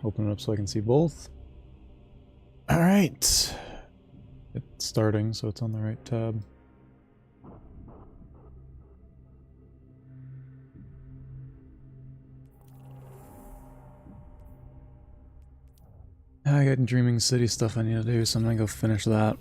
Open it up so I can see both. Alright. It's starting, so it's on the right tab. I got Dreaming City stuff I need to do, so I'm gonna go finish that.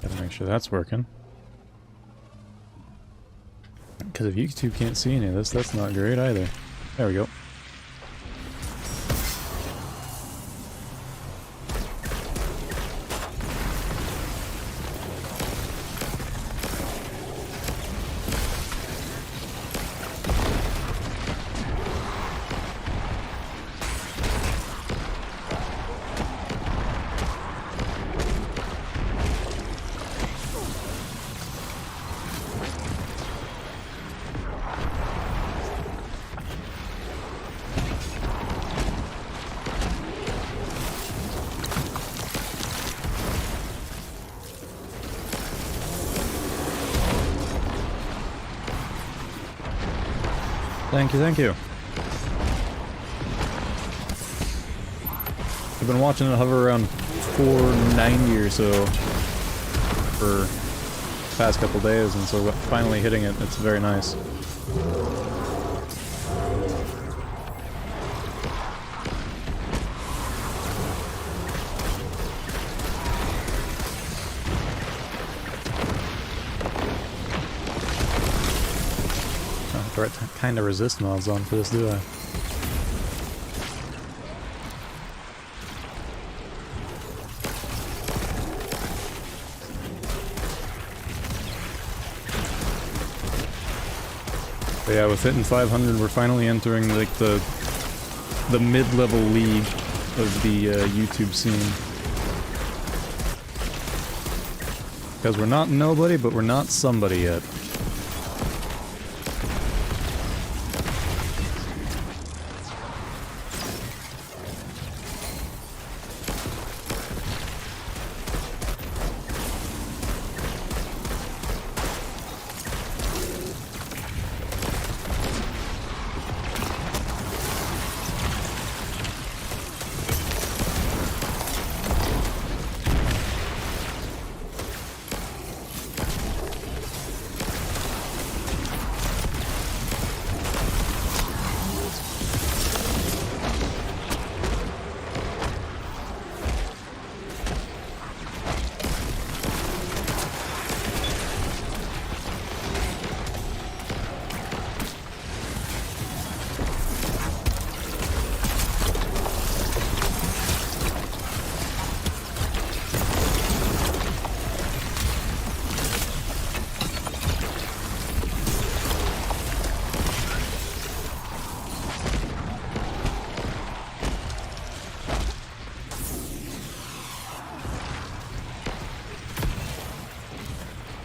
Gotta make sure that's working. Because if YouTube can't see any of this, that's not great either. There we go. Thank you, thank you. I've been watching it hover around 490 or so for the past couple days, and so finally hitting it, it's very nice. The right kind of resist mods on for this, do I? But yeah, with hitting 500, we're finally entering like the mid-level league of the YouTube scene. Because we're not nobody, but we're not somebody yet.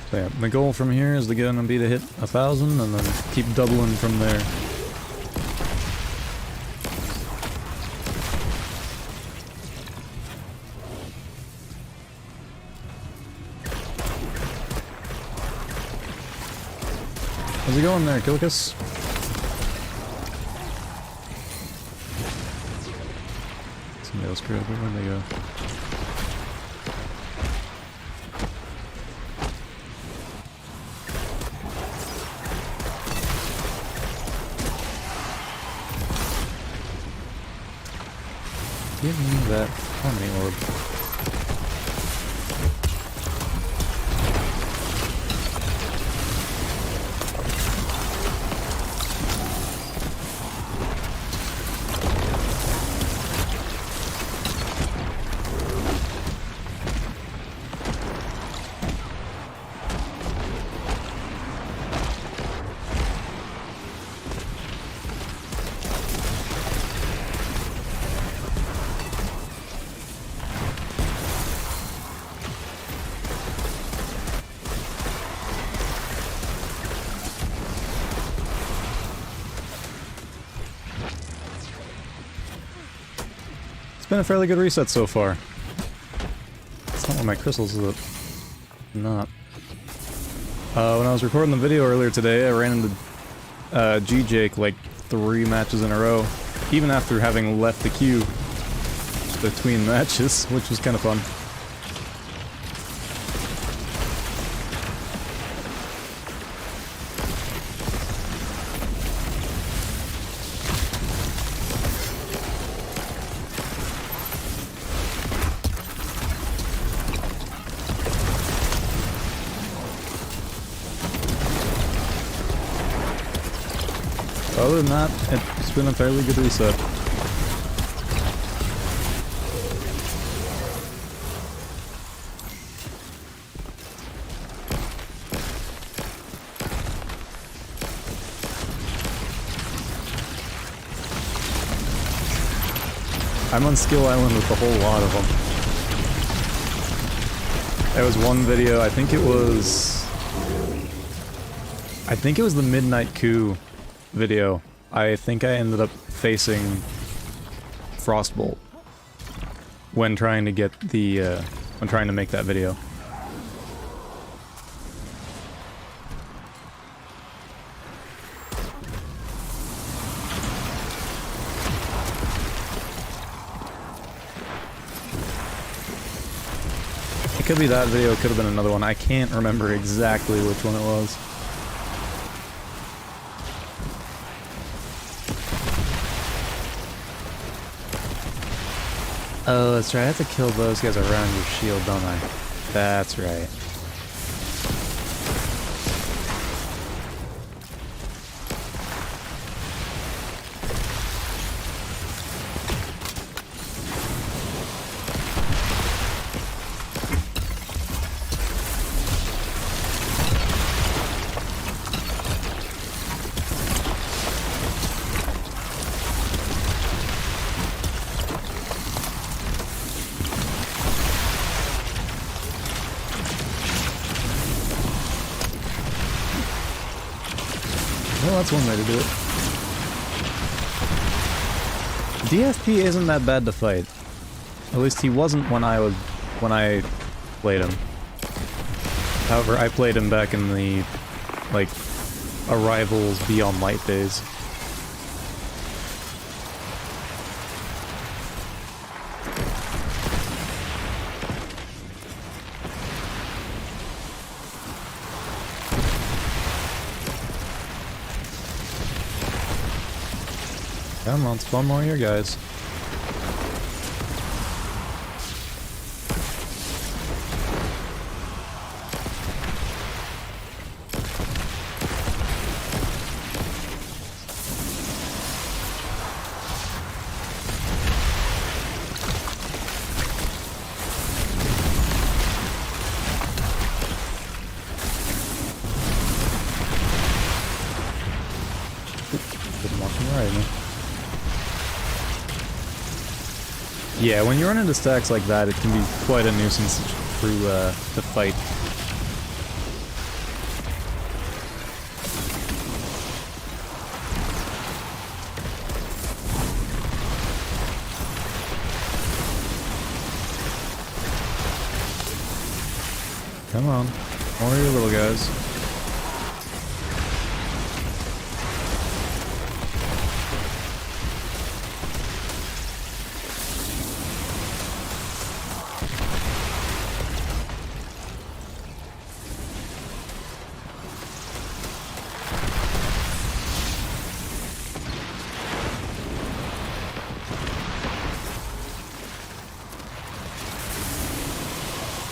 So yeah, the goal from here is gonna be to hit 1,000 and then keep doubling from there. How's it going there, Killicus? Somebody else screwed up. Where'd they go? Give me that harmony orb. It's been a fairly good reset so far. It's not one of my crystals, is it? Not. When I was recording the video earlier today, I ran into G-Jake like 3 matches in a row, even after having left the queue between matches, which was kind of fun. Other than that, it's been a fairly good reset. I'm on Skill Island with a whole lot of them. There was one video, I think it was the Midnight Coup video. I think I ended up facing Frostbolt when trying to get the, when trying to make that video. It could be that video, it could have been another one. I can't remember exactly which one it was. Oh, that's right. I have to kill those guys around your shield, don't I? That's right. Well, that's one way to do it. DFP isn't that bad to fight. At least he wasn't when I played him. However, I played him back in the, like, Arrivals Beyond Light days. Come on, spawn more here, guys. Couldn't walk him right, man. Yeah, when you run into stacks like that, it can be quite a nuisance to fight. Come on, more of your little guys.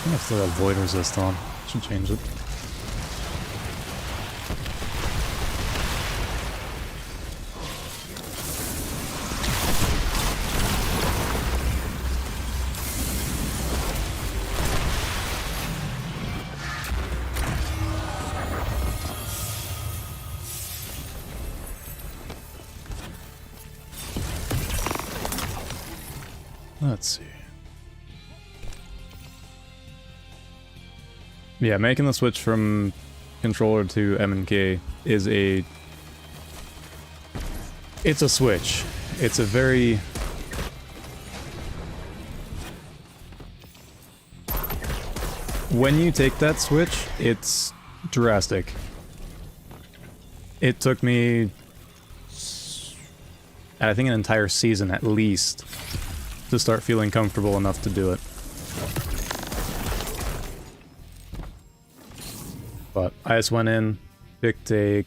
think I still got void resist on. Should change it. Let's see. Yeah, making the switch from controller to M&K is a... It's a switch. It's a very... When you take that switch, it's drastic. It took me... I think an entire season at least to start feeling comfortable enough to do it. But I just went in, picked a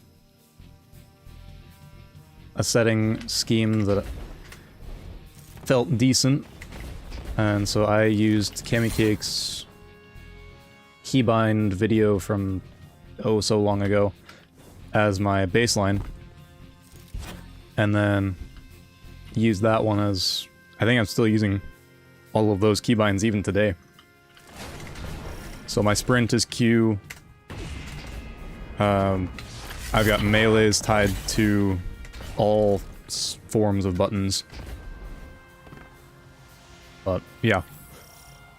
setting scheme that felt decent, and so I used Camicake's keybind video from oh so long ago as my baseline, and then used that one as... I think I'm still using all of those keybinds even today. So my sprint is Q. I've got melees tied to all forms of buttons. But yeah,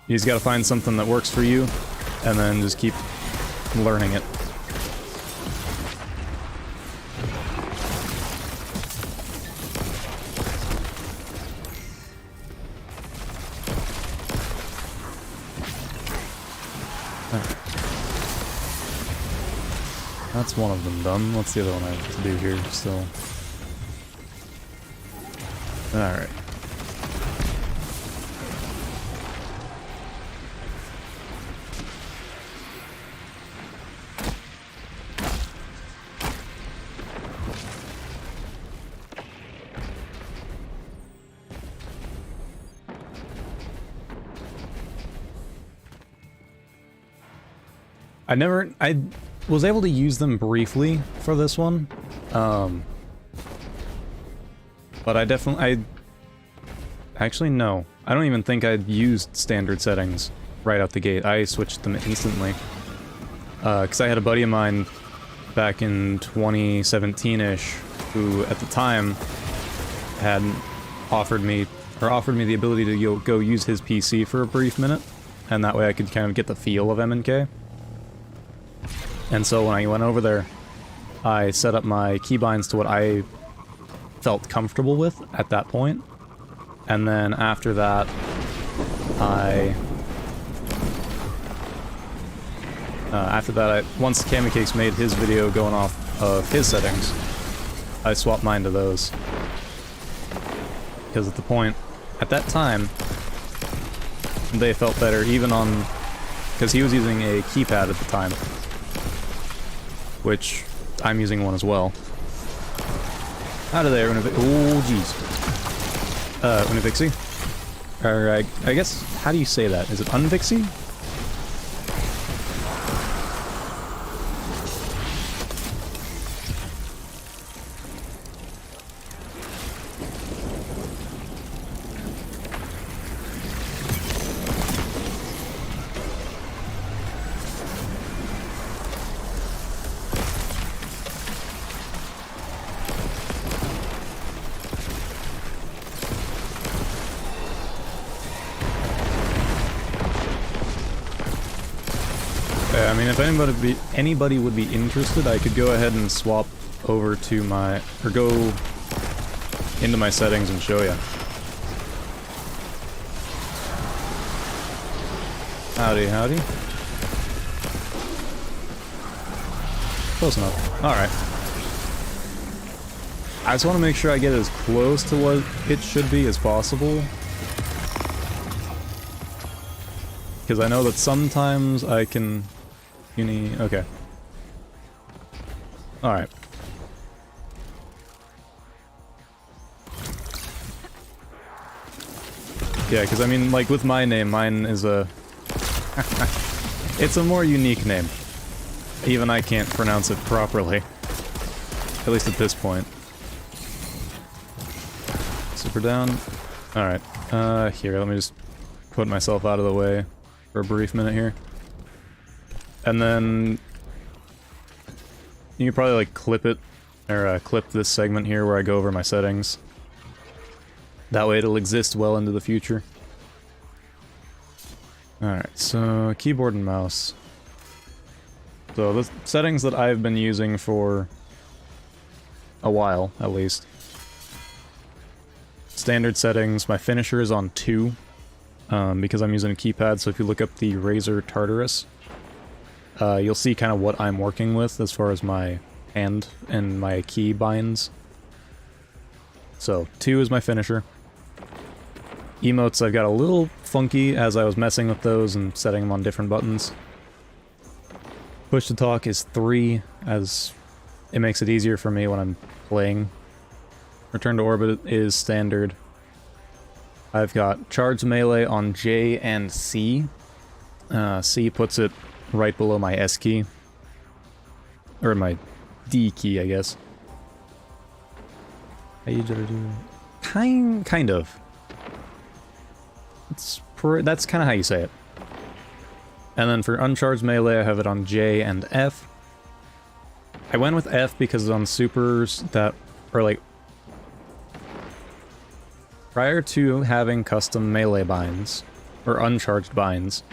you just gotta find something that works for you, and then just keep learning it. That's one of them done. What's the other one I have to do here still? Alright. I was able to use them briefly for this one, but actually no. I don't even think I'd used standard settings right out the gate. I switched them instantly, because I had a buddy of mine back in 2017-ish who at the time had offered me the ability to go use his PC for a brief minute, and that way I could kind of get the feel of M&K. And so when I went over there, I set up my keybinds to what I felt comfortable with at that point. And then after that, once Kamikaze made his video going off of his settings, I swapped mine to those. Because at that time, they felt better even on, because he was using a keypad at the time, which I'm using one as well. Out of there, oh jeez. Univixie? Or I guess, how do you say that? Is it Unvixie? I mean, if anybody would be interested, I could go ahead and swap over to go into my settings and show you. Howdy, howdy. Close enough. Alright. I just want to make sure I get as close to what it should be as possible. Because I know that sometimes I can... Okay. Alright. Yeah, because I mean, like, with my name, mine is a It's a more unique name. Even I can't pronounce it properly. At least at this point. Super down. Alright. Here, let me just put myself out of the way for a brief minute here. And then... you can probably, like, clip it, or clip this segment here where I go over my settings. That way it'll exist well into the future. Alright, so keyboard and mouse. So the settings that I've been using for a while, at least. Standard settings, my finisher is on 2, because I'm using a keypad, so if you look up the Razer Tartarus, you'll see kind of what I'm working with as far as my hand and my key binds. So, 2 is my finisher. Emotes I've got a little funky as I was messing with those and setting them on different buttons. Push to talk is 3, as it makes it easier for me when I'm playing. Return to orbit is standard. I've got charge melee on J and C. C puts it right below my S key. Or my D key, I guess. Kind of. That's kind of how you say it. And then for uncharged melee, I have it on J and F. I went with F because on supers that are like... prior to having custom melee binds, or uncharged binds,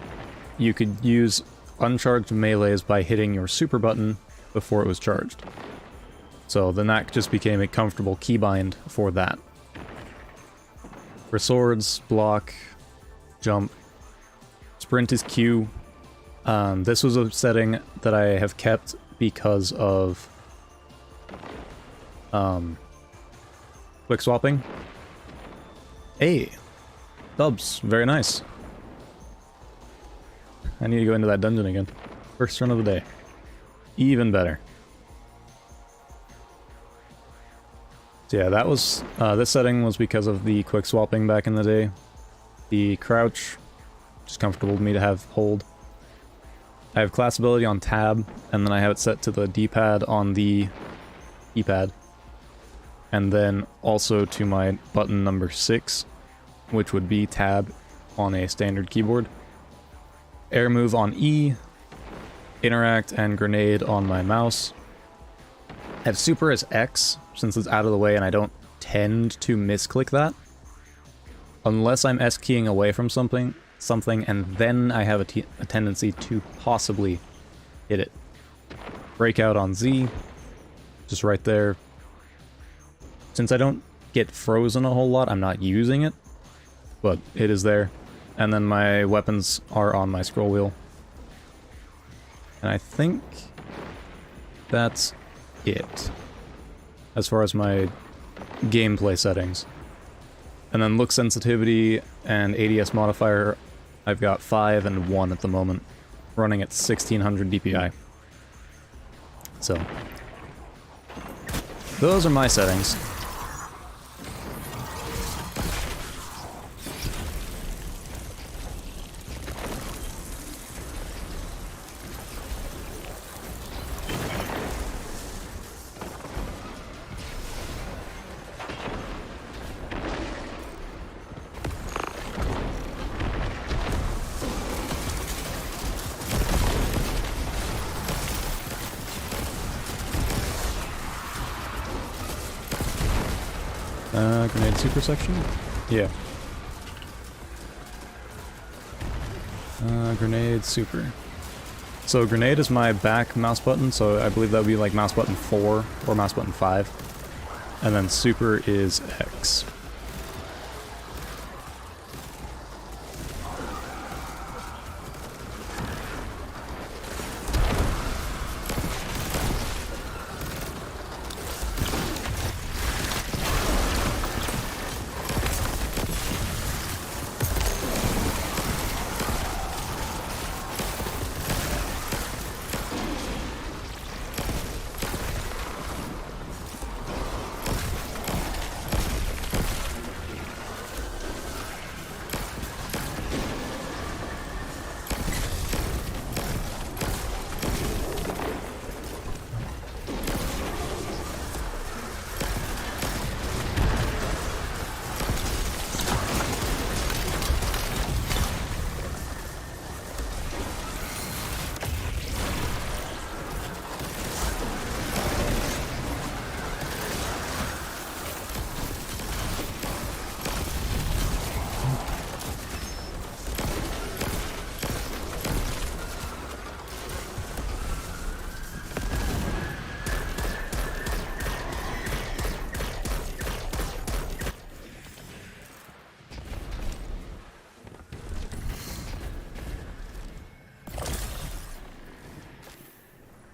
you could use uncharged melees by hitting your super button before it was charged. So then that just became a comfortable keybind for that. For swords, block, jump, sprint is Q. This was a setting that I have kept because of quick swapping. Hey, dubs, very nice. I need to go into that dungeon again. First run of the day. Even better. So yeah, that was, this setting was because of the quick swapping back in the day. The crouch, just comfortable with me to have hold. I have class ability on tab, and then I have it set to the D-pad on the keypad. And then also to my button number 6, which would be tab on a standard keyboard. Air move on E, interact and grenade on my mouse. I have super as X, since it's out of the way and I don't tend to misclick that. Unless I'm S-keying away from something, and then I have a tendency to possibly hit it. Breakout on Z, just right there. Since I don't get frozen a whole lot, I'm not using it, but it is there. And then my weapons are on my scroll wheel. And I think that's it, as far as my gameplay settings. And then look sensitivity and ADS modifier, I've got 5 and 1 at the moment, running at 1600 DPI. So, those are my settings. Grenade super section? Yeah. Grenade super. So grenade is my back mouse button, so I believe that would be like mouse button 4 or mouse button 5. And then super is X.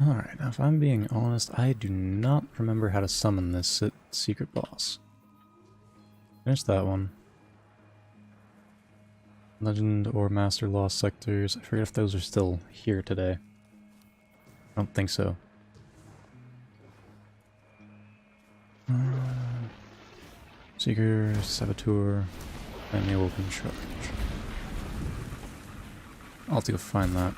Alright, now if I'm being honest, I do not remember how to summon this secret boss. Finish that one. Legend or Master Lost Sectors. I forget if those are still here today. I don't think so. Seeker, Saboteur, and the Open Charge. I'll have to go find that.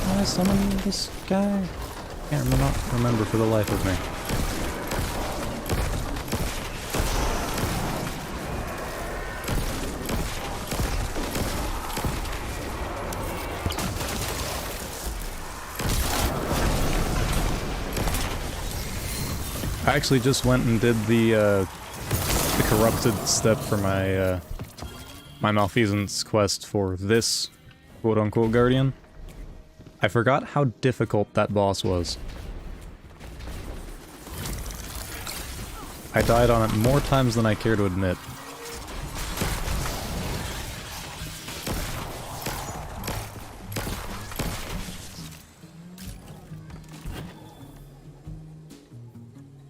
I summoned this guy? Can't remember for the life of me. I actually just went and did the corrupted step for my my malfeasance quest for this quote-unquote guardian. I forgot how difficult that boss was. I died on it more times than I care to admit.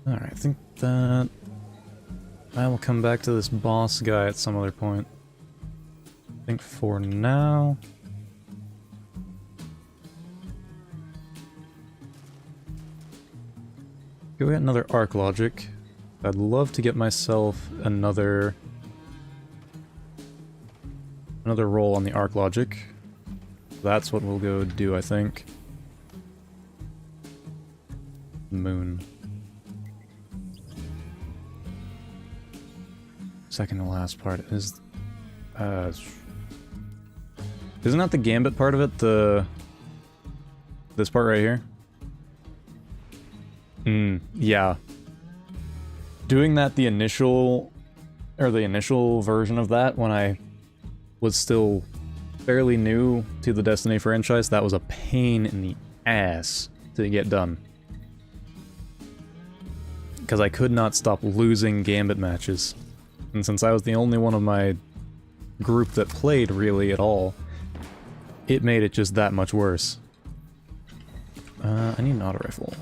Alright, I think that I will come back to this boss guy at some other point. I think for now... Go get another Arc Logic. I'd love to get myself another roll on the Arc Logic. That's what we'll go do, I think. Moon. Second to last part is... isn't that the Gambit part of it? This part right here? Yeah. Doing that the initial version of that when I was still fairly new to the Destiny franchise, that was a pain in the ass to get done. Because I could not stop losing Gambit matches. And since I was the only one of my group that played really at all, it made it just that much worse. I need an auto rifle.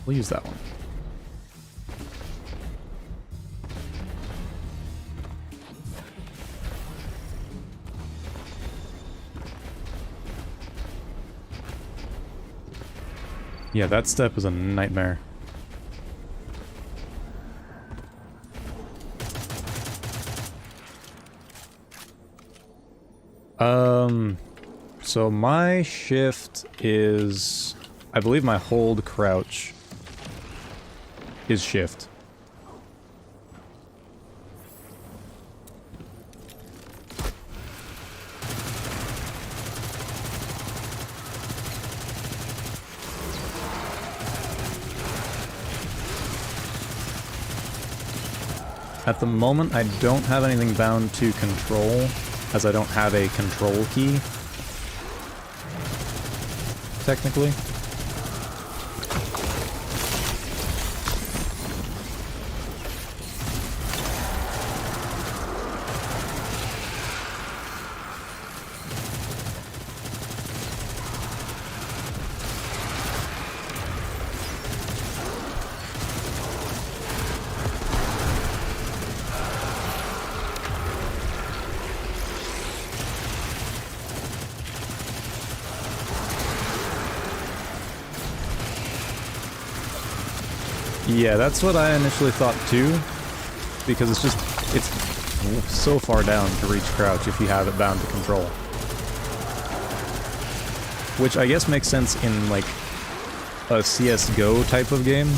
We'll use that one. Yeah, that step is a nightmare. So my shift is... I believe my hold crouch is shift. At the moment, I don't have anything bound to control, as I don't have a control key, technically. Yeah, that's what I initially thought too, because it's so far down to reach crouch if you have it bound to control. Which I guess makes sense in, like, a CSGO type of game.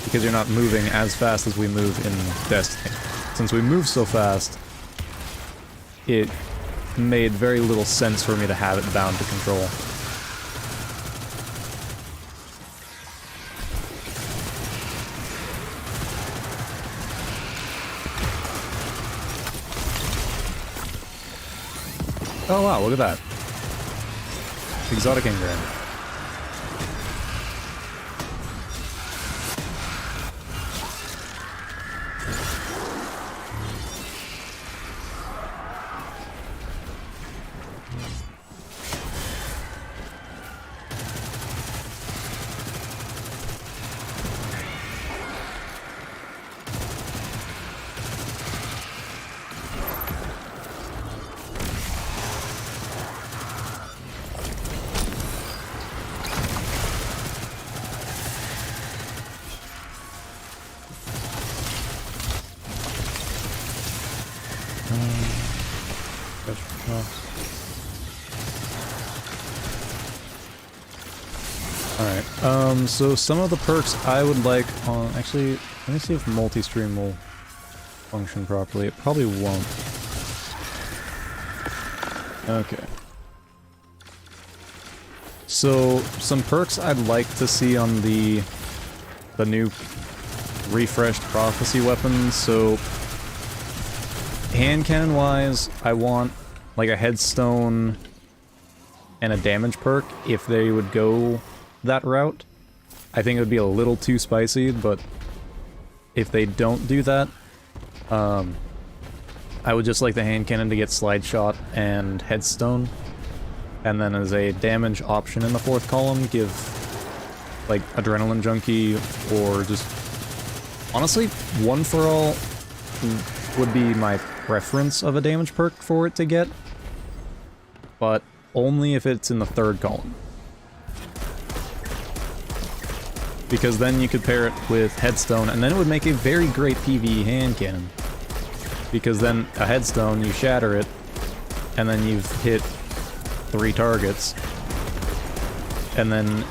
Because you're not moving as fast as we move in Destiny. Since we move so fast, it made very little sense for me to have it bound to control. Oh wow, look at that. Exotic engram. Alright, so some of the perks I would like on... Actually, let me see if multi-stream will function properly. It probably won't. Okay. So, some perks I'd like to see on the new refreshed prophecy weapons. So, hand cannon wise, I want like a headstone and a damage perk if they would go that route. I think it would be a little too spicy, but if they don't do that, I would just like the hand cannon to get slide shot and headstone, and then as a damage option in the fourth column, give like adrenaline junkie, or just honestly one for all would be my preference of a damage perk for it to get, but only if it's in the third column. Because then you could pair it with headstone, and then it would make a very great PvE hand cannon. Because then a headstone, you shatter it, and then you've hit 3 targets. And then,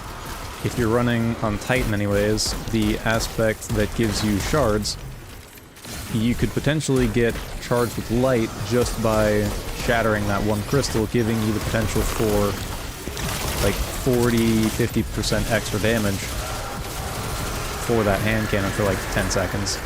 if you're running on Titan anyways, the aspect that gives you shards, you could potentially get charged with light just by shattering that one crystal, giving you the potential for like 40-50% extra damage for that hand cannon for like 10 seconds.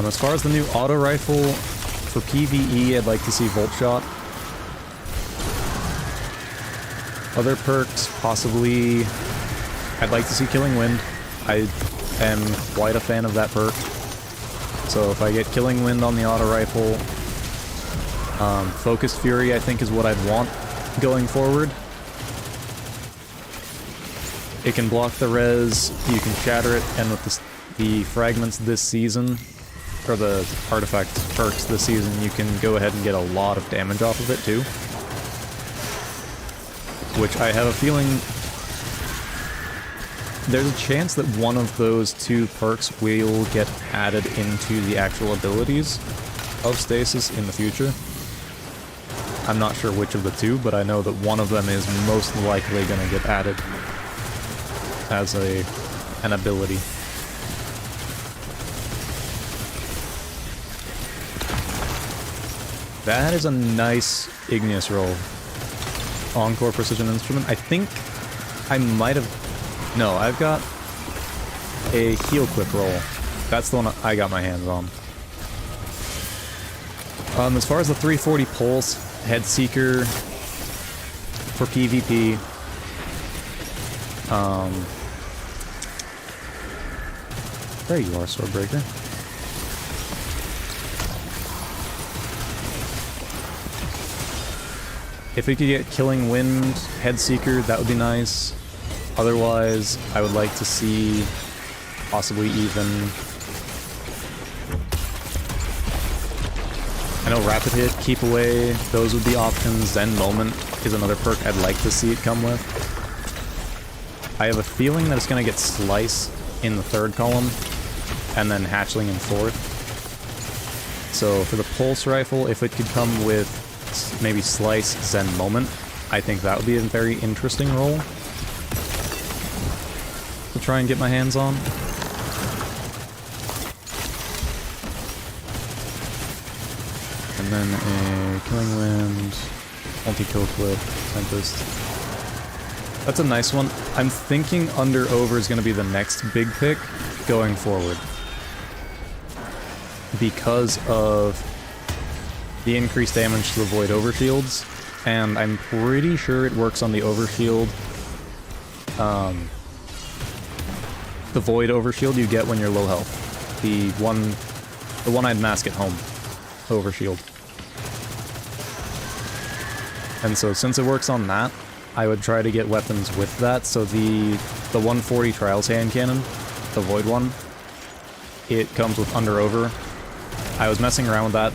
As far as the new auto rifle, for PvE, I'd like to see Volt Shot. Other perks, possibly, I'd like to see Killing Wind. I am quite a fan of that perk. So if I get Killing Wind on the auto rifle, Focused Fury I think is what I'd want going forward. It can block the res, you can shatter it, and with the fragments this season, or the artifact perks this season, you can go ahead and get a lot of damage off of it too. Which I have a feeling there's a chance that one of those 2 perks will get added into the actual abilities of Stasis in the future. I'm not sure which of the 2, but I know that one of them is most likely going to get added as an ability. That is a nice Igneous roll. Encore Precision Instrument. I think I might have... No, I've got a Heal Clip roll. That's the one I got my hands on. As far as the 340 Pulse, Head Seeker for PvP, there you are, Swordbreaker. If we could get Killing Wind, Head Seeker, that would be nice. Otherwise, I would like to see Possibly even... I know Rapid Hit, Keep Away, those would be options. Zen Moment is another perk I'd like to see it come with. I have a feeling that it's going to get Slice in the third column, and then Hatchling in fourth. So for the Pulse Rifle, if it could come with maybe Slice, Zen Moment, I think that would be a very interesting role to try and get my hands on. And then a Killing Wind, multi-kill clip, Tempest. That's a nice one. I'm thinking Under Over is going to be the next big pick going forward, because of the increased damage to the Void Overshields, and I'm pretty sure it works on the Overshield. The Void Overshield you get when you're low health. The one-eyed mask at home Overshield. And so since it works on that, I would try to get weapons with that. So the 140 Trials Hand Cannon, the Void one, it comes with Under Over. I was messing around with that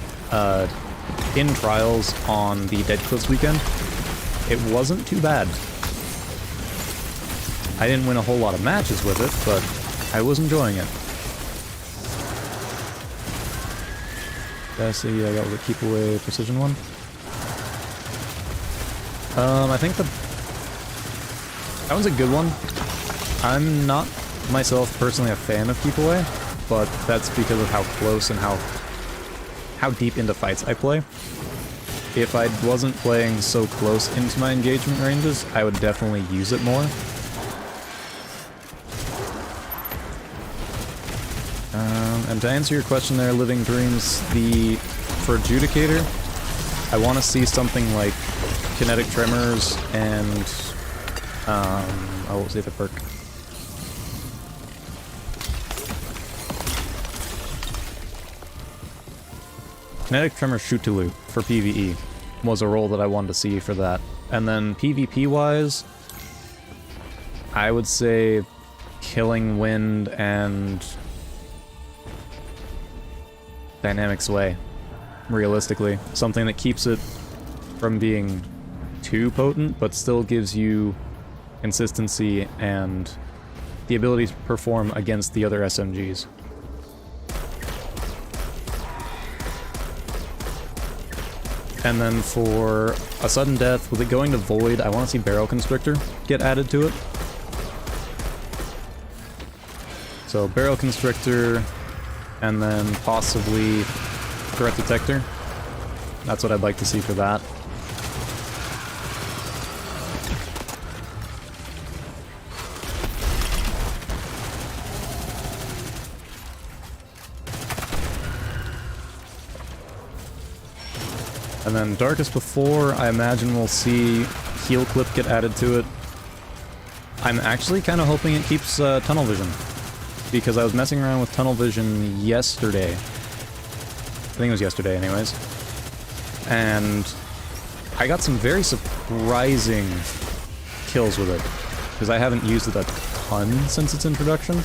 in Trials on the Dead Cliffs weekend. It wasn't too bad. I didn't win a whole lot of matches with it, but I was enjoying it. Did I see I got the Keep Away Precision one? I think that one's a good one. I'm not myself personally a fan of Keep Away, but that's because of how close and how deep into fights I play. If I wasn't playing so close into my engagement ranges, I would definitely use it more. And to answer your question there, Living Dreams, for Adjudicator, I want to see something like Kinetic Tremors and, what was the other perk? Kinetic Tremor Shootulu for PvE was a role that I wanted to see for that. And then PvP-wise, I would say Killing Wind and Dynamic Sway, realistically. Something that keeps it from being too potent, but still gives you consistency and the ability to perform against the other SMGs. And then for a sudden death, with it going to Void, I want to see Barrel Constrictor get added to it. So Barrel Constrictor, and then possibly Threat Detector. That's what I'd like to see for that. And then Darkest Before, I imagine we'll see Heal Clip get added to it. I'm actually kind of hoping it keeps Tunnel Vision, because I was messing around with Tunnel Vision yesterday. I think it was yesterday anyways. And I got some very surprising kills with it, because I haven't used it a ton since its introduction.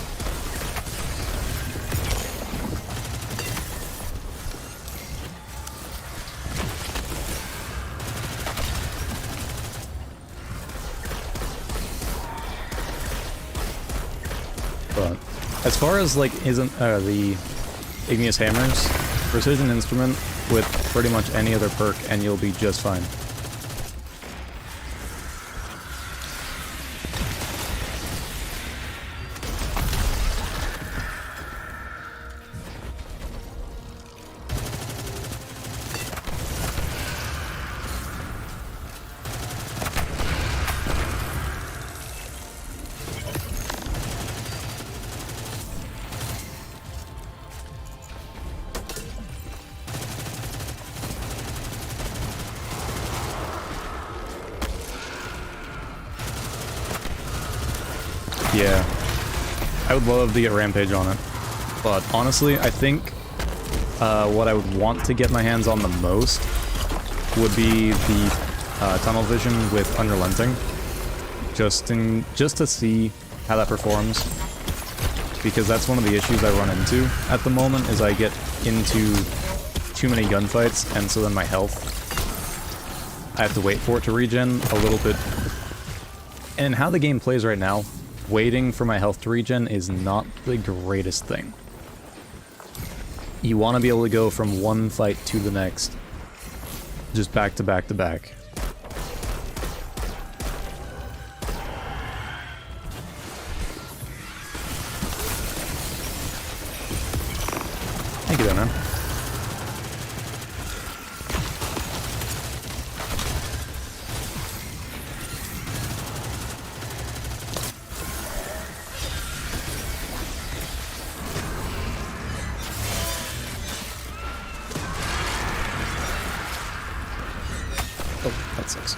But as far as like the Igneous Hammers, Precision Instrument with pretty much any other perk and you'll be just fine. Yeah, I would love to get Rampage on it, but honestly, I think what I would want to get my hands on the most would be the Tunnel Vision with Unrelenting, just to see how that performs. because that's one of the issues I run into at the moment, is I get into too many gunfights, and so then my health, I have to wait for it to regen a little bit. And how the game plays right now, waiting for my health to regen is not the greatest thing. You want to be able to go from one fight to the next, just back to back to back. Thank you, though, man. Oh, that sucks.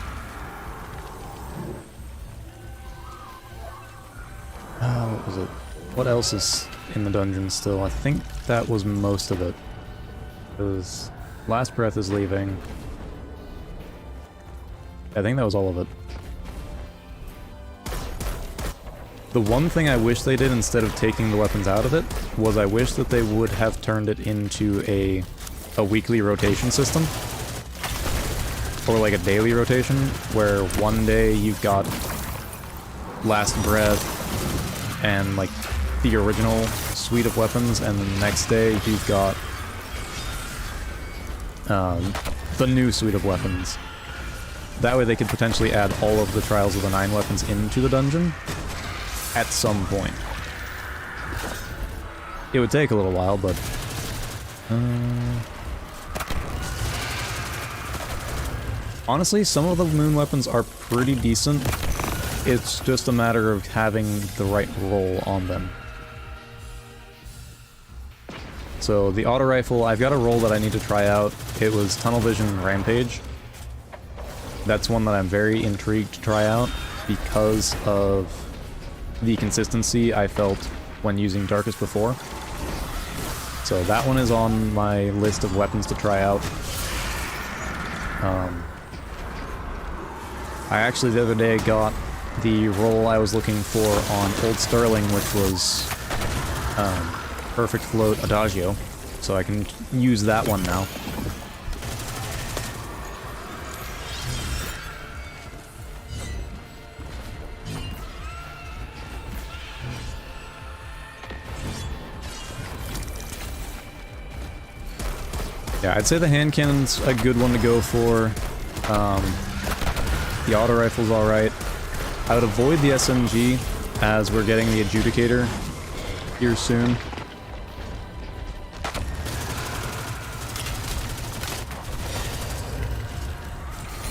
What was it? What else is in the dungeon still? I think that was most of it. Because Last Breath is leaving. I think that was all of it. The one thing I wish they did instead of taking the weapons out of it was I wish that they would have turned it into a weekly rotation system. Or like a daily rotation, where one day you've got Last Breath and like the original suite of weapons, and the next day you've got the new suite of weapons. That way they could potentially add all of the Trials of the Nine weapons into the dungeon at some point. It would take a little while, but honestly, some of the moon weapons are pretty decent. It's just a matter of having the right roll on them. So the auto rifle, I've got a roll that I need to try out. It was Tunnel Vision Rampage. That's one that I'm very intrigued to try out because of the consistency I felt when using Darkest before. So that one is on my list of weapons to try out. I actually the other day got the roll I was looking for on Old Sterling, which was Perfect Float Adagio, so I can use that one now. Yeah, I'd say the hand cannon's a good one to go for. The auto rifle's alright. I would avoid the SMG, as we're getting the Adjudicator here soon.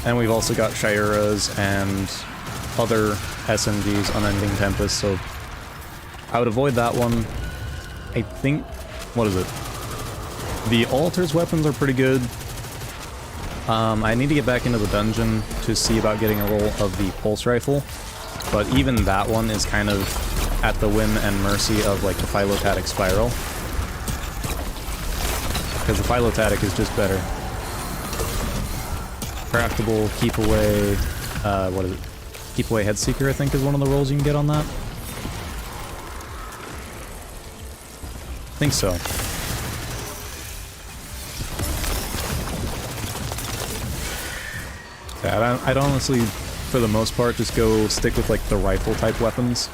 And we've also got Shiuras and other SMGs, Unending Tempest, so I would avoid that one. I think... what is it? The Altar's weapons are pretty good. I need to get back into the dungeon to see about getting a roll of the Pulse Rifle, but even that one is kind of at the whim and mercy of, like, the Philotatic Spiral. Because the Philotatic is just better. Craftable, Keep Away, what is it? Keep Away Headseeker, I think, is one of the rolls you can get on that. I think so. Yeah, I'd honestly, for the most part, just go stick with, like, the rifle-type weapons.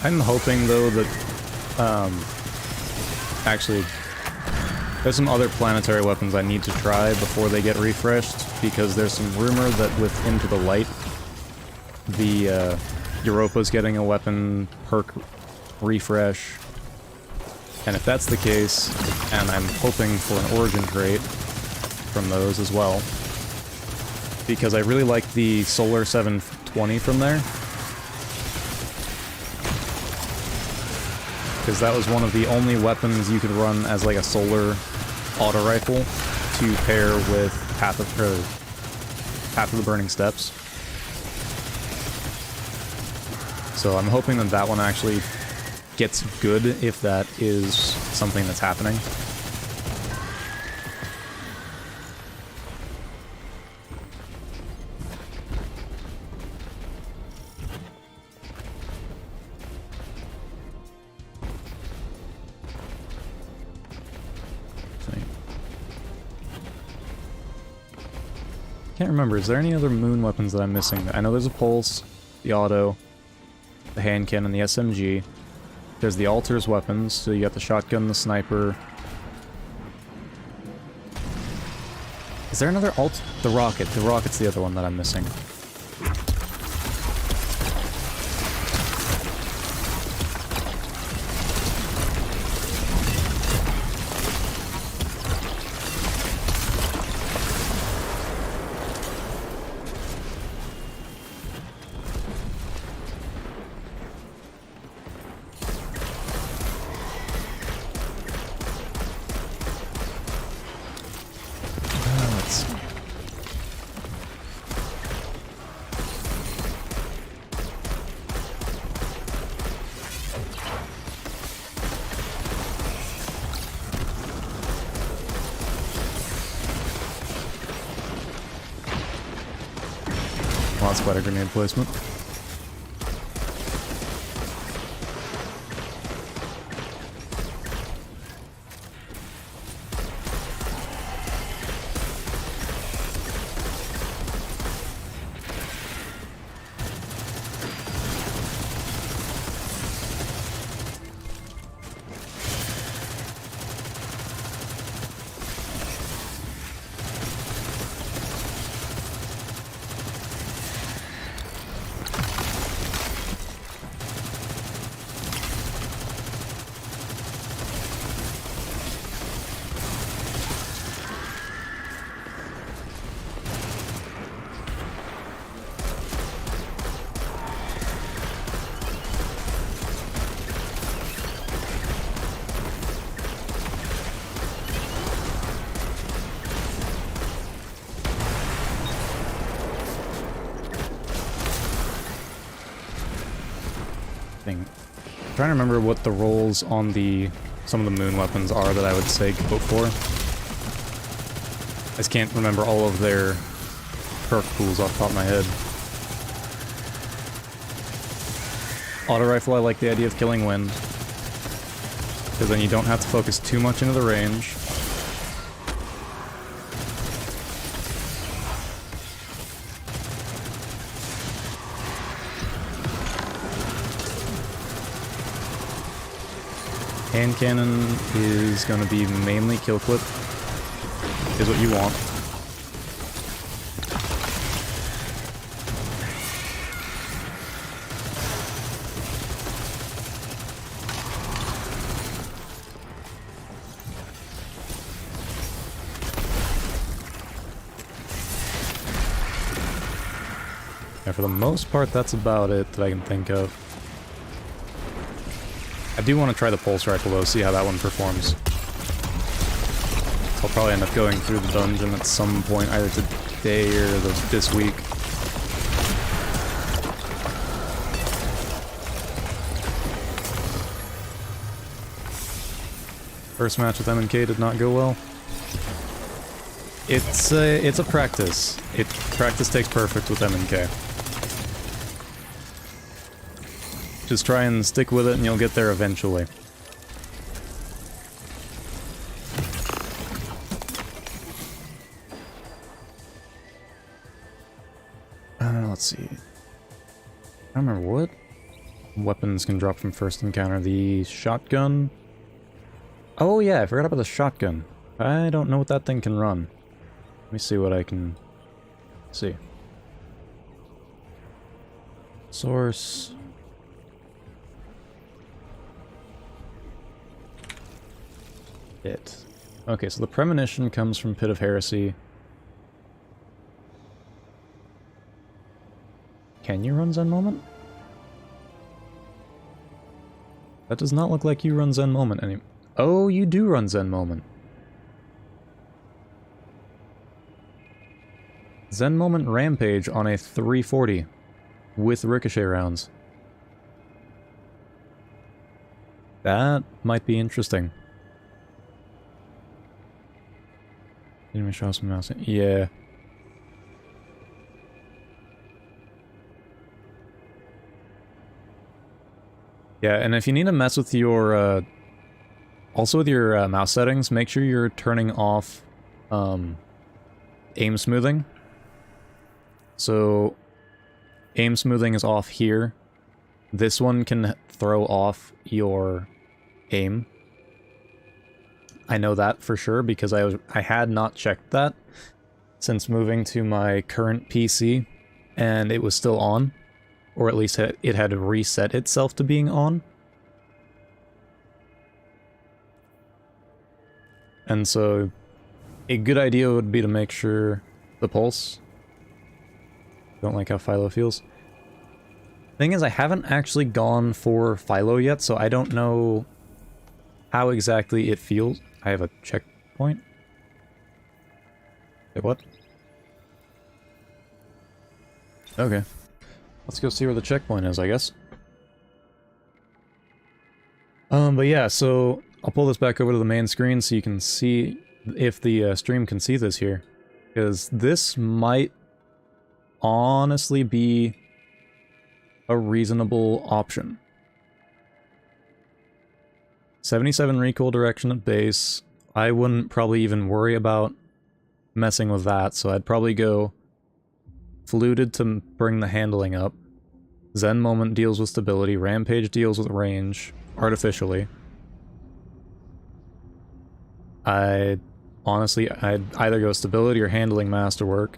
I'm hoping, though, that, actually, there's some other planetary weapons I need to try before they get refreshed, because there's some rumor that with Into the Light, the, Europa's getting a weapon perk refresh, And if that's the case, and I'm hoping for an origin trait from those as well, because I really like the Solar 720 from there. Because that was one of the only weapons you could run as like a solar auto rifle to pair with Path of the Burning Steps. So I'm hoping that that one actually gets good if that is something that's happening. Can't remember, is there any other moon weapons that I'm missing? I know there's a pulse, the auto, the hand cannon, the SMG. There's the altars weapons, so you got the shotgun, the sniper. Is there another alt? The rocket. The rocket's the other one that I'm missing. Well, that's quite a grenade placement. I'm trying to remember what the rolls on some of the moon weapons are that I would say go for. I just can't remember all of their perk pools off the top of my head. Auto rifle, I like the idea of killing wind, because then you don't have to focus too much into the range. Hand cannon is going to be mainly kill clip, is what you want. Yeah, for the most part, that's about it that I can think of. I do want to try the pulse rifle though, see how that one performs. I'll probably end up going through the dungeon at some point, either today or this week. First match with M&K did not go well. It's a practice. Practice takes perfect with M&K. Just try and stick with it and you'll get there eventually. Let's see. I don't remember what weapons can drop from first encounter. The shotgun? Oh yeah, I forgot about the shotgun. I don't know what that thing can run. Let me see what I can see. Source. Pit. Okay, so the premonition comes from Pit of Heresy. Can you run Zen Moment? That does not look like you run Zen Moment anymore. Oh, you do run Zen Moment. Zen Moment Rampage on a 340 with ricochet rounds. That might be interesting. Didn't we show some mouse? Yeah. Yeah, and if you need to mess with your, also with your mouse settings, make sure you're turning off aim smoothing. So, aim smoothing is off here. This one can throw off your aim. I know that for sure because I had not checked that since moving to my current PC, and it was still on. Or at least it had reset itself to being on. And so, a good idea would be to make sure the pulse. Don't like how Philo feels. Thing is, I haven't actually gone for Philo yet, so I don't know how exactly it feels. I have a checkpoint? Wait, what? Okay. Let's go see where the checkpoint is, I guess. But yeah, so I'll pull this back over to the main screen so you can see if the stream can see this here. Because this might honestly be a reasonable option. 77 recoil direction at base. I wouldn't probably even worry about messing with that, so I'd probably go fluted to bring the handling up. Zen Moment deals with stability. Rampage deals with range artificially. I'd either go stability or handling masterwork.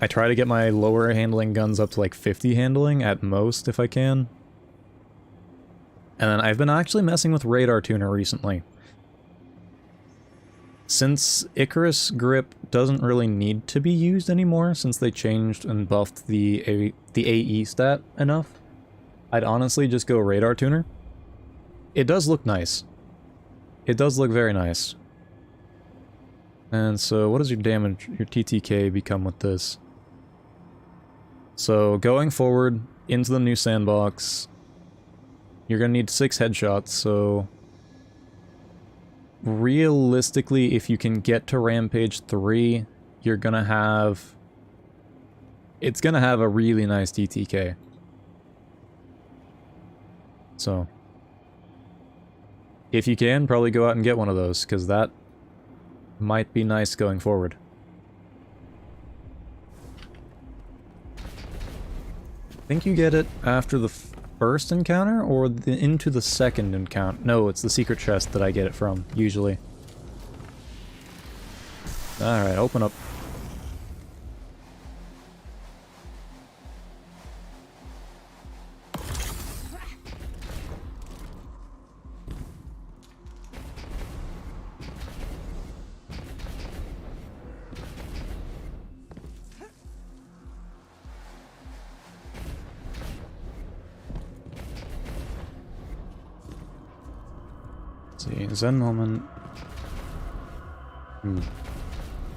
I try to get my lower handling guns up to like 50 handling at most if I can. And then I've been actually messing with radar tuner recently. Since Icarus grip doesn't really need to be used anymore, since they changed and buffed the AE stat enough, I'd honestly just go radar tuner. It does look nice. It does look very nice. And so, what does your damage, your TTK become with this? So, going forward into the new sandbox, you're gonna need 6 headshots, so realistically, if you can get to Rampage 3, you're gonna have... It's gonna have a really nice DTK. So, if you can, probably go out and get one of those, because that might be nice going forward. I think you get it after the first encounter, or into the second encounter. No, it's the secret chest that I get it from, usually. Alright, open up. See, Zen Moment.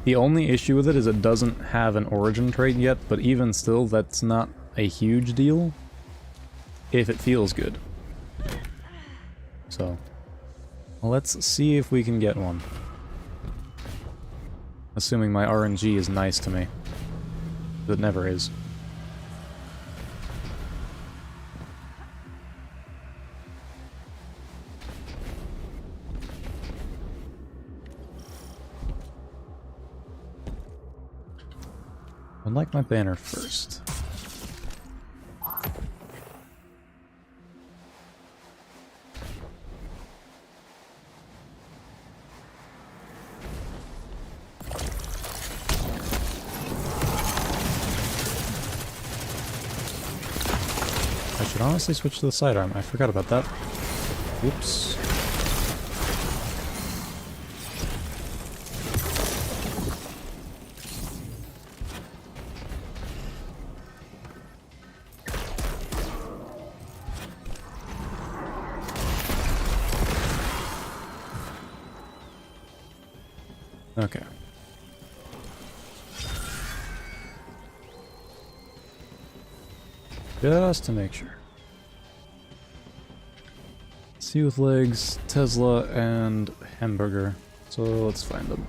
The only issue with it is it doesn't have an origin trait yet, but even still, that's not a huge deal if it feels good. So, let's see if we can get one. Assuming my RNG is nice to me. It never is. I'd like my banner first. I should honestly switch to the sidearm. I forgot about that. Whoops. Okay. Just to make sure. Sea with legs, Tesla, and hamburger. So let's find them.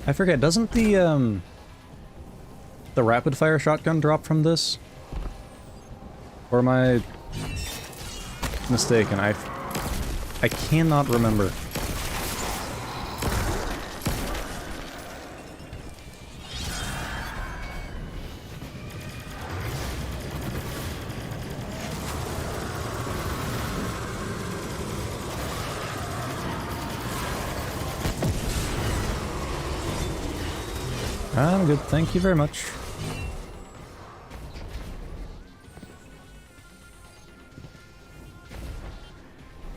I forget, doesn't the rapid fire shotgun drop from this? Or am I mistaken? I cannot remember. I'm good, thank you very much.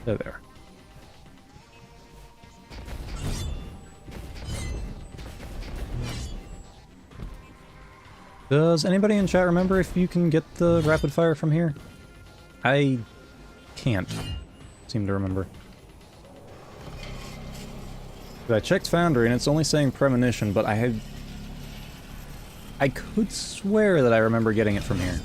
There. Does anybody in chat remember if you can get the rapid fire from here? I can't seem to remember. I checked Foundry and it's only saying premonition, but I could swear that I remember getting it from here.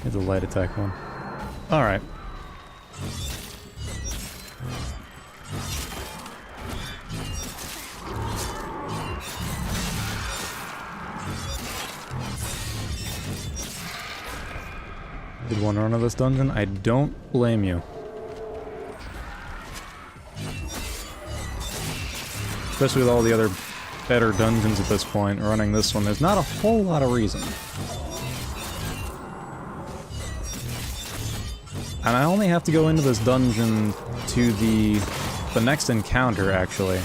The light attack one. Alright. Did one run of this dungeon? I don't blame you. Especially with all the other better dungeons at this point, running this one, there's not a whole lot of reason. And I only have to go into this dungeon to the next encounter, actually,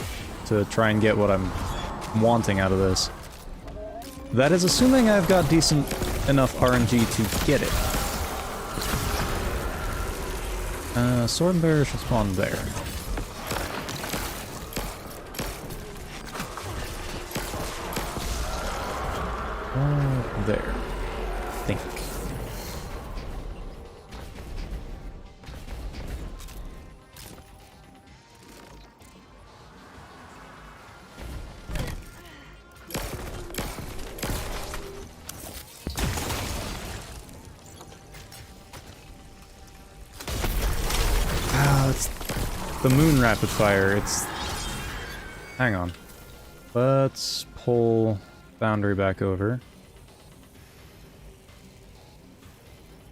to try and get what I'm wanting out of this. That is assuming I've got decent enough RNG to get it. Sword and bearer should spawn there. There. I think. The moon rapid fire, it's... Hang on. Let's pull Foundry back over.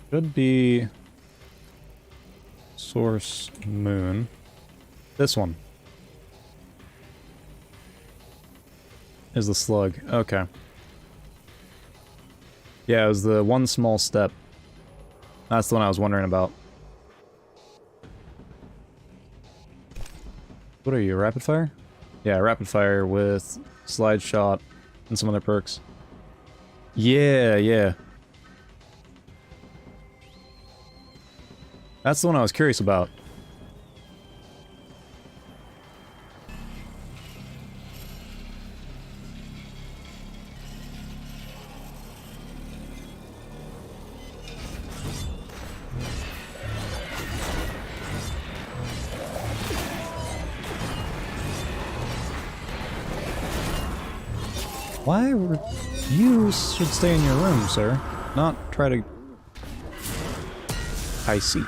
Should be... Source moon. This one. Is the slug. Okay. Yeah, it was the one small step. That's the one I was wondering about. What are you, rapid fire? Yeah, rapid fire with slide shot and some other perks. Yeah, yeah. That's the one I was curious about. Why would you should stay in your room, sir? Not try to I see.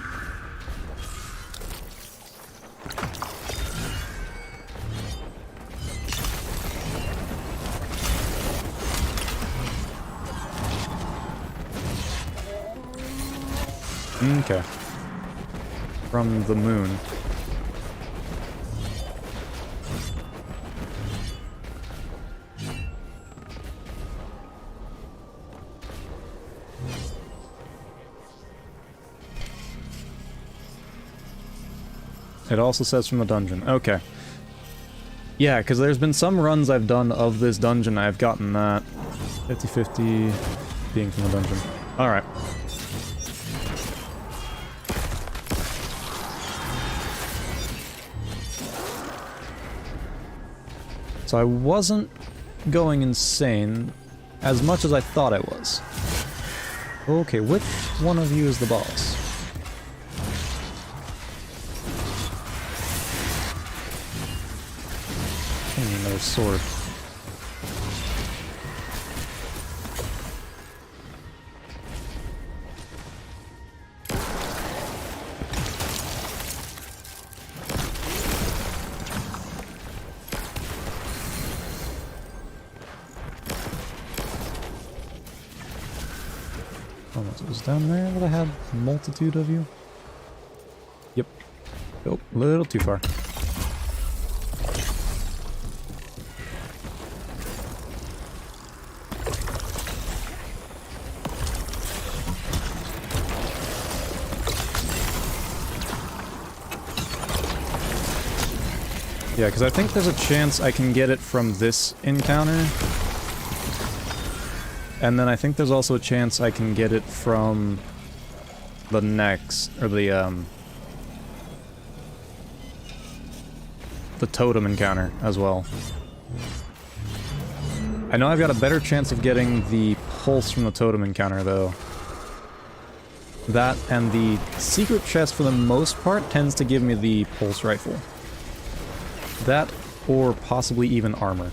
Okay. From the moon. It also says from the dungeon. Okay. Yeah, because there's been some runs I've done of this dungeon, I've gotten that. 50-50 being from the dungeon. Alright. So I wasn't going insane as much as I thought I was. Okay, which one of you is the boss? Another sword. Oh, it was down there that I had a multitude of you? Yep. Oh, a little too far. Yeah, because I think there's a chance I can get it from this encounter. And then I think there's also a chance I can get it from the next, or the totem encounter as well. I know I've got a better chance of getting the pulse from the totem encounter, though. That and the secret chest, for the most part, tends to give me the pulse rifle. That, or possibly even armor.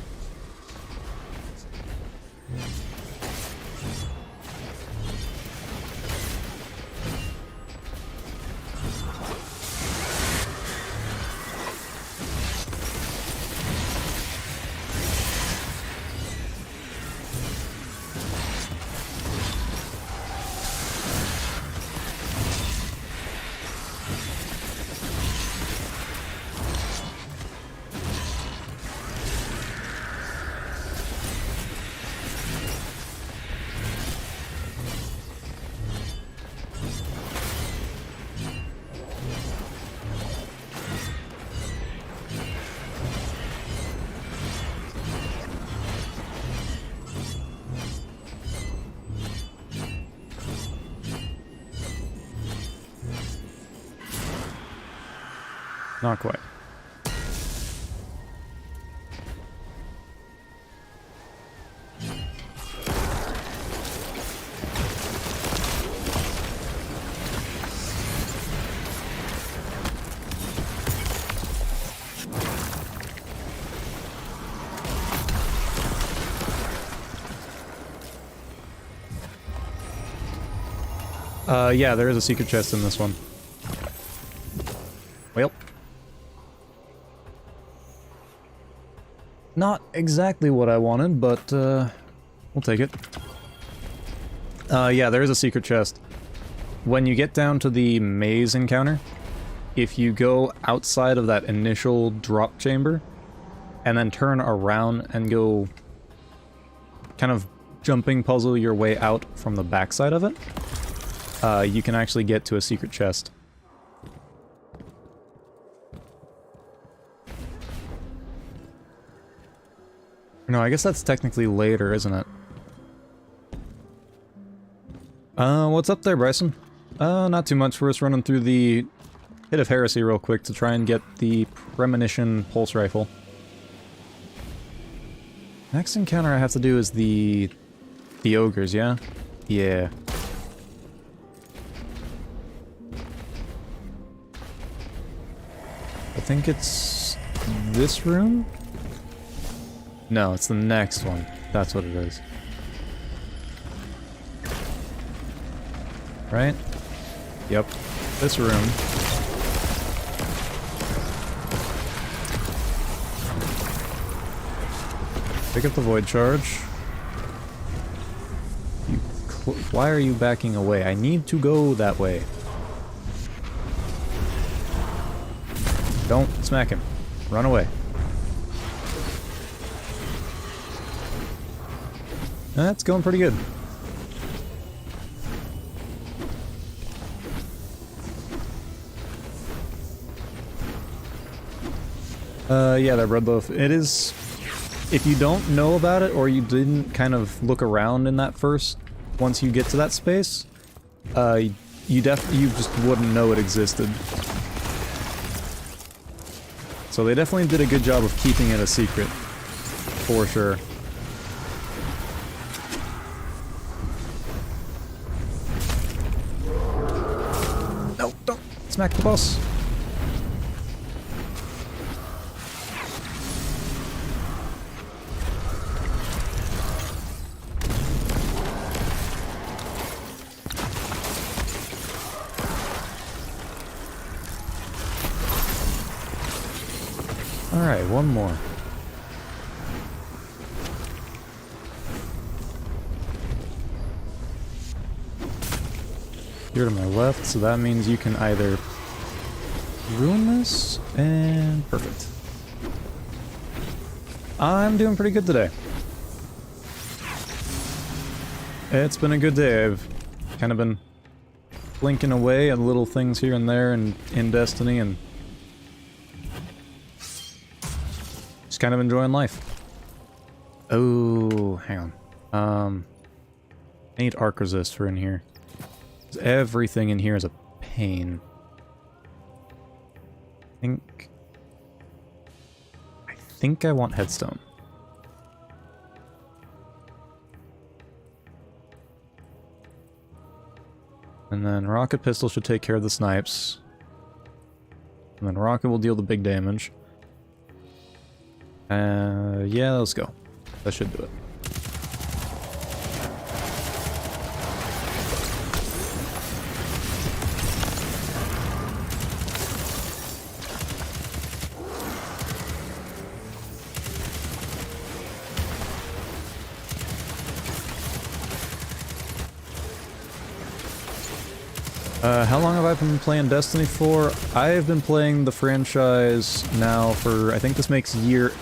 Not quite. Yeah, there is a secret chest in this one. Well. Not exactly what I wanted, but, we'll take it. Yeah, there is a secret chest. When you get down to the maze encounter, if you go outside of that initial drop chamber, and then turn around and go kind of jumping puzzle your way out from the backside of it, you can actually get to a secret chest. No, I guess that's technically later, isn't it? What's up there, Bryson? Not too much. We're just running through the Pit of Heresy real quick to try and get the Premonition Pulse Rifle. Next encounter I have to do is the ogres, yeah? Yeah. I think it's this room? No, it's the next one. That's what it is. Right? Yep, this room. Pick up the void charge. Why are you backing away? I need to go that way. Don't smack him. Run away. That's going pretty good. Yeah, that bread loaf. It is... If you don't know about it, or you didn't kind of look around in that first... Once you get to that space, you just wouldn't know it existed. So they definitely did a good job of keeping it a secret. For sure. No, don't smack the boss. Alright, one more. You're to my left, so that means you can either ruin this, and perfect. I'm doing pretty good today. It's been a good day. I've kind of been blinking away at little things here and there and in Destiny, and just kind of enjoying life. Oh, hang on. I need arc resist for in here. Everything in here is a pain. I think I want headstone. And then rocket pistol should take care of the snipes. And then rocket will deal the big damage. Yeah, let's go. That should do it. How long have I been playing Destiny for? I have been playing the franchise now for, I think this makes year...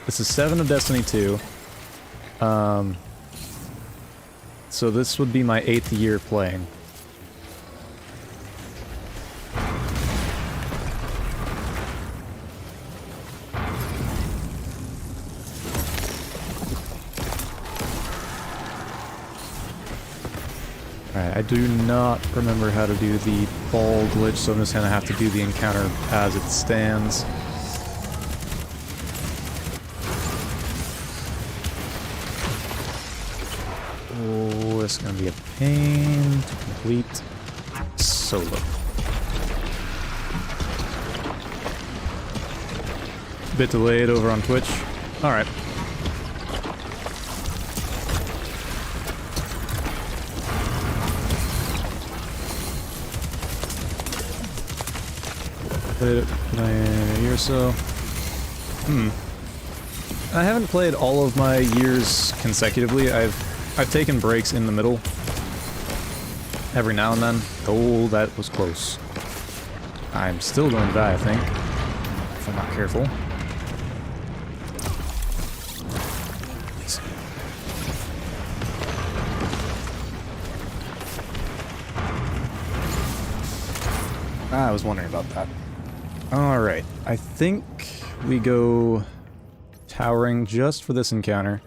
This is 7 of Destiny 2. So this would be my 8th year playing. Alright, I do not remember how to do the ball glitch, so I'm just gonna have to do the encounter as it stands. Oh, it's gonna be a pain to complete solo. Bit delayed over on Twitch. Alright. Played it in a year or so. I haven't played all of my years consecutively. I've taken breaks in the middle. Every now and then. Oh, that was close. I'm still going to die, I think. If I'm not careful. I was wondering about that. Alright, I think we go towering just for this encounter.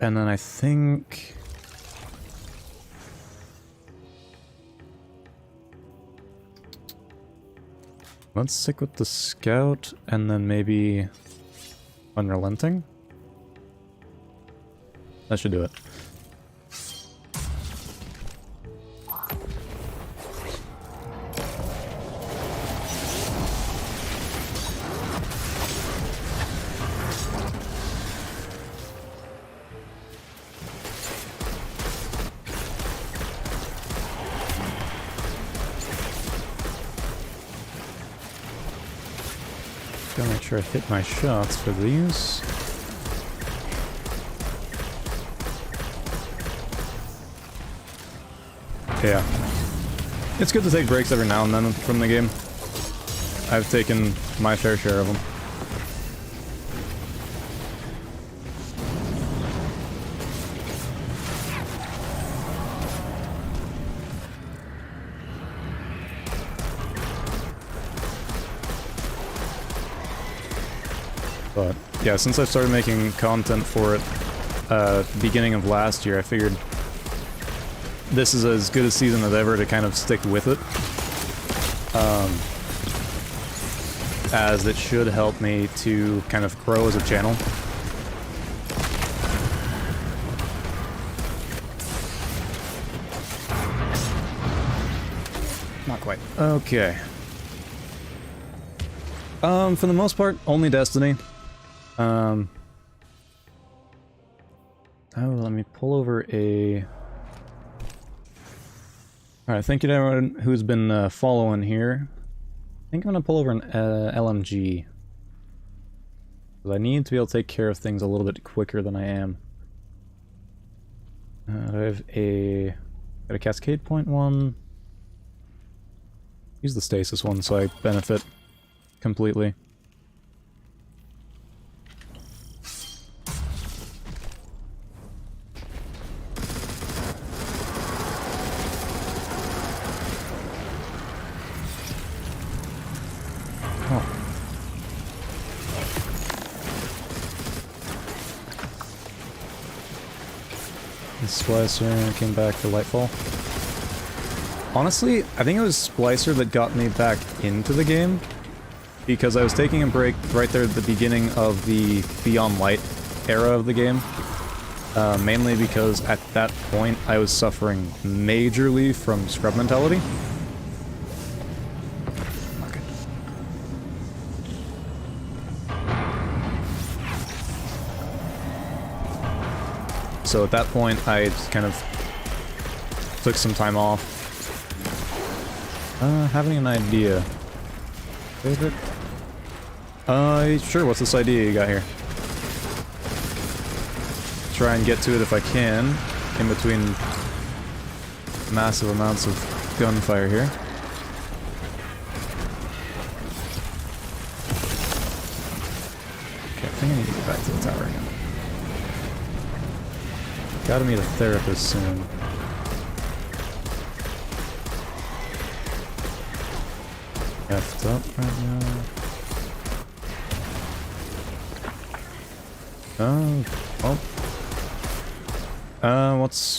And then I think... Let's stick with the scout, and then maybe unrelenting? That should do it. Gotta make sure I hit my shots for these. Yeah. It's good to take breaks every now and then from the game. I've taken my fair share of them. But yeah, since I started making content for it beginning of last year, I figured this is as good a season as ever to kind of stick with it. As it should help me to kind of grow as a channel. Not quite. Okay. For the most part, only Destiny. Oh, let me pull over a... Alright, thank you to everyone who's been following here. I think I'm gonna pull over an LMG. But I need to be able to take care of things a little bit quicker than I am. I have got a Cascade Point one. Use the Stasis one so I benefit completely. Splicer came back for Lightfall. Honestly, I think it was Splicer that got me back into the game, because I was taking a break right there at the beginning of the Beyond Light era of the game. Mainly because at that point I was suffering majorly from scrub mentality. So at that point, I just kind of took some time off. Having an idea. Favorite? Sure, what's this idea you got here? Try and get to it if I can, in between massive amounts of gunfire here. Okay, I think I need to get back to the tower again. Gotta meet a therapist soon. Effed up right now. Well.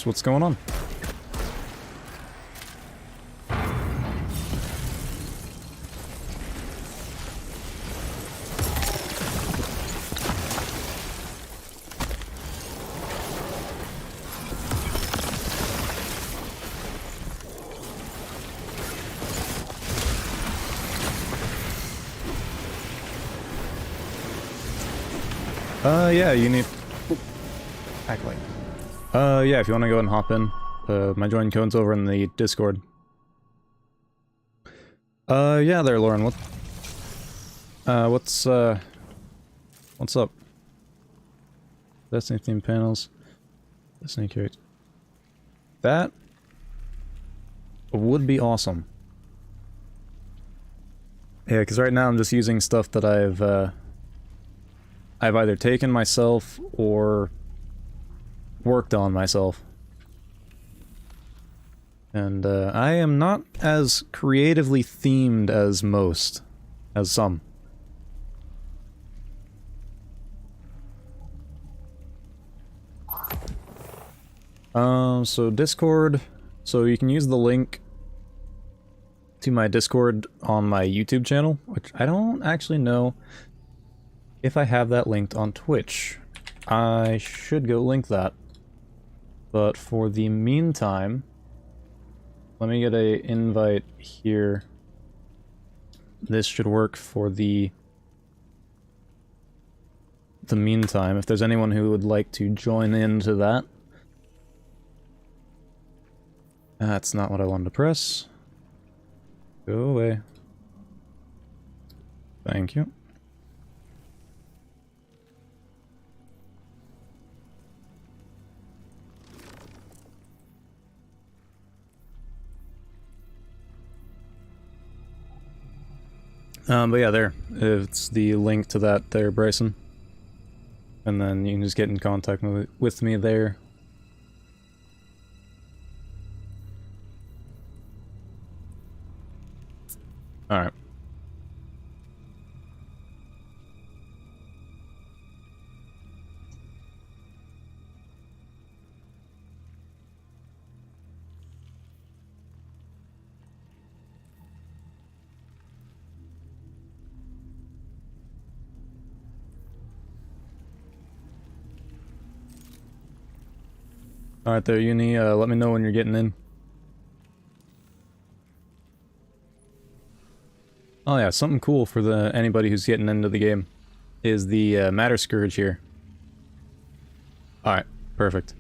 What's going on? Yeah, you need... Actually. Yeah, if you want to go and hop in. My join code's over in the Discord. Yeah there, Lauren, what's up? Destiny theme panels. Destiny character. That would be awesome. Yeah, because right now I'm just using stuff that I've either taken myself or worked on myself. And I am not as creatively themed as most, as some. So Discord, so you can use the link to my Discord on my YouTube channel, which I don't actually know if I have that linked on Twitch. I should go link that. But for the meantime, let me get a invite here. This should work for the meantime, if there's anyone who would like to join into that. That's not what I wanted to press. Go away. Thank you. But yeah, there. It's the link to that there, Bryson. And then you can just get in contact with me there. Alright. Alright there, Uni, let me know when you're getting in. Oh yeah, something cool for anybody who's getting into the game is the Matter Scourge here. Alright, perfect.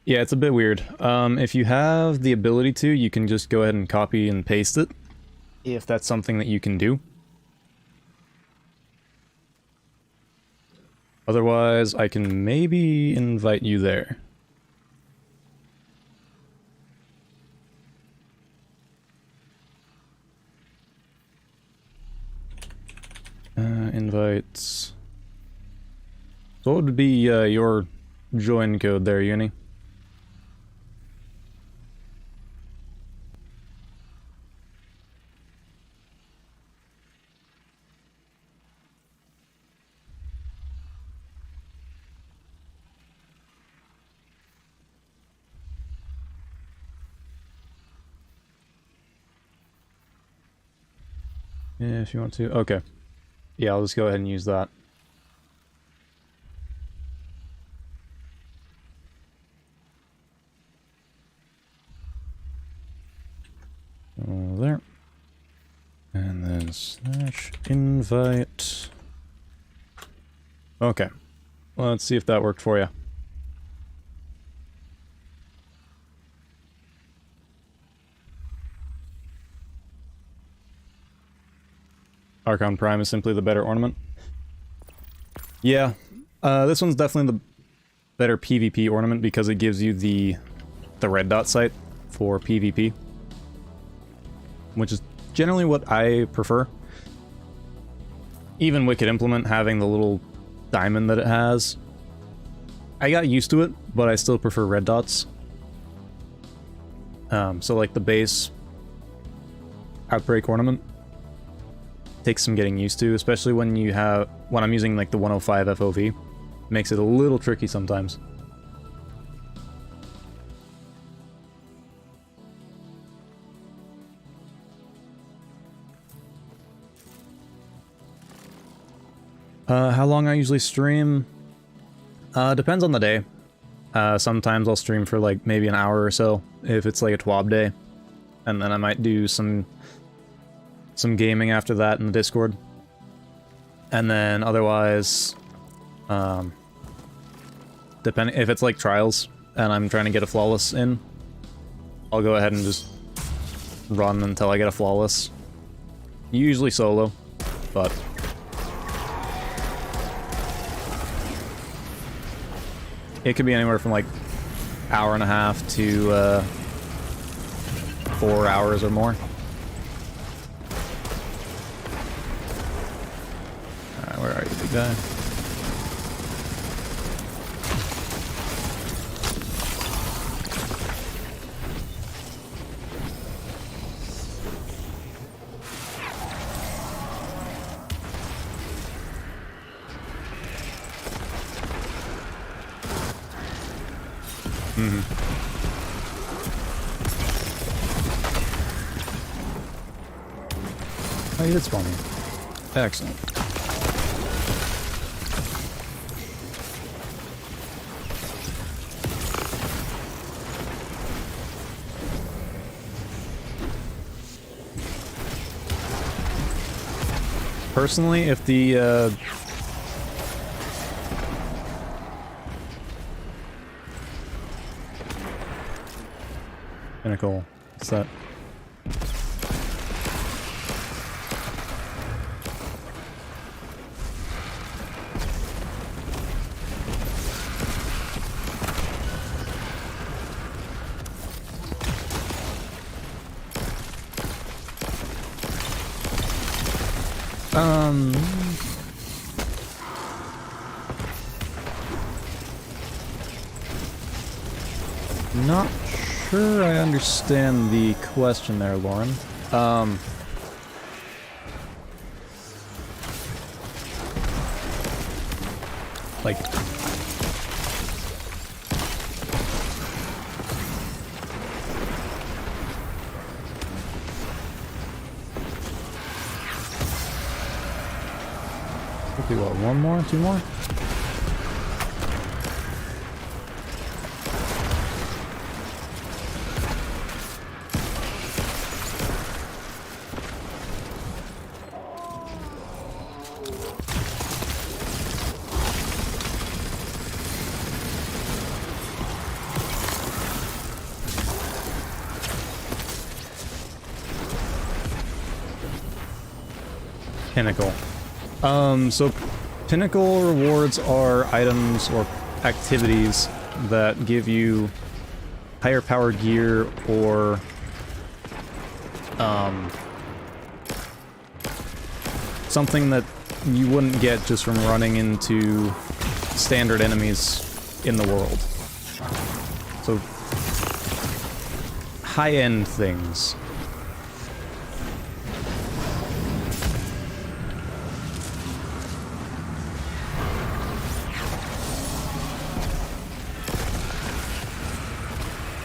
Yeah, it's a bit weird. If you have the ability to, you can just go ahead and copy and paste it, if that's something that you can do. Otherwise, I can maybe invite you there. Invites. So what would be your join code there, Uni? Yeah, if you want to. Okay. Yeah, I'll just go ahead and use that. There. And then slash invite. Okay. Well, let's see if that worked for you. Archon Prime is simply the better ornament. Yeah, this one's definitely the better PvP ornament because it gives you the red dot sight for PvP, which is generally what I prefer. Even Wicked Implement having the little diamond that it has, I got used to it, but I still prefer red dots. So like the base Outbreak ornament takes some getting used to, especially when I'm using like the 105 FOV. Makes it a little tricky sometimes. How long I usually stream? Depends on the day. Sometimes I'll stream for like maybe an hour or so, if it's like a TWAB day. And then I might do some gaming after that in the Discord. And then otherwise, depending if it's like trials and I'm trying to get a flawless in, I'll go ahead and just run until I get a flawless. Usually solo, but it could be anywhere from like hour and a half to 4 hours or more. Where are you, big guy? Oh, you did spawn me. Excellent. Personally, if the pinnacle, what's that? Not sure I understand the question there, Lauren. Like... Okay, what, one more? Two more? Pinnacle. So Pinnacle rewards are items or activities that give you higher power gear or something that you wouldn't get just from running into standard enemies in the world. So high-end things.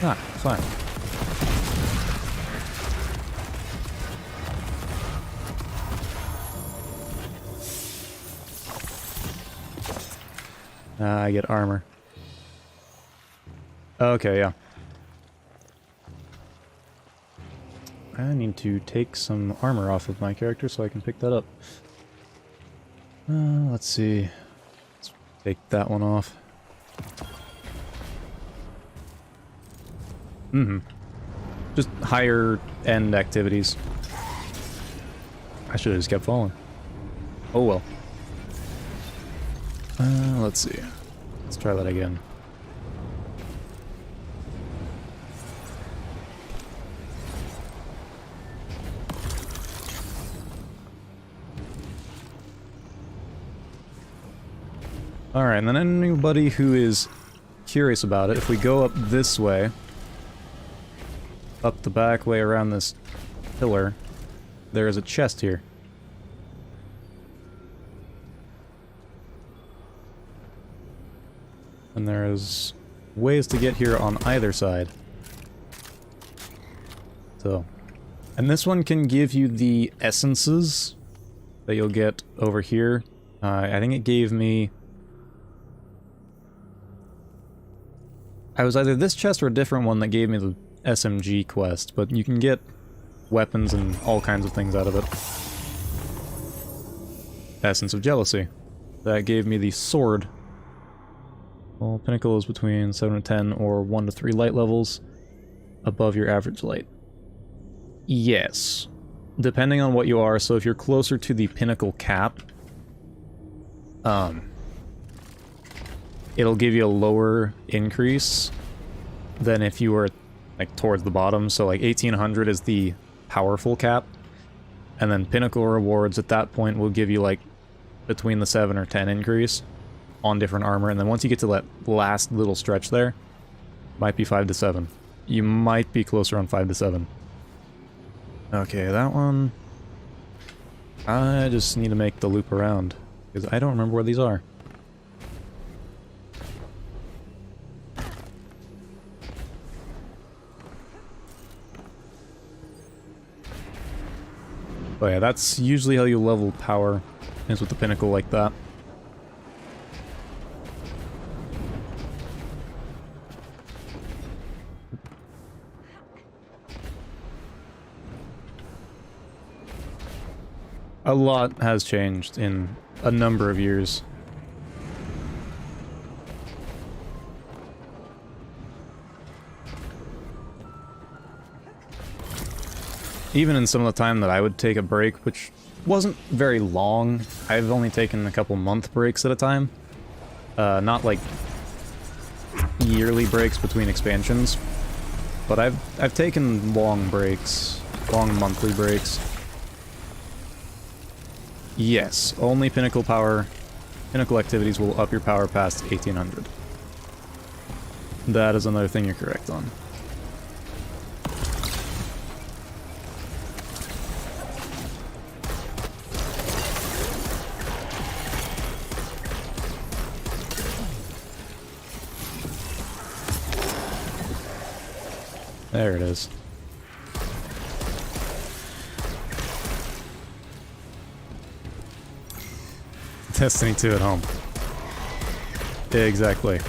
Ah, fine. I get armor. Okay, yeah. I need to take some armor off of my character so I can pick that up. Let's see. Let's take that one off. Just higher end activities. I should have just kept falling. Oh well. Let's see. Let's try that again. Alright, and then anybody who is curious about it, if we go up this way, up the back way around this pillar, there is a chest here. And there's ways to get here on either side. So, and this one can give you the essences that you'll get over here. I think it gave me... I was either this chest or a different one that gave me the SMG quest, but you can get weapons and all kinds of things out of it. Essence of Jealousy. That gave me the sword. Well, Pinnacle is between 7 and 10 or 1 to 3 light levels above your average light. Yes. Depending on what you are, so if you're closer to the Pinnacle cap, it'll give you a lower increase than if you were like towards the bottom. So like 1800 is the powerful cap, and then Pinnacle rewards at that point will give you like between the 7 or 10 increase on different armor, and then once you get to that last little stretch there, might be 5 to 7. You might be closer on 5 to 7. Okay, that one... I just need to make the loop around, because I don't remember where these are. Oh yeah, that's usually how you level power, is with the Pinnacle like that. A lot has changed in a number of years. Even in some of the time that I would take a break, which wasn't very long. I've only taken a couple month breaks at a time. Not like yearly breaks between expansions, but I've taken long breaks, long monthly breaks. Yes, only pinnacle power, pinnacle activities will up your power past 1800. That is another thing you're correct on. There it is. Destiny 2 at home. Exactly.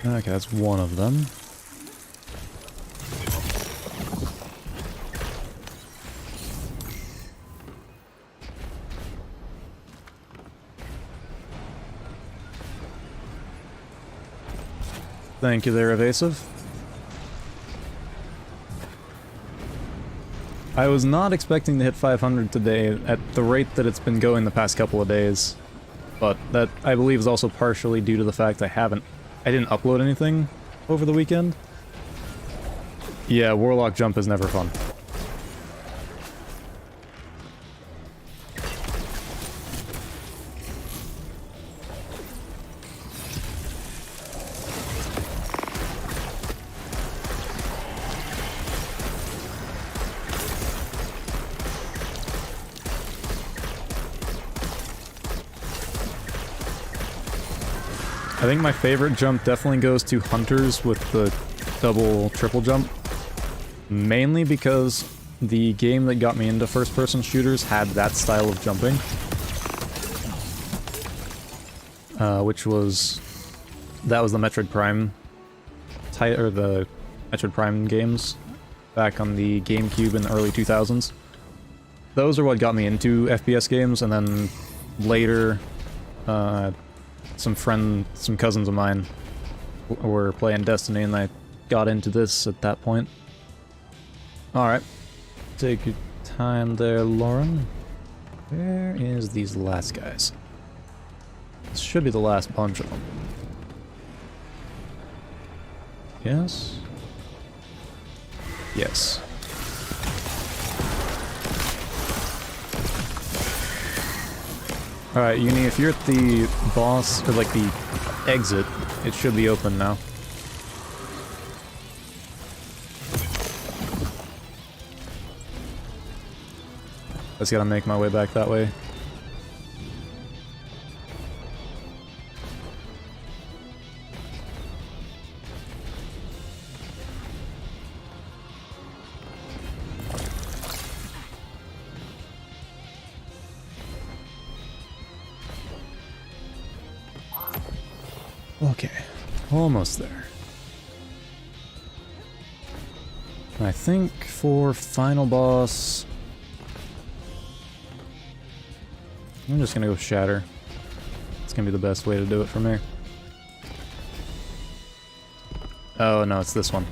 Okay, that's one of them. Thank you there, Evasive. I was not expecting to hit 500 today at the rate that it's been going the past couple of days, but that, I believe, is also partially due to the fact I didn't upload anything over the weekend. Yeah, Warlock Jump is never fun. I think my favorite jump definitely goes to Hunters with the double, triple jump. Mainly because the game that got me into first-person shooters had that style of jumping. That was the Metroid Prime, or the Metroid Prime games back on the GameCube in the early 2000s. Those are what got me into FPS games, and then later, some cousins of mine were playing Destiny, and I got into this at that point. Alright. Take your time there, Lauren. Where is these last guys? This should be the last bunch of them. Yes? Yes. Alright, Uni, if you're at the boss, or like the exit, it should be open now. I just gotta make my way back that way. Okay, almost there. I think for final boss, I'm just gonna go Shatter. It's gonna be the best way to do it from here. Oh no, it's this one.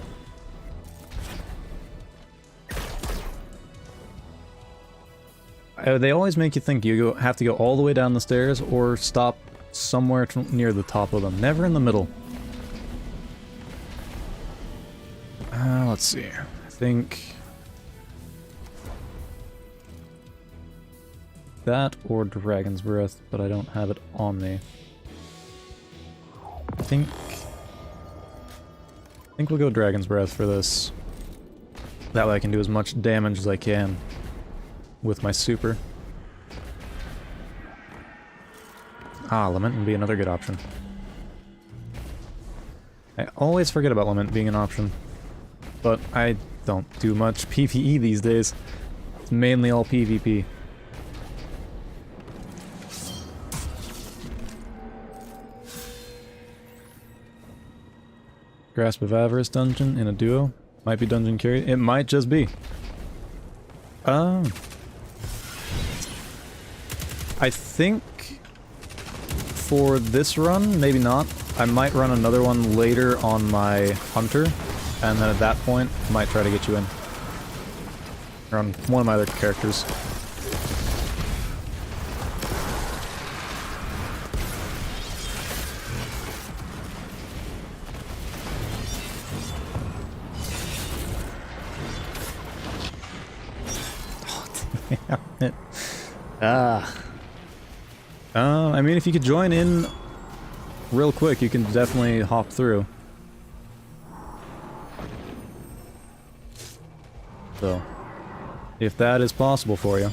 They always make you think you have to go all the way down the stairs or stop somewhere near the top of them. Never in the middle. Let's see. I think that or Dragon's Breath, but I don't have it on me. I think we'll go Dragon's Breath for this. That way I can do as much damage as I can with my super. Ah, Lament would be another good option. I always forget about Lament being an option, but I don't do much PvE these days. It's mainly all PvP. Grasp of Avarice dungeon in a duo. Might be dungeon carry. It might just be. I think for this run, maybe not. I might run another one later on my Hunter, and then at that point, I might try to get you in. Or on one of my other characters. Damn it. I mean, if you could join in real quick, you can definitely hop through. So, if that is possible for you.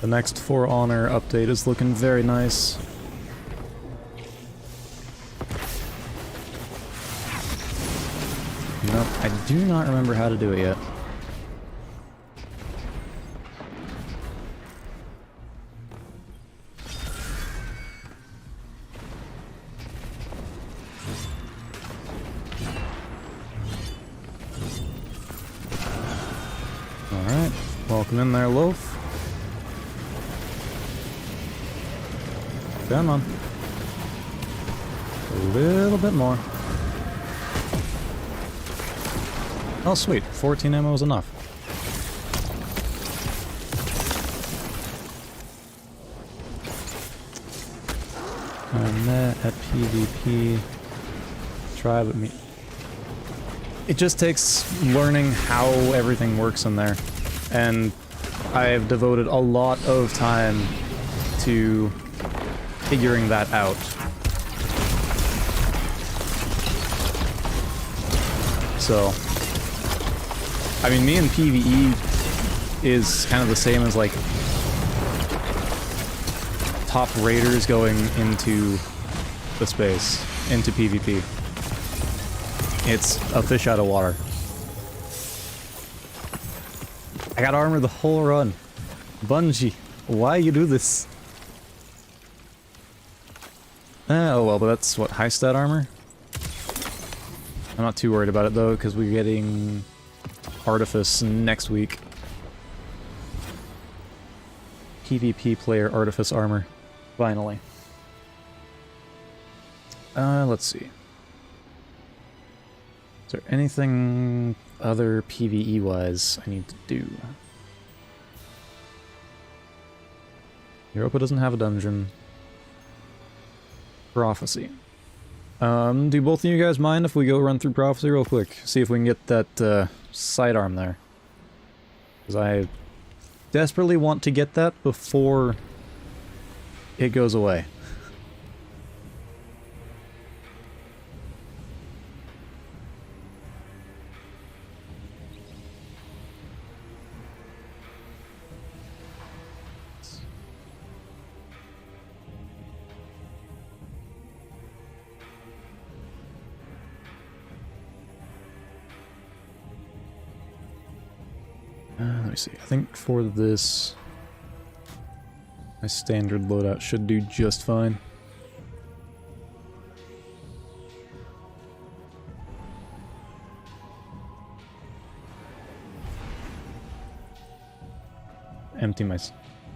The next For Honor update is looking very nice. Nope, I do not remember how to do it yet. Alright, welcome in there, Loaf. Come on. A little bit more. Oh, sweet. 14 ammo is enough. I met at PvP. Try with me. It just takes learning how everything works in there. And I've devoted a lot of time to figuring that out. So, I mean, me and PvE is kind of the same as, like, top raiders going into the space, into PvP. It's a fish out of water. I got armor the whole run. Bungie, why you do this? Oh well, but that's, what, high stat armor? I'm not too worried about it though, because we're getting Artifice next week. PvP player Artifice armor. Finally. Let's see. Is there anything other PvE-wise I need to do? Europa doesn't have a dungeon. Prophecy. Do both of you guys mind if we go run through Prophecy real quick? See if we can get that, sidearm there. Because I desperately want to get that before it goes away. Let me see. I think for this, my standard loadout should do just fine. Empty my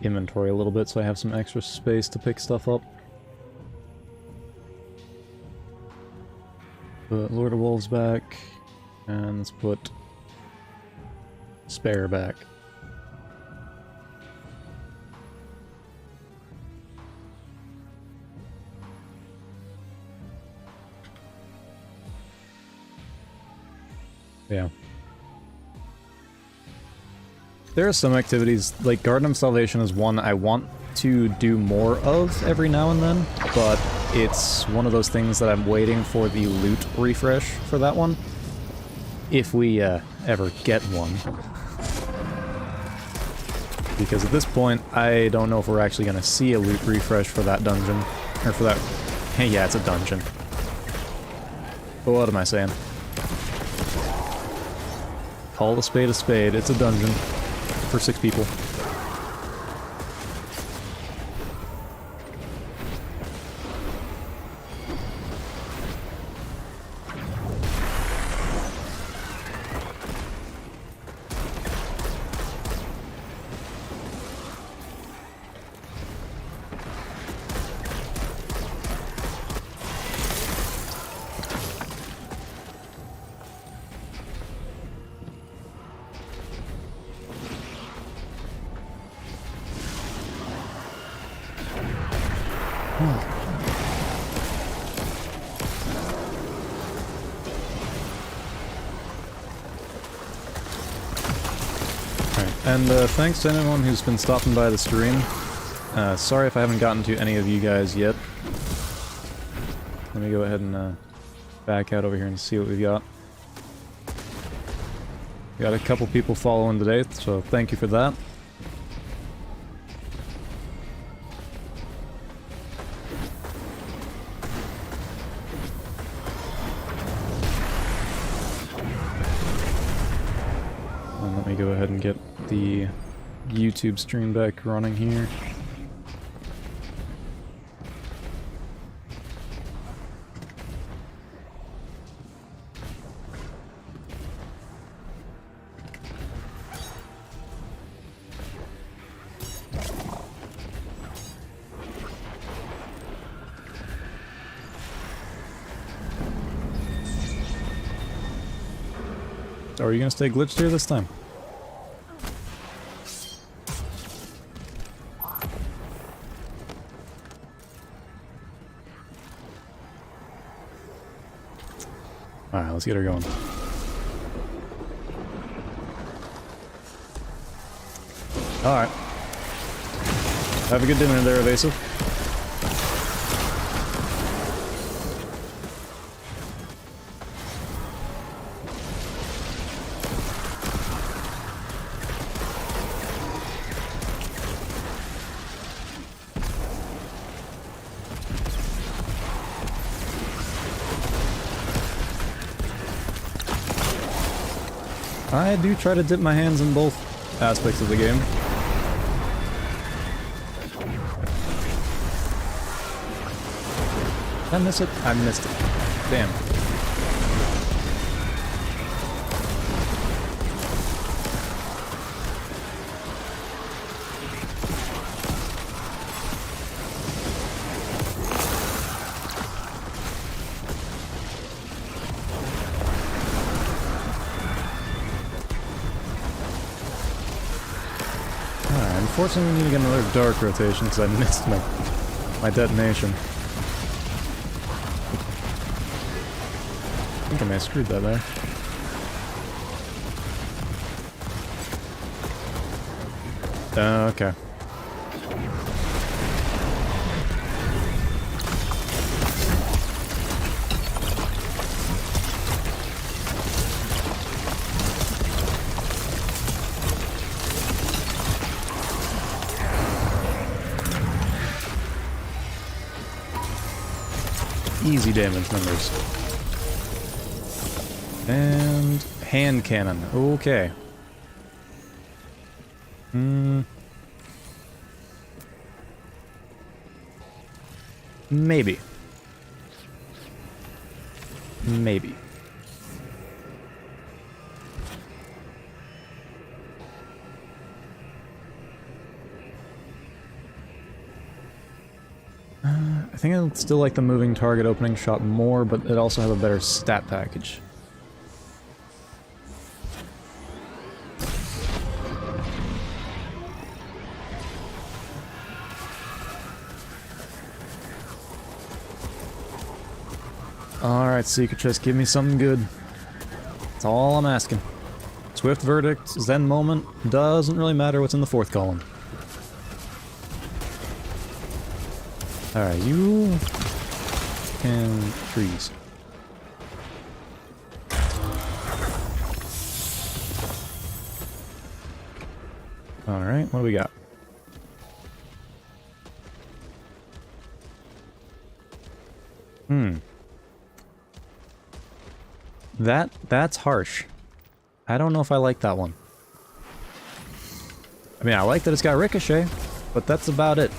inventory a little bit so I have some extra space to pick stuff up. Put Lord of Wolves back, and let's put Spare back. Yeah. There are some activities, like Garden of Salvation is one I want to do more of every now and then, but it's one of those things that I'm waiting for the loot refresh for that one. If we ever get one. Because at this point, I don't know if we're actually going to see a loot refresh for that dungeon. Or for that... Hey, yeah, it's a dungeon. But what am I saying? Call a spade, it's a dungeon. For 6 people. And thanks to anyone who's been stopping by the stream. Sorry if I haven't gotten to any of you guys yet. Let me go ahead and back out over here and see what we've got. We got a couple people following today, so thank you for that. And let me go ahead and get the YouTube stream back running here. Are you gonna stay glitched here this time? Alright, let's get her going. Alright. Have a good dinner there, Evasive. I do try to dip my hands in both aspects of the game. Did I miss it? I missed it. Damn. Unfortunately, we need to get another dark rotation because I missed my detonation. I think I may have screwed that there. Okay. Easy damage numbers. And hand cannon. Okay. Maybe. Maybe. I think I still like the moving target opening shot more, but it also has a better stat package. Alright, Secret Chest, give me something good. That's all I'm asking. Swift Verdict, Zen Moment, doesn't really matter what's in the 4th column. Alright, you can freeze. Alright, what do we got? That's harsh. I don't know if I like that one. I mean, I like that it's got ricochet, but that's about it.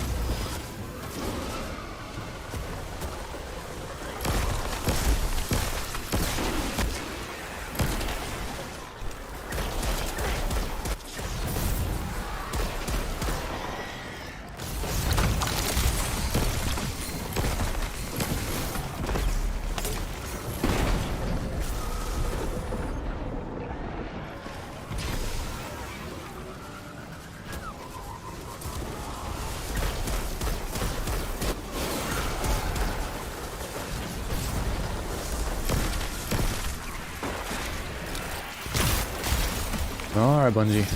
Alright, Bungie.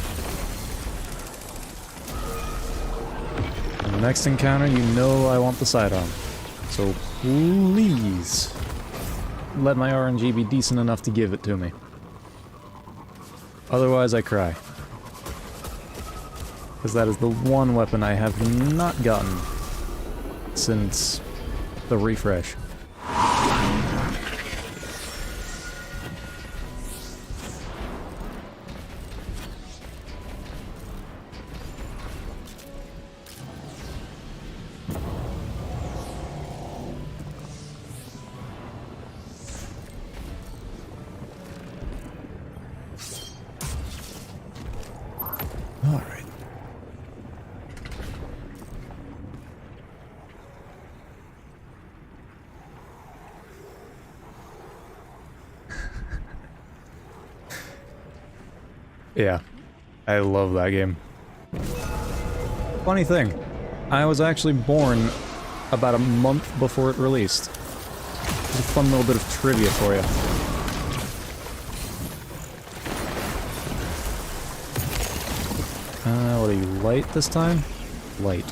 In the next encounter, you know I want the sidearm. So please let my RNG be decent enough to give it to me. Otherwise, I cry. Because that is the one weapon I have not gotten since the refresh. Alright. Yeah, I love that game. Funny thing, I was actually born about a month before it released. It's a fun little bit of trivia for you. What are you, light this time? Light.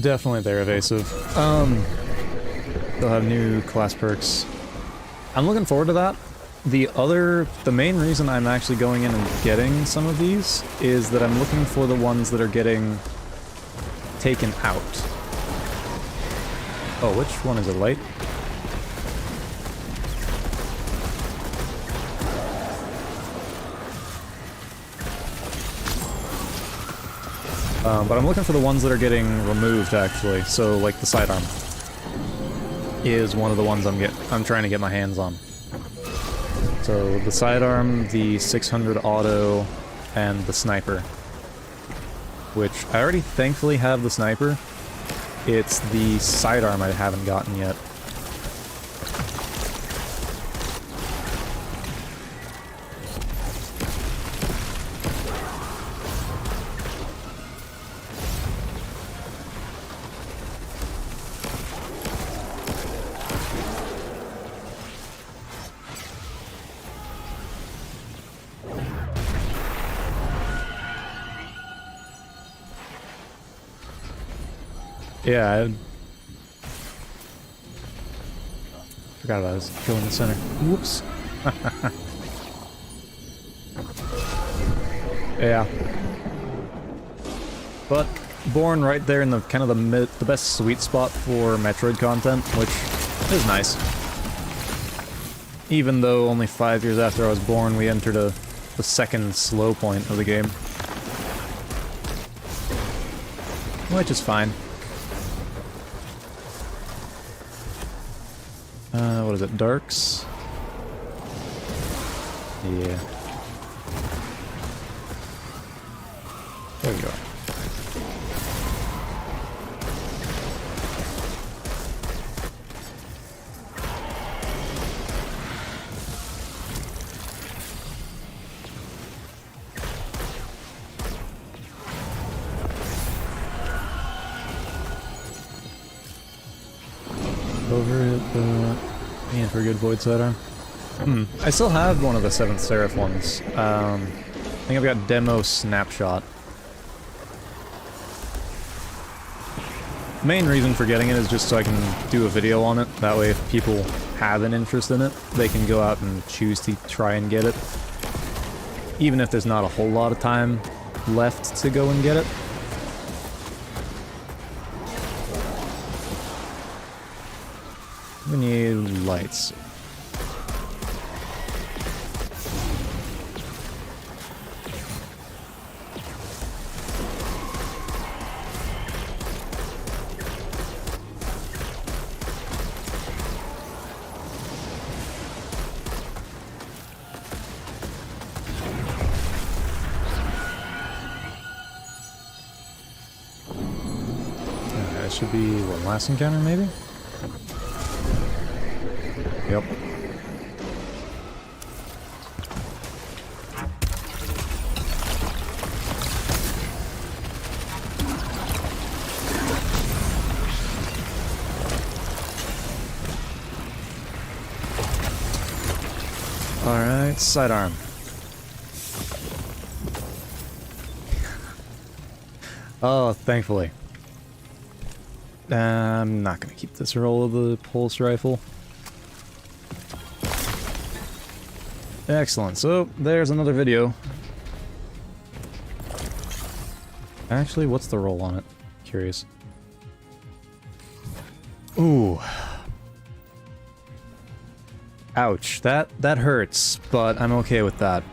Definitely they're evasive. They'll have new class perks. I'm looking forward to that. The main reason I'm actually going in and getting some of these is that I'm looking for the ones that are getting taken out. Oh, which one is it? Light? But I'm looking for the ones that are getting removed, actually. So, like, the sidearm is one of the ones I'm trying to get my hands on. So, the sidearm, the 600 auto, and the sniper. Which, I already thankfully have the sniper. It's the sidearm I haven't gotten yet. Yeah, I forgot about this. Go in the center. Whoops. Yeah. But born right there in the kind of the best sweet spot for Metroid content, which is nice. Even though only 5 years after I was born, we entered the second slow point of the game. Which is fine. What is it? Darks? Yeah. There we go. Over at the... Man, for a good void sidearm. I still have one of the 7th Seraph ones. I think I've got Demo Snapshot. Main reason for getting it is just so I can do a video on it. That way if people have an interest in it, they can go out and choose to try and get it. Even if there's not a whole lot of time left to go and get it. We need lights. Should be, what, last encounter, maybe? Yep. Alright, sidearm. Oh, thankfully. I'm not gonna keep this roll of the pulse rifle. Excellent, so there's another video. Actually, what's the roll on it? Curious. Ooh. Ouch, that hurts, but I'm okay with that.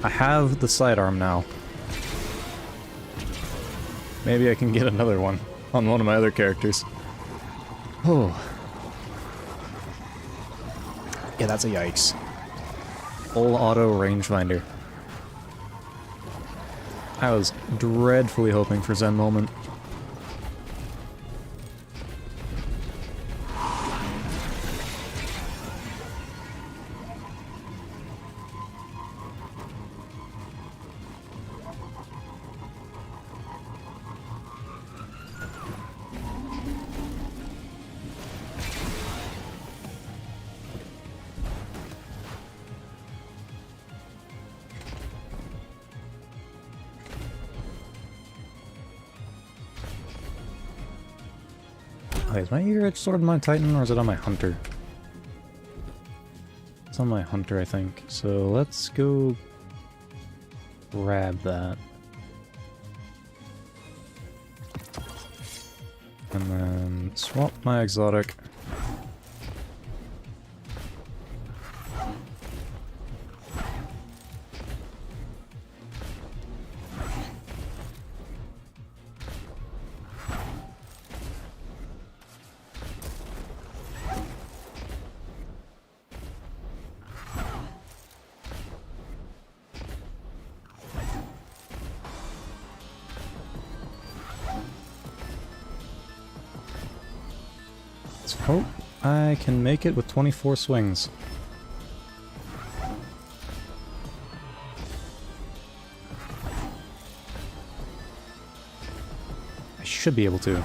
I have the sidearm now. Maybe I can get another one on one of my other characters. Oh. Yeah, that's a yikes. Full auto rangefinder. I was dreadfully hoping for Zen Moment. Okay, is my ear edge sword on my Titan, or is it on my Hunter? It's on my Hunter, I think. So let's go grab that. And then swap my exotic. Let's hope I can make it with 24 swings. I should be able to.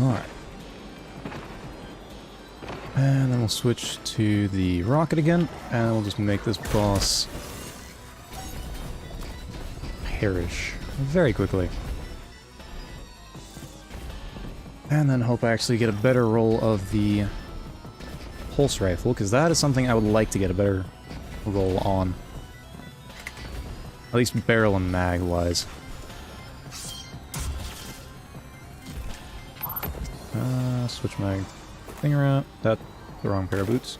Alright. And then we'll switch to the rocket again, and we'll just make this boss perish very quickly. And then hope I actually get a better roll of the pulse rifle, because that is something I would like to get a better roll on. At least barrel and mag wise. Switch my thing around. That's the wrong pair of boots.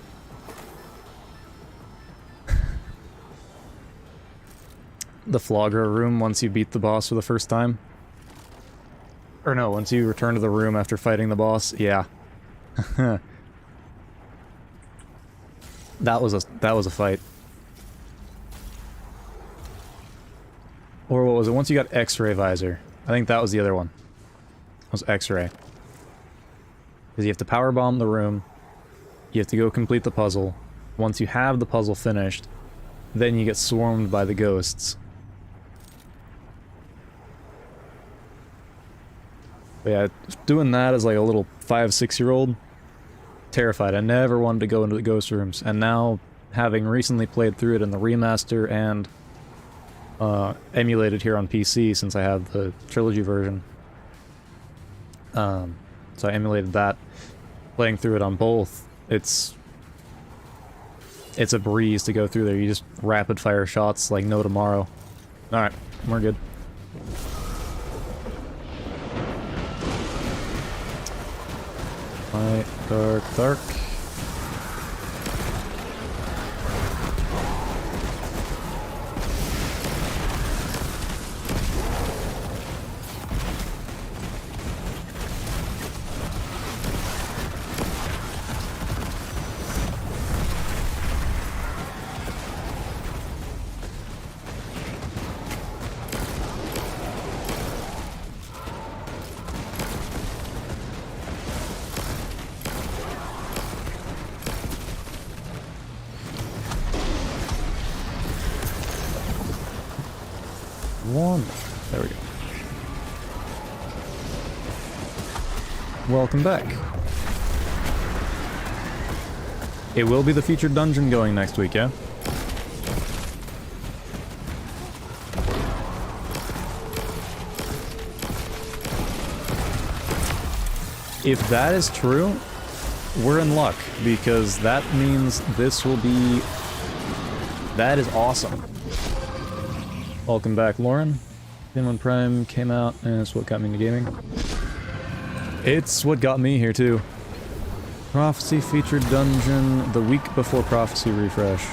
The Flogger room once you beat the boss for the first time. Or no, once you return to the room after fighting the boss, yeah. That was a fight. Or what was it? Once you got X-ray visor. I think that was the other one. It was X-ray. Because you have to power bomb the room. You have to go complete the puzzle. Once you have the puzzle finished, then you get swarmed by the ghosts. But yeah, doing that as like a little 5-6-year-old, terrified. I never wanted to go into the ghost rooms. And now, having recently played through it in the remaster and emulated here on PC since I have the trilogy version. So I emulated that, playing through it on both. It's a breeze to go through there. You just rapid fire shots like no tomorrow. Alright, we're good. Light, dark, dark. One. There we go. Welcome back. It will be the featured dungeon going next week, yeah? If that is true, we're in luck, because that means this will be... That is awesome. Welcome back, Lauren. When Prime came out, and it's what got me into gaming. It's what got me here, too. Prophecy featured dungeon the week before Prophecy refresh.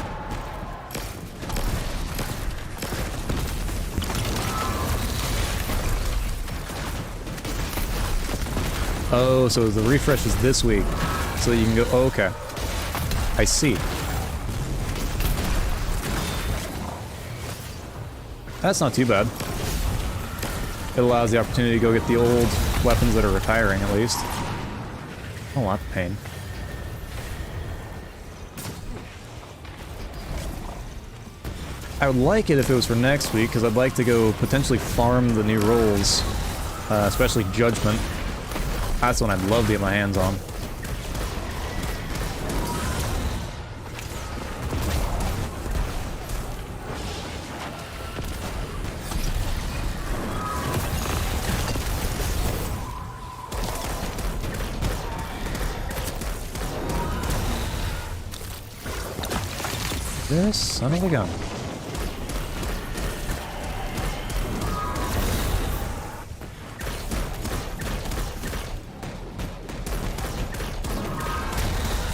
Oh, so the refresh is this week. So you can go... Oh, okay. I see. That's not too bad. It allows the opportunity to go get the old weapons that are retiring, at least. Oh, that's a pain. I would like it if it was for next week, because I'd like to go potentially farm the new rolls. Especially Judgment. That's one I'd love to get my hands on. This son of a gun.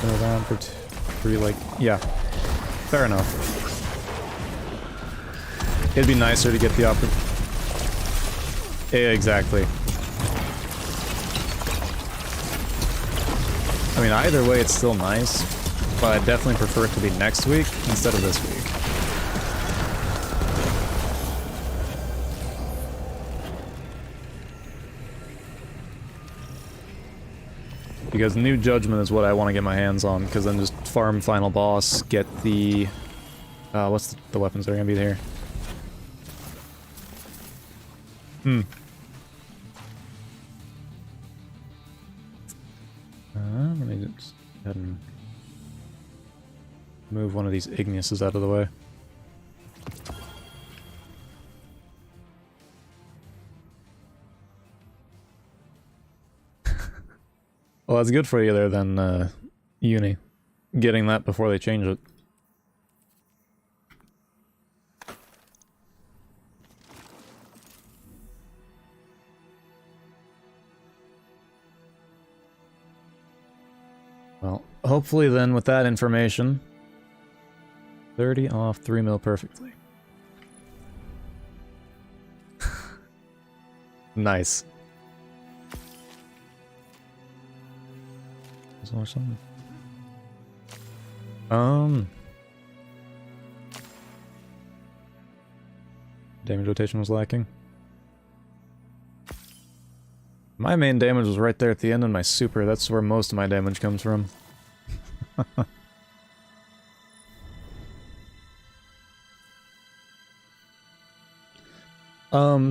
Been around for three, like, yeah. Fair enough. It'd be nicer to get the opportunity. Yeah, exactly. I mean, either way, it's still nice. But I definitely prefer it to be next week instead of this week. Because New Judgment is what I want to get my hands on, because then just farm Final Boss, get the... what's the weapons that are going to be there? Let me just go ahead and... move one of these Igniuses out of the way. Well, that's good for you there then, Uni. Getting that before they change it. Well, hopefully then with that information... 30 off 3 mil perfectly. Nice. or something. Damage rotation was lacking. My main damage was right there at the end of my super. That's where most of my damage comes from.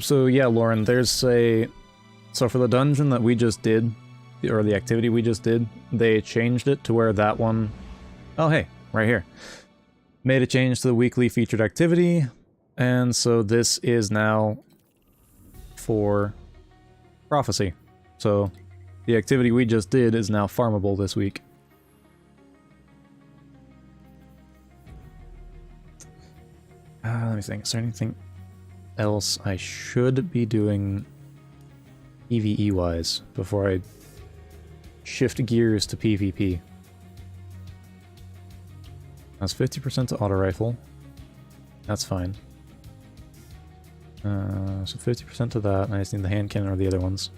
So yeah, Lauren, there's a... So for the dungeon that we just did, or the activity we just did, they changed it to where that one... Oh, hey, right here. Made a change to the weekly featured activity, and so this is now for Prophecy. So the activity we just did is now farmable this week. Let me think, is there anything else I should be doing PvE-wise before I shift gears to PvP? That's 50% to auto rifle. That's fine. So 50% to that, and I just need the hand cannon or the other ones.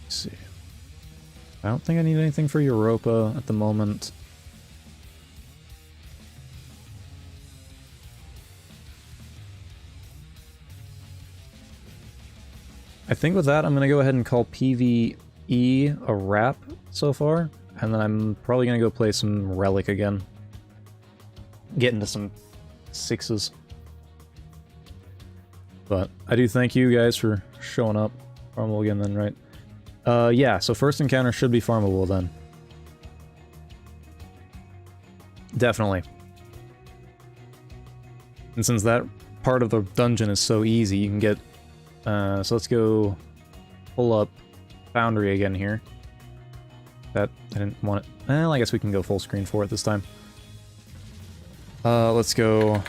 Let's see. I don't think I need anything for Europa at the moment. I think with that, I'm going to go ahead and call PvE a wrap so far, and then I'm probably going to go play some Relic again. Get into some 6s. But I do thank you guys for showing up. Farmable again then, right? Yeah, so first encounter should be farmable then. Definitely. And since that part of the dungeon is so easy, you can get... so let's go pull up Foundry again here. That, I didn't want it. Well, I guess we can go full screen for it this time. Let's go...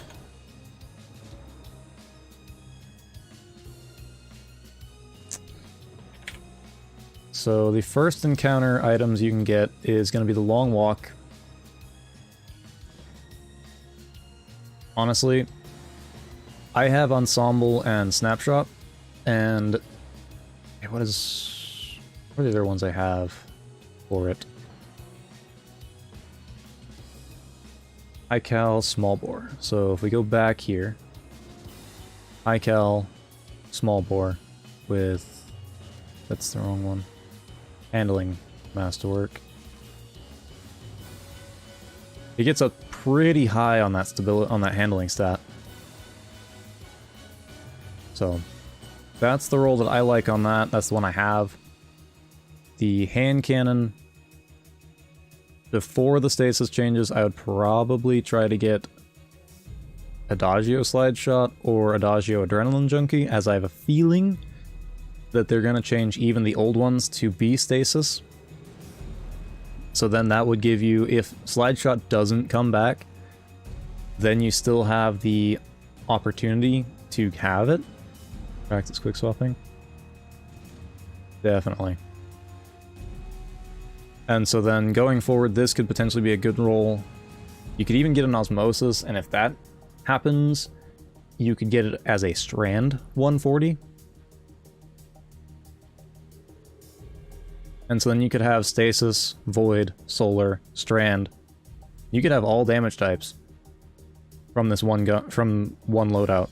So the first encounter items you can get is going to be the Long Walk. Honestly, I have Ensemble and Snapshot, and what are the other ones I have for it? High Cal, Small Bore. So if we go back here, High Cal, Small Bore with, that's the wrong one. Handling Masterwork. It gets up pretty high on that stability, on that handling stat. So that's the roll that I like on that. That's the one I have. The hand cannon, before the stasis changes, I would probably try to get Adagio Slide Shot or Adagio Adrenaline Junkie, as I have a feeling that they're going to change even the old ones to be stasis. So then that would give you, if Slide Shot doesn't come back, then you still have the opportunity to have it. Practice quick swapping. Definitely. And so then going forward, this could potentially be a good roll. You could even get an Osmosis, and if that happens, you could get it as a Strand 140. And so then you could have Stasis, Void, Solar, Strand. You could have all damage types from this one gun, from one loadout.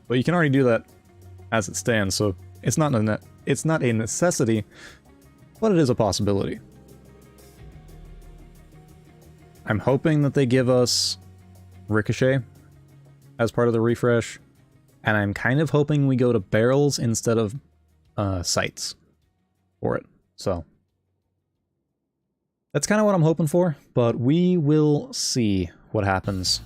But you can already do that as it stands, so it's not a necessity, but it is a possibility. I'm hoping that they give us Ricochet as part of the refresh, and I'm kind of hoping we go to barrels instead of sights for it. So that's kind of what I'm hoping for, but we will see what happens.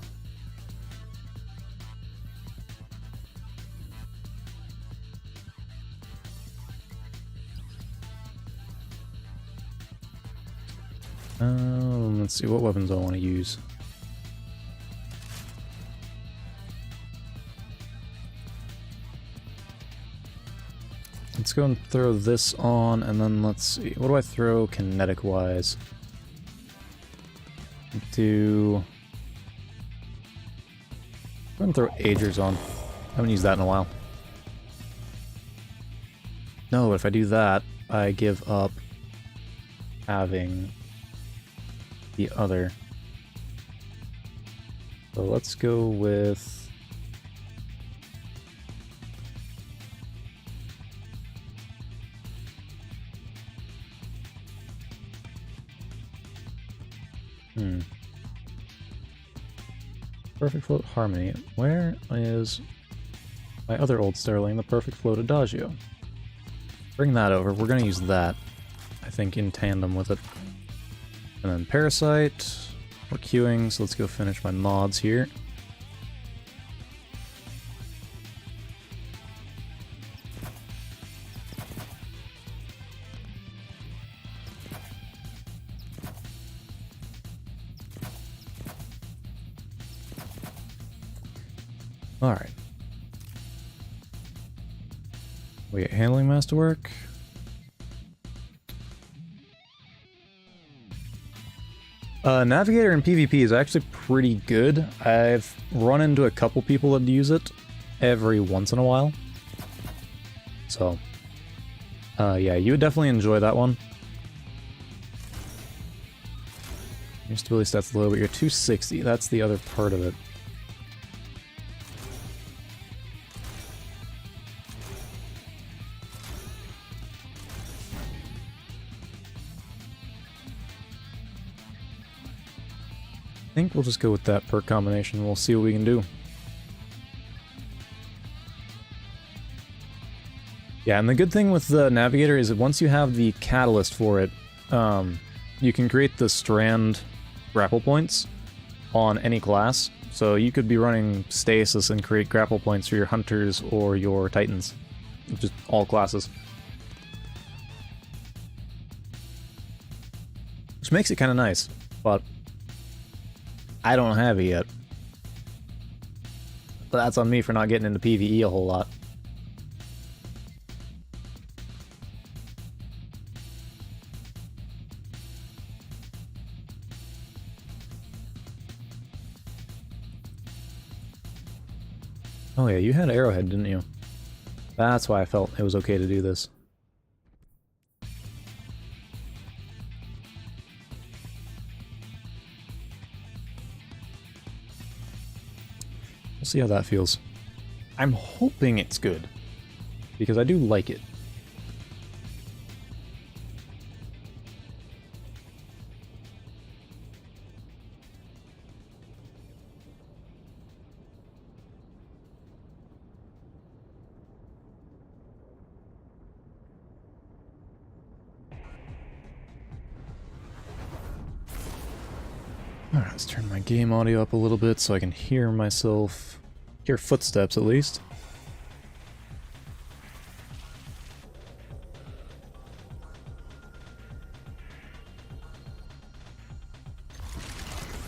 Let's see, what weapons do I want to use? Let's go and throw this on, and then let's see. What do I throw kinetic-wise? Do ahead and throw Agers on. Haven't used that in a while. No, if I do that, I give up having the other. So let's go with... Perfect Float Harmony. Where is my other old Sterling, the Perfect Float Adagio? Bring that over. We're going to use that, I think, in tandem with it. And then Parasite. We're queuing, so let's go finish my mods here. Alright. We get handling masterwork. Navigator in PvP is actually pretty good. I've run into a couple people that use it every once in a while. So, yeah, you would definitely enjoy that one. Your stability stats low, but you're 260. That's the other part of it. I think we'll just go with that perk combination. We'll see what we can do. Yeah, and the good thing with the Navigator is that once you have the catalyst for it, you can create the strand grapple points on any class. So you could be running Stasis and create grapple points for your Hunters or your Titans. Just all classes. Which makes it kind of nice, but I don't have it yet. But that's on me for not getting into PvE a whole lot. Oh yeah, you had Arrowhead, didn't you? That's why I felt it was okay to do this. We'll see how that feels. I'm hoping it's good, because I do like it. Alright, let's turn my game audio up a little bit so I can hear myself. Hear footsteps, at least.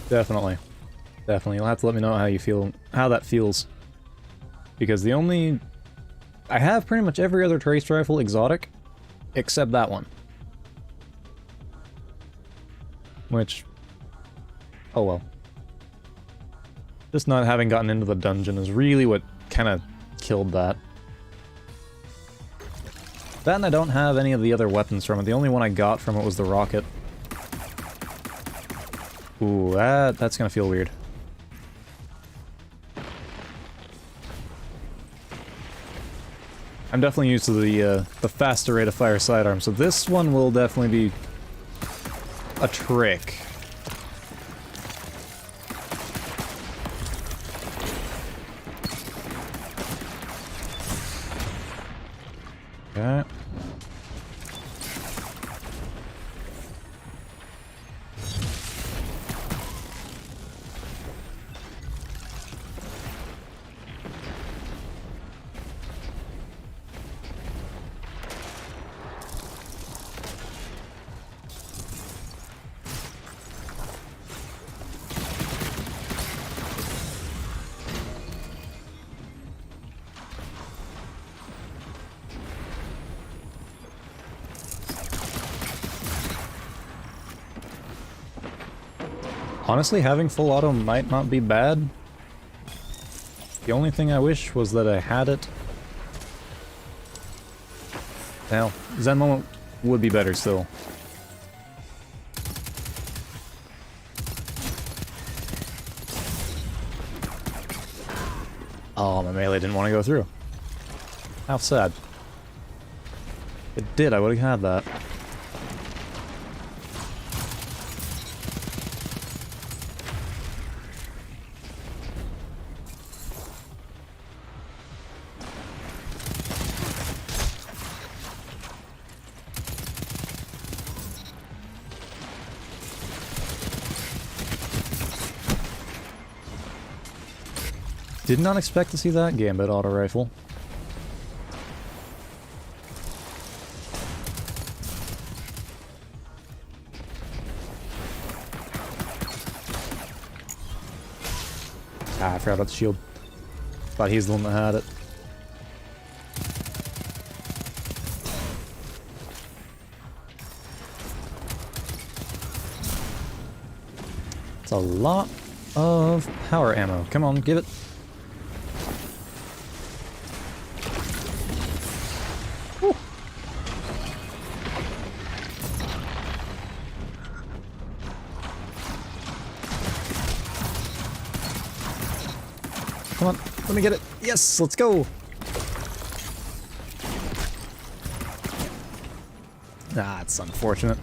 Definitely. Definitely. You'll have to let me know how you feel, how that feels. Because the only... I have pretty much every other trace rifle exotic, except that one. Which... oh well. Just not having gotten into the dungeon is really what kind of killed that. That and I don't have any of the other weapons from it. The only one I got from it was the rocket. Ooh, that's gonna feel weird. I'm definitely used to the faster rate of fire sidearm, so this one will definitely be a trick. Okay. Honestly, having full auto might not be bad. The only thing I wish was that I had it. Now, Zen Moment would be better still. Oh, my melee didn't want to go through. How sad. It did, I would have had that. Did not expect to see that Gambit auto rifle. Ah, I forgot about the shield. Thought he's the one that had it. It's a lot of power ammo. Come on, give it. Come on, let me get it. Yes, let's go. Ah, it's unfortunate.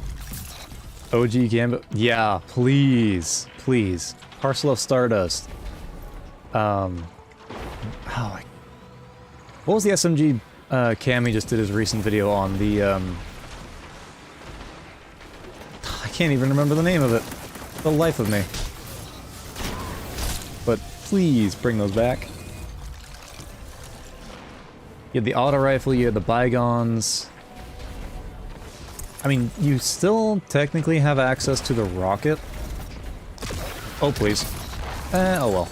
OG Gambit. Yeah, please. Please. Parcel of Stardust. What was the SMG Cammy just did his recent video on? The, I can't even remember the name of it. The life of me. But please bring those back. You had the auto rifle, you had the bygones. I mean, you still technically have access to the rocket. Oh, please. Oh well.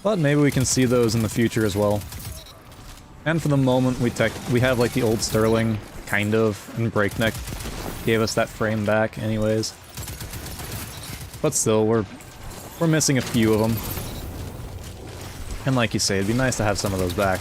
But maybe we can see those in the future as well. And for the moment, we have like the old Sterling, kind of, and Breakneck gave us that frame back anyways. But still, we're missing a few of them. And like you say, it'd be nice to have some of those back.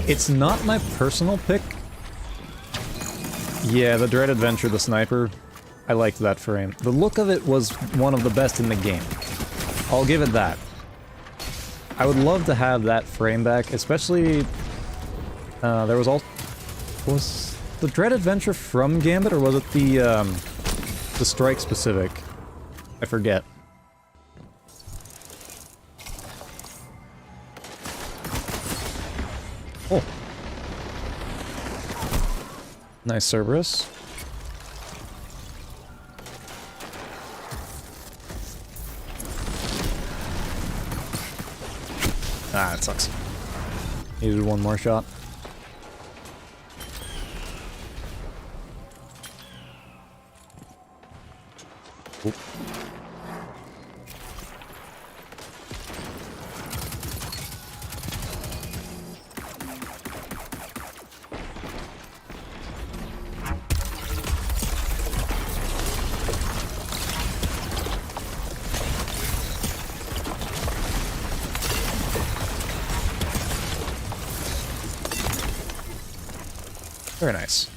It's not my personal pick. Yeah, the Dread Adventure, the sniper, I liked that frame. The look of it was one of the best in the game. I'll give it that. I would love to have that frame back, especially... there was was the Dread Adventure from Gambit, or was it the Strike specific? I forget. Oh. Nice Cerberus. Ah, it sucks. Needed one more shot. Oop. Very nice.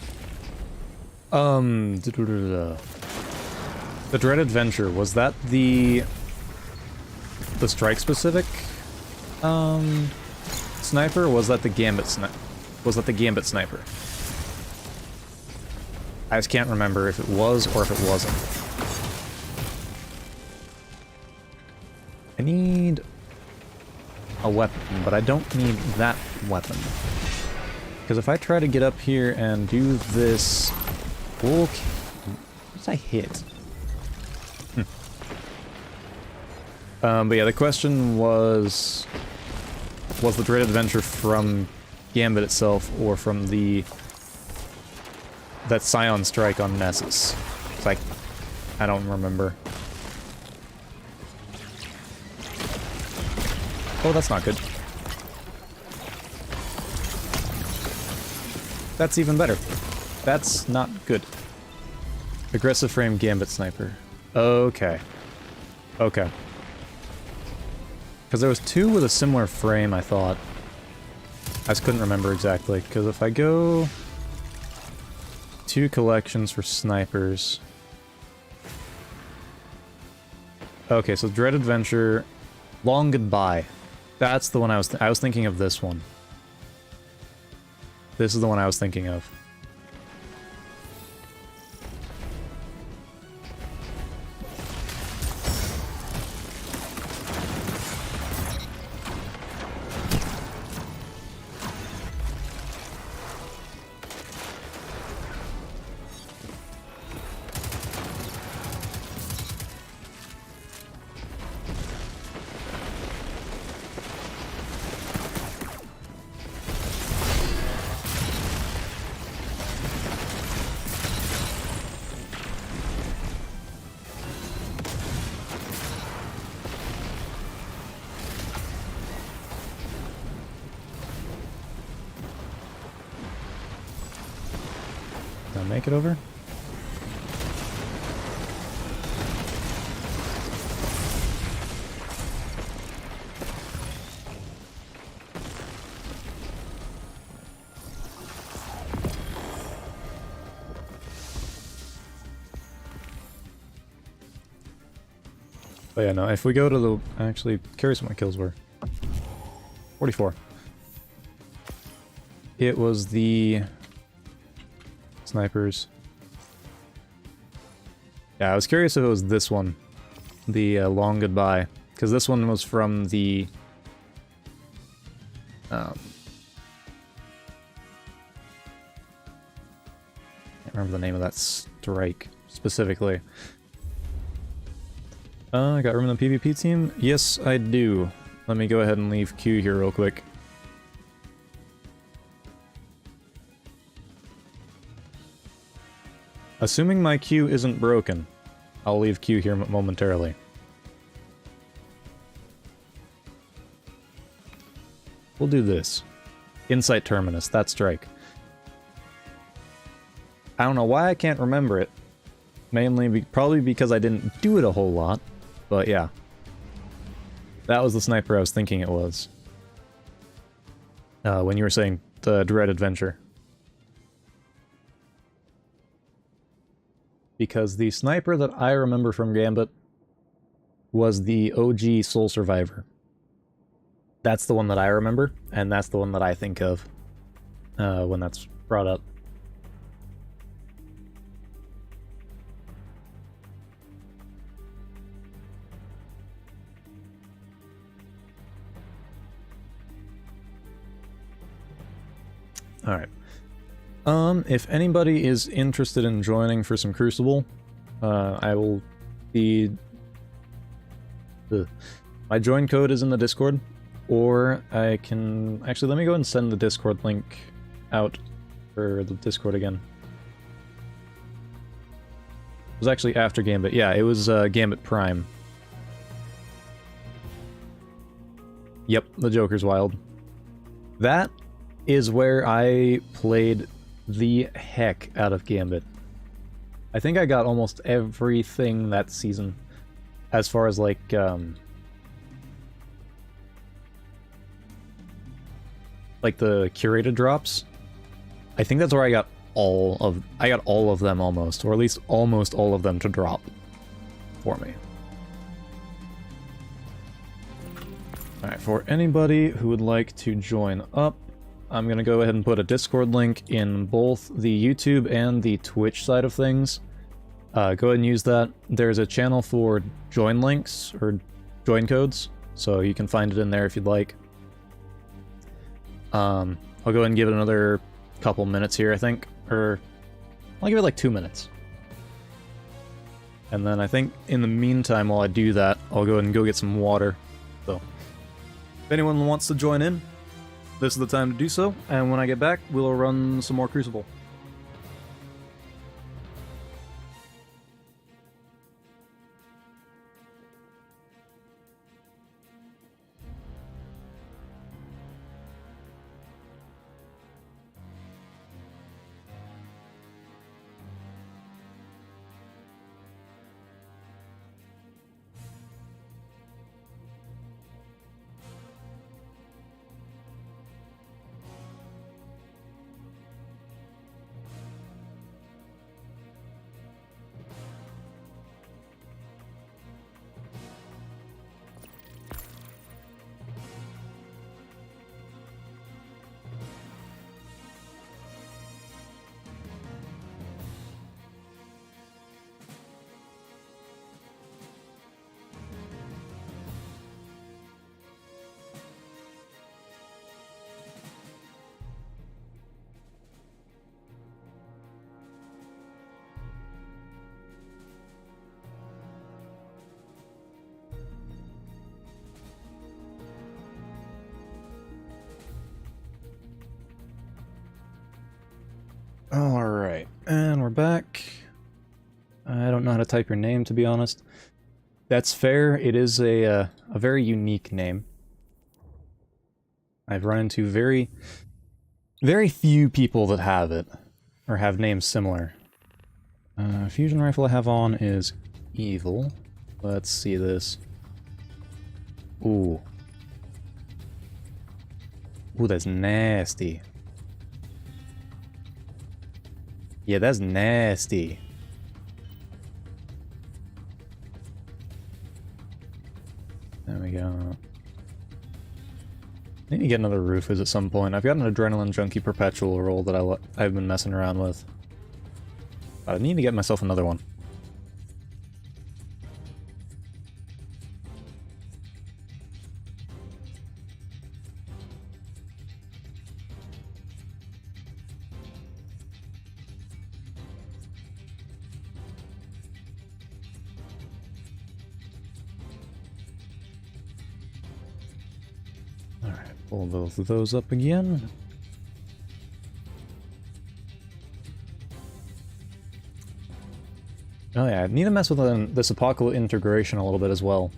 The Dread Adventure, was that the Strike specific sniper, or was that the Gambit sniper? I just can't remember if it was or if it wasn't. I need a weapon, but I don't need that weapon. Because if I try to get up here and do this... What did I hit? But yeah, the question was the Dread Adventure from Gambit itself, or from that Scion Strike on Nessus? It's like, I don't remember. Oh, that's not good. That's even better. That's not good. Aggressive frame Gambit Sniper. Okay. Okay. Because there was two with a similar frame, I thought. I just couldn't remember exactly, because if I go... 2 collections for snipers... Okay, so Dread Adventure... Long Goodbye. That's the one I was thinking of this one. This is the one I was thinking of. Did I make it over? But yeah, no, if we go to the... Actually, curious what my kills were. 44. It was the... snipers. Yeah, I was curious if it was this one. The Long Goodbye. Because this one was from the... can't remember the name of that strike, specifically. I got room in the PvP team? Yes, I do. Let me go ahead and leave Q here real quick. Assuming my Q isn't broken, I'll leave Q here momentarily. We'll do this. Insight Terminus, that strike. I don't know why I can't remember it. Mainly, probably because I didn't do it a whole lot. But yeah. That was the sniper I was thinking it was. When you were saying the Dread Adventure. Because the sniper that I remember from Gambit was the OG Soul Survivor. That's the one that I remember, and that's the one that I think of when that's brought up. Alright. If anybody is interested in joining for some Crucible, I will be... my join code is in the Discord, or I can... Actually, let me go ahead and send the Discord link out for the Discord again. It was actually after Gambit. Yeah, it was Gambit Prime. Yep, the Joker's Wild. That is where I played the heck out of Gambit. I think I got almost everything that season, as far as like the curated drops. I think that's where I got all of them almost, or at least almost all of them to drop for me. Alright, for anybody who would like to join up, I'm going to go ahead and put a Discord link in both the YouTube and the Twitch side of things. Go ahead and use that. There's a channel for join links, or join codes, so you can find it in there if you'd like. I'll go ahead and give it another couple minutes here, I think. Or, I'll give it like 2 minutes. And then I think in the meantime, while I do that, I'll go ahead and go get some water. So, if anyone wants to join in, this is the time to do so. And when I get back, we'll run some more Crucible. Alright, and we're back. I don't know how to type your name, to be honest. That's fair, it is a very unique name. I've run into very few people that have it, or have names similar. Fusion rifle I have on is evil. Let's see this. Ooh. Ooh, that's nasty. Yeah, that's nasty. There we go. I need to get another Rufus at some point. I've got an Adrenaline Junkie Perpetual roll that I've been messing around with. I need to get myself another one. Pull both of those up again. Oh yeah, I need to mess with this Apocalypse integration a little bit as well.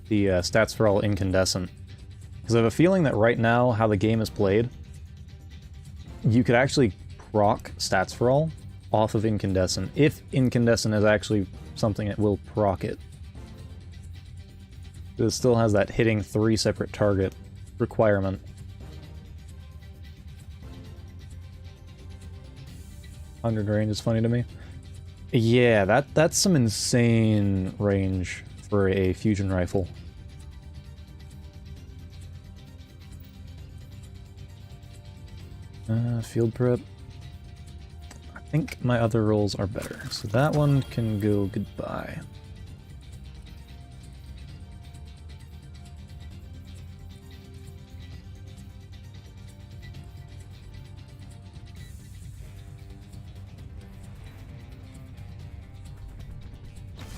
The stats for all incandescent. Because I have a feeling that right now, how the game is played, you could actually proc stats for all off of incandescent, if incandescent is actually something that will proc it. It still has that hitting 3 separate target requirement. Hundred range is funny to me. Yeah, that's some insane range for a fusion rifle. Field prep. I think my other rolls are better, so that one can go goodbye.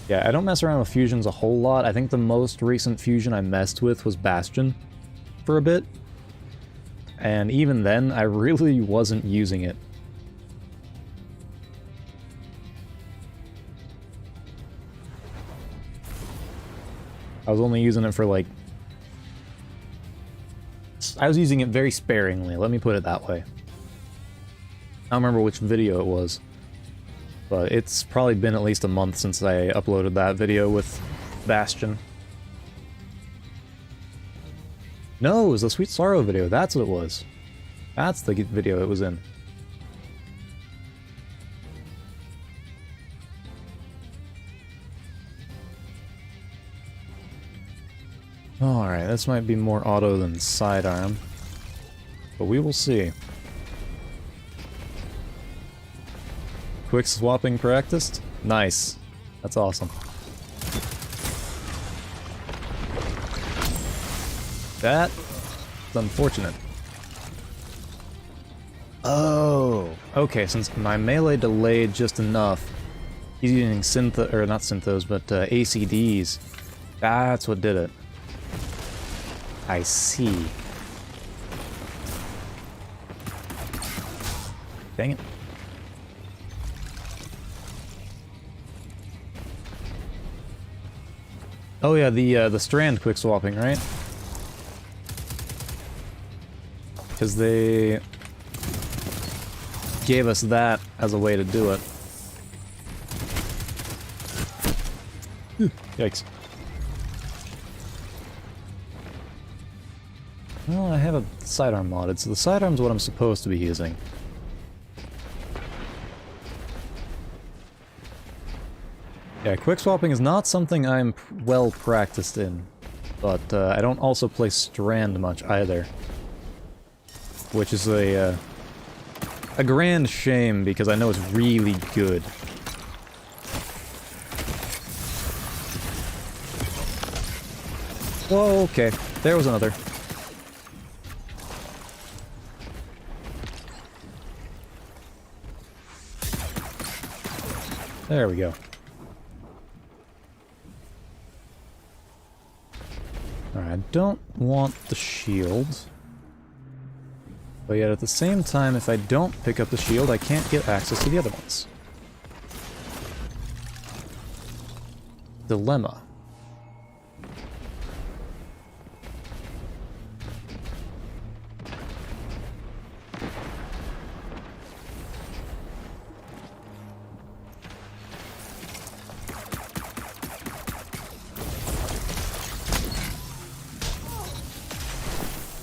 Yeah, I don't mess around with fusions a whole lot. I think the most recent fusion I messed with was Bastion for a bit. And even then, I really wasn't using it. I was only using it for, like... I was using it very sparingly, let me put it that way. I don't remember which video it was. But it's probably been at least a month since I uploaded that video with Bastion. No, it was the Sweet Sorrow video, that's what it was. That's the video it was in. Alright, this might be more auto than sidearm. But we will see. Quick swapping practiced? Nice. That's awesome. That's unfortunate. Oh, okay, since my melee delayed just enough, He's using or not synthos, but ACDs. That's what did it. I see. Dang it. Oh yeah, the strand quick swapping, right? Because they gave us that as a way to do it. Yikes. Well, I have a sidearm modded, so the sidearm's what I'm supposed to be using. Yeah, quick swapping is not something I'm well practiced in, but I don't also play strand much either. Which is a grand shame, because I know it's really good. Whoa, okay. There was another. There we go. Alright, I don't want the shield. But yet at the same time, if I don't pick up the shield, I can't get access to the other ones. Dilemma.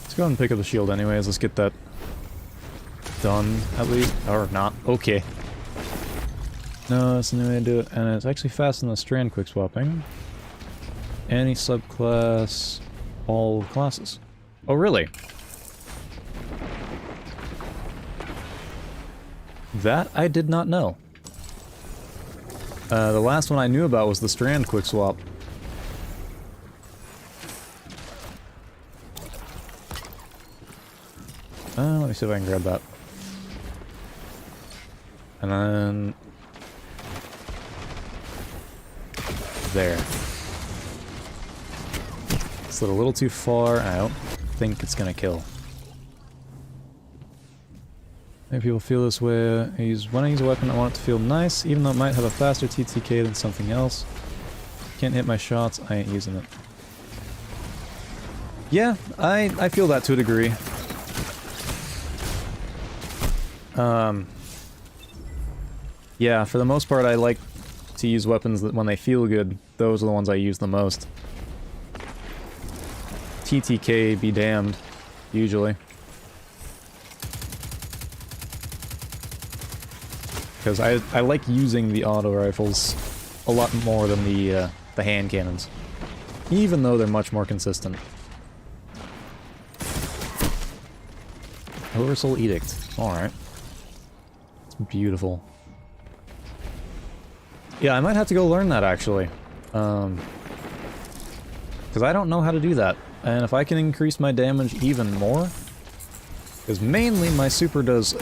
Let's go ahead and pick up the shield anyways, let's get that done, at least. Or not. Okay. No, that's the new way to do it. And it's actually faster than the strand quick swapping. Any subclass, all classes. Oh, really? That I did not know. The last one I knew about was the strand quick swap. Let me see if I can grab that. And then... there. Slid a little too far, and I don't think it's gonna kill. Maybe people feel this way. When I use a weapon, I want it to feel nice, even though it might have a faster TTK than something else. Can't hit my shots, I ain't using it. Yeah, I feel that to a degree. Yeah, for the most part, I like to use weapons that when they feel good, those are the ones I use the most. TTK be damned, usually. Because I like using the auto rifles a lot more than the hand cannons. Even though they're much more consistent. Oversoul Edict. Alright. It's beautiful. Yeah, I might have to go learn that, actually. Because I don't know how to do that. And if I can increase my damage even more... Because mainly my super does...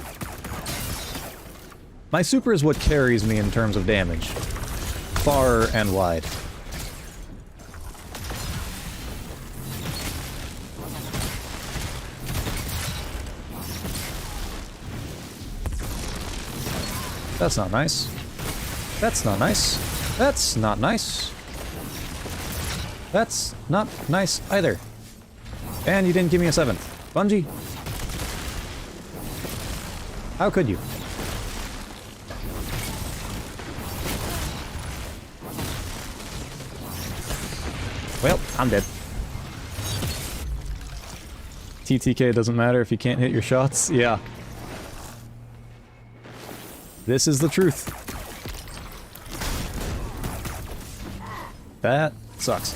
My super is what carries me in terms of damage. Far and wide. That's not nice. That's not nice. That's not nice. That's not nice either. And you didn't give me a 7th. Bungie? How could you? Well, I'm dead. TTK doesn't matter if you can't hit your shots? Yeah. This is the truth. That sucks.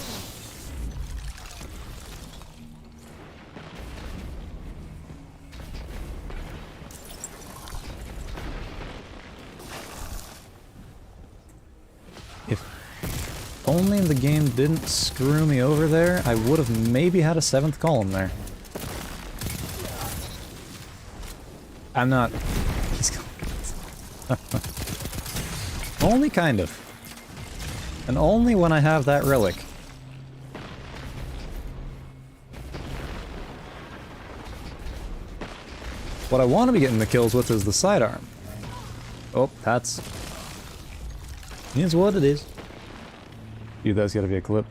If only the game didn't screw me over there, I would have maybe had a 7th column there. I'm not... Only kind of. And only when I have that relic. What I want to be getting the kills with is the sidearm. Oh, that's... is what it is. Dude, that's gotta be a clip.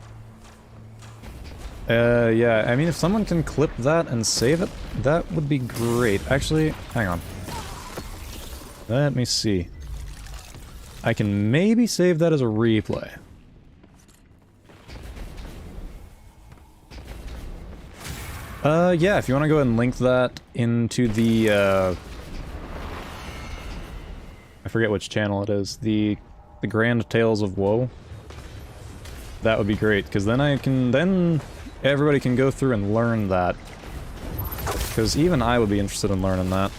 Yeah, I mean, if someone can clip that and save it, that would be great. Actually, hang on. Let me see. I can maybe save that as a replay. Yeah, if you want to go ahead and link that into the, I forget which channel it is, the Grand Tales of Woe. That would be great, because then then everybody can go through and learn that. Because even I would be interested in learning that.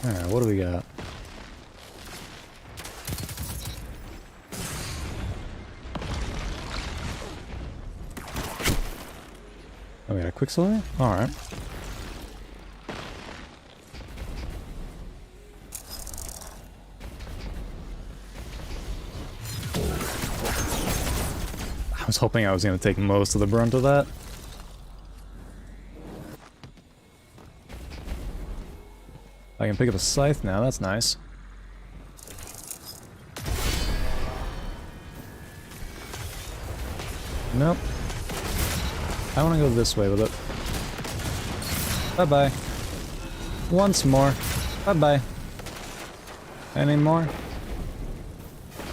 Alright, what do we got? Oh, we got a Quicksilver? Alright. I was hoping I was going to take most of the brunt of that. I can pick up a scythe now, that's nice. Nope. I want to go this way with it. Bye-bye. Once more. Bye-bye. Any more? Or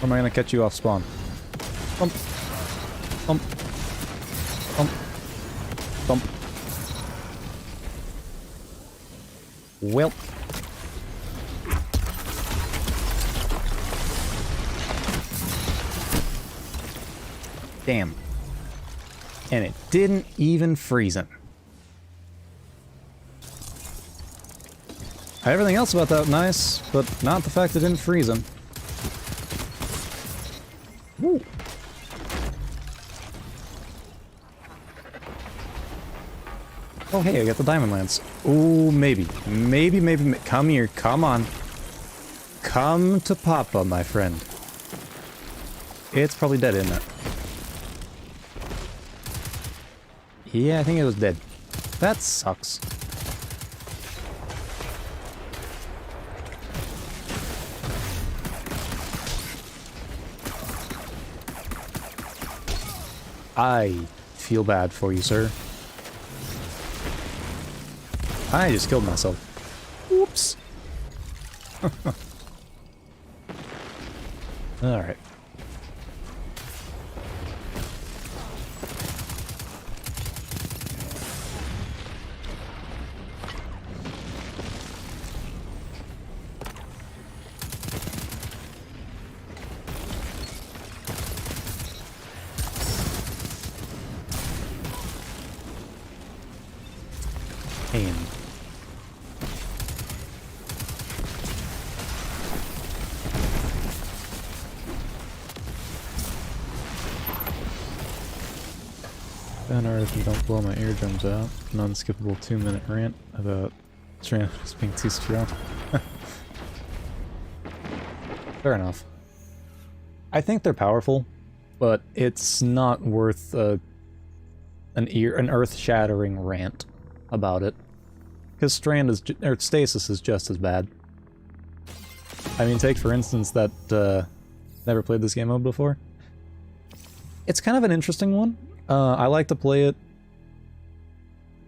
am I going to catch you off spawn? Bump. Bump. Bump. Bump. Well. Damn. And it didn't even freeze him. Everything else about that nice, but not the fact it didn't freeze him. Woo. Oh hey, I got the diamond lance. Ooh, maybe. Maybe. Come here, come on. Come to Papa, my friend. It's probably dead, isn't it? Yeah, I think it was dead. That sucks. I feel bad for you, sir. I just killed myself. Whoops. Alright. Pain. Banner if you don't blow my eardrums out. An unskippable 2-minute rant about just being too strong. Fair enough. I think they're powerful, but it's not worth an earth-shattering rant about it. Because stasis is just as bad. I mean, take for instance that never played this game mode before. It's kind of an interesting one. I like to play it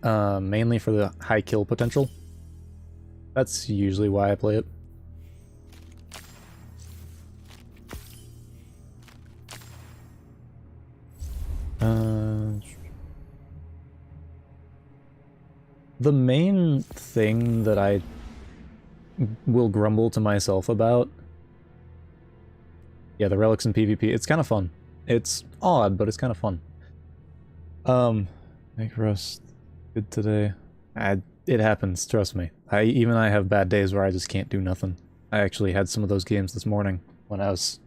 mainly for the high kill potential. That's usually why I play it. The main thing that I will grumble to myself about... Yeah, the relics in PvP, it's kind of fun. It's odd, but it's kind of fun. Make rust good today. It happens, trust me. Even I have bad days where I just can't do nothing. I actually had some of those games this morning when I was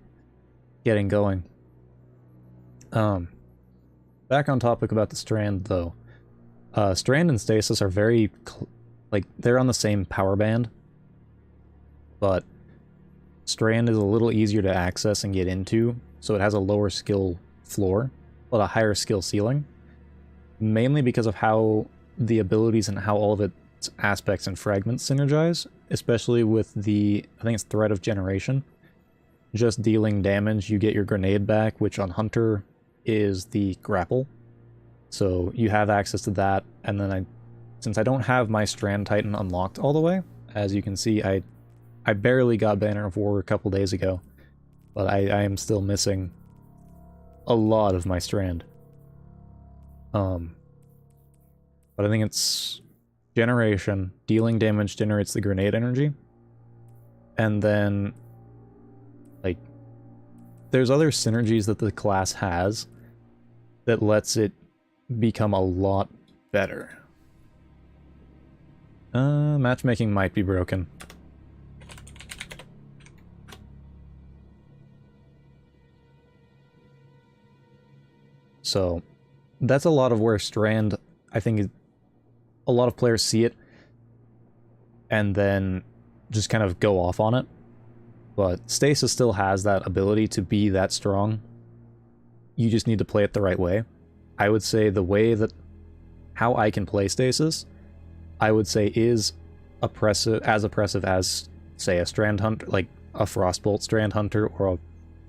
getting going. Back on topic about the Strand, though. Strand and Stasis are very, like, they're on the same power band, but Strand is a little easier to access and get into, so it has a lower skill floor, but a higher skill ceiling, mainly because of how the abilities and how all of its aspects and fragments synergize, especially with the, I think it's Threat of Generation. Just dealing damage, you get your grenade back, which on Hunter is the grapple. So you have access to that, and then since I don't have my Strand Titan unlocked all the way, as you can see, I barely got Banner of War a couple days ago, but I am still missing a lot of my Strand. But I think it's Generation, dealing damage generates the grenade energy, and then, like, there's other synergies that the class has that lets it become a lot better. Matchmaking might be broken. So, that's a lot of where Strand, I think, a lot of players see it and then just kind of go off on it. But Stasis still has that ability to be that strong. You just need to play it the right way. I would say the way that how I can play Stasis, I would say is oppressive as, say, a Strand Hunter, like a Frostbolt Strand Hunter or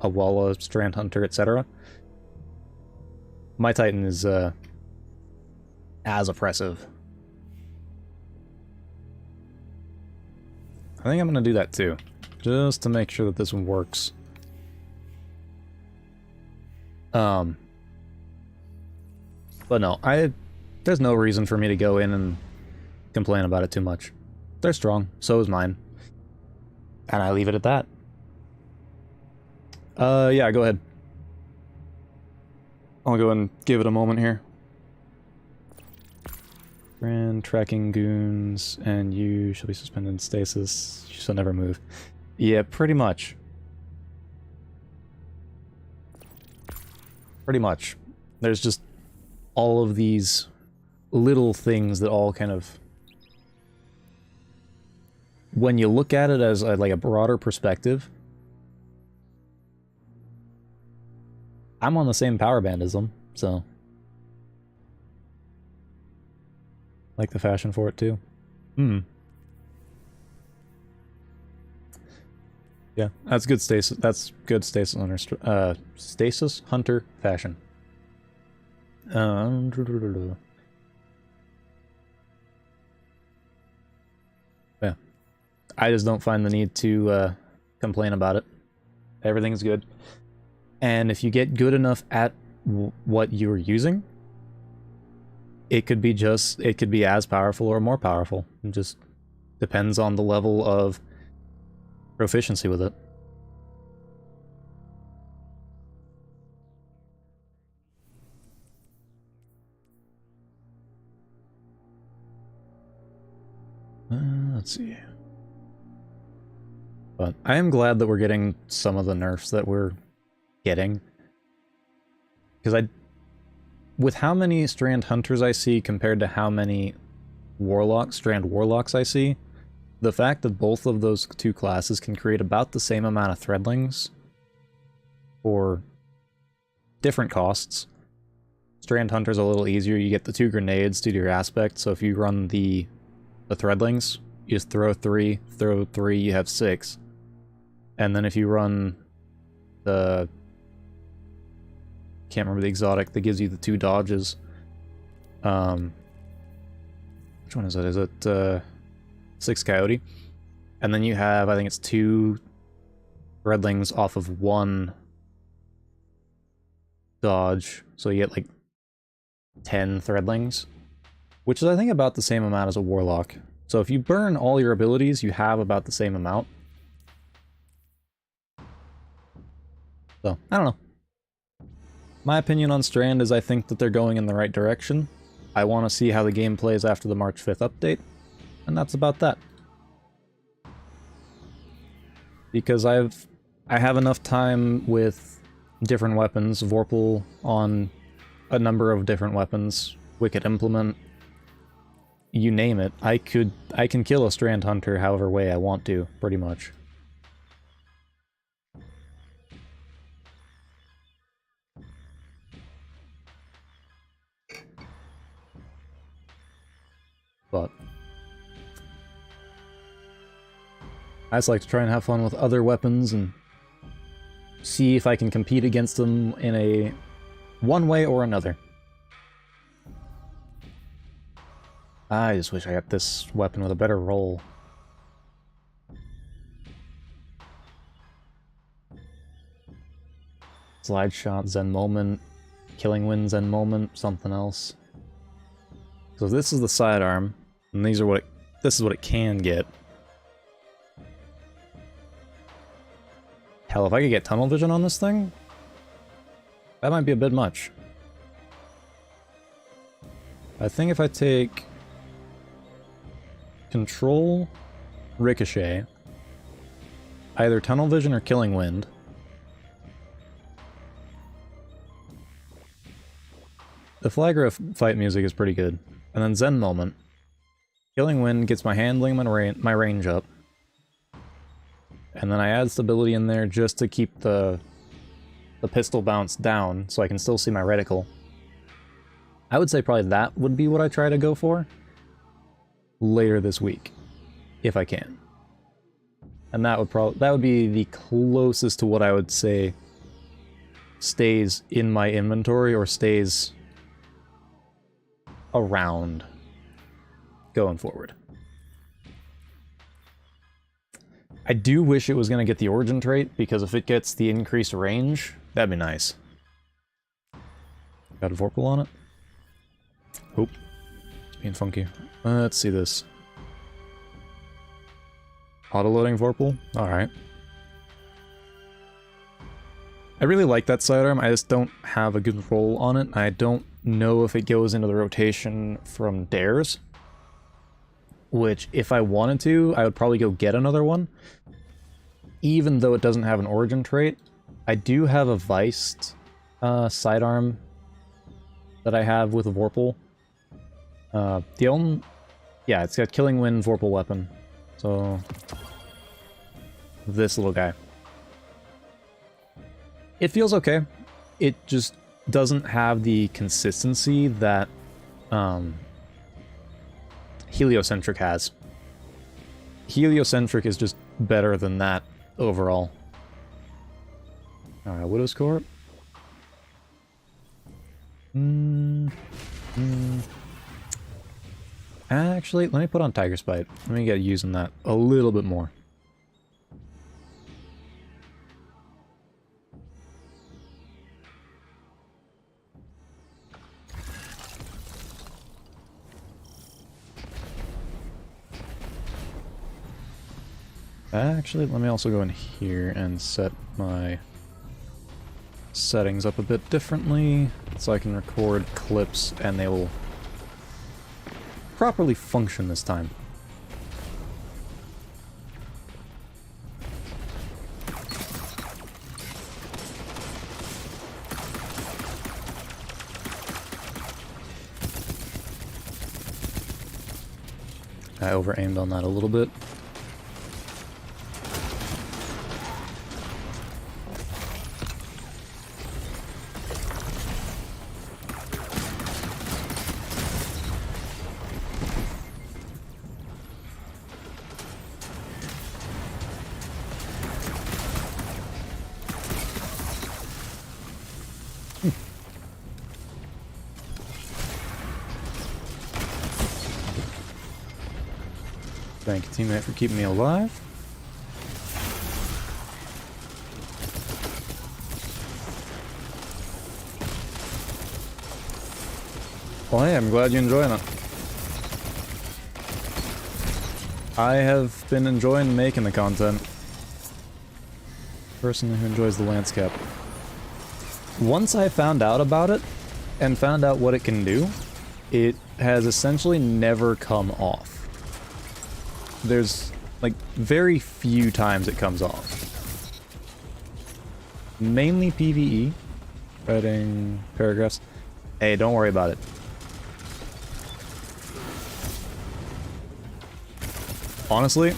a Walla Strand Hunter, etc. My Titan is as oppressive. I think I'm going to do that too, just to make sure that this one works. But no, there's no reason for me to go in and complain about it too much. They're strong, so is mine. And I leave it at that. Yeah, go ahead. I'll go and give it a moment here. Brand tracking goons, and you shall be suspended in stasis. You shall never move. Yeah, pretty much. Pretty much. There's just all of these little things that all kind of... When you look at it as like a broader perspective, I'm on the same power band as them, so... Like the fashion for it, too. Yeah, that's good stasis. That's good stasis hunter, stasis hunter fashion. Yeah, I just don't find the need to complain about it. Everything's good, and if you get good enough at what you're using, it could be as powerful or more powerful. It just depends on the level of proficiency with it. Let's see. But I am glad that we're getting some of the nerfs that we're getting. Because with how many Strand Hunters I see compared to how many Strand Warlocks I see, the fact that both of those two classes can create about the same amount of threadlings for different costs. Strand Hunter's a little easier. You get the 2 grenades due to your aspect, so if you run the threadlings, you just throw 3, you have 6. And then if you run the... can't remember the exotic that gives you the 2 dodges. Which one is it? Is it 6 Coyote? And then you have, I think it's 2 threadlings off of 1 dodge, so you get like 10 threadlings, which is I think about the same amount as a warlock. So if you burn all your abilities, you have about the same amount. So, I don't know. My opinion on Strand is I think that they're going in the right direction. I want to see how the game plays after the March 5th update, and that's about that. Because I have enough time with different weapons, Vorpal on a number of different weapons, Wicked Implement, you name it. I can kill a Strand Hunter however way I want to, pretty much. But I just like to try and have fun with other weapons and see if I can compete against them in a one way or another. I just wish I had this weapon with a better roll. Slide shot, Zen Moment, Killing Wind, Zen Moment, something else. So this is the sidearm, and these are this is what it can get. Hell, if I could get tunnel vision on this thing, that might be a bit much. I think if I take Control, Ricochet, either tunnel vision or Killing Wind, the Flagra fight music is pretty good. And then Zen Moment. Killing Wind gets my handling and my range up. And then I add stability in there just to keep the pistol bounce down so I can still see my reticle. I would say probably that would be what I try to go for later this week, if I can. And that would be the closest to what I would say stays in my inventory or stays around going forward. I do wish it was going to get the origin trait, because if it gets the increased range, that'd be nice. Got a Vorpal on it? Oop. It's being funky. Let's see this. Auto-loading Vorpal? Alright. I really like that sidearm, I just don't have a good roll on it. I don't know if it goes into the rotation from dares. Which, if I wanted to, I would probably go get another one. Even though it doesn't have an origin trait, I do have a Viced sidearm that I have with a Vorpal. Yeah, it's got Killing Wind Vorpal weapon. So, this little guy. It feels okay. It just doesn't have the consistency that Heliocentric has. Heliocentric is just better than that overall. Alright, Widow's Corp. Actually, let me put on Tiger's Bite. Let me get using that a little bit more. Actually, let me also go in here and set my settings up a bit differently so I can record clips and they will properly function this time. I over-aimed on that a little bit. Thank you, teammate, for keeping me alive. Well, hey, I'm glad you're enjoying it. I have been enjoying making the content. Person who enjoys the landscape. Once I found out about it, and found out what it can do, it has essentially never come off. There's, like, very few times it comes off. mainly PvE. Writing paragraphs. Hey, don't worry about it. Honestly,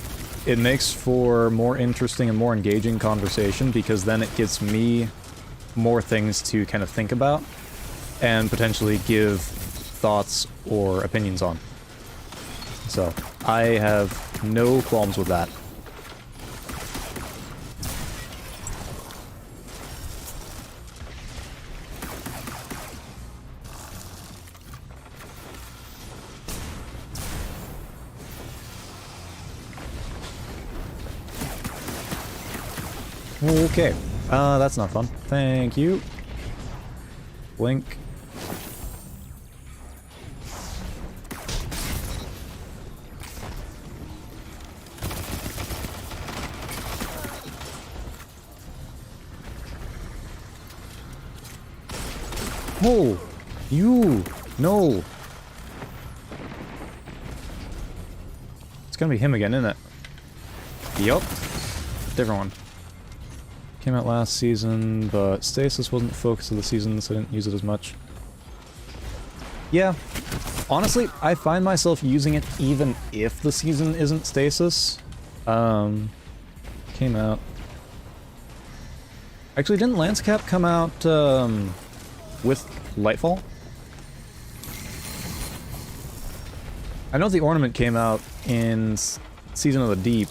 it makes for more interesting and more engaging conversation because then it gives me more things to kind of think about and potentially give thoughts or opinions on. So, I have no qualms with that. Okay, that's not fun. Thank you. Blink. Oh, you, no. It's gonna be him again, isn't it? Yup. Different one. Came out last season, but Stasis wasn't the focus of the season, so I didn't use it as much. Yeah, honestly, I find myself using it even if the season isn't Stasis. Came out. Actually, didn't Lancecap come out with Lightfall? I know the ornament came out in Season of the Deep.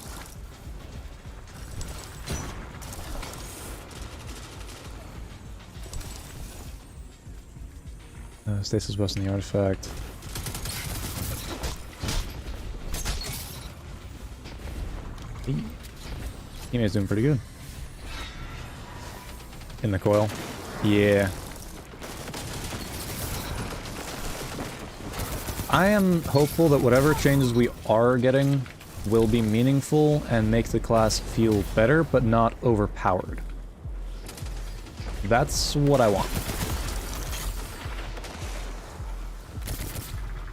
Stasis busting the artifact. Teammate's doing pretty good. In the coil. Yeah. I am hopeful that whatever changes we are getting will be meaningful and make the class feel better, but not overpowered. That's what I want.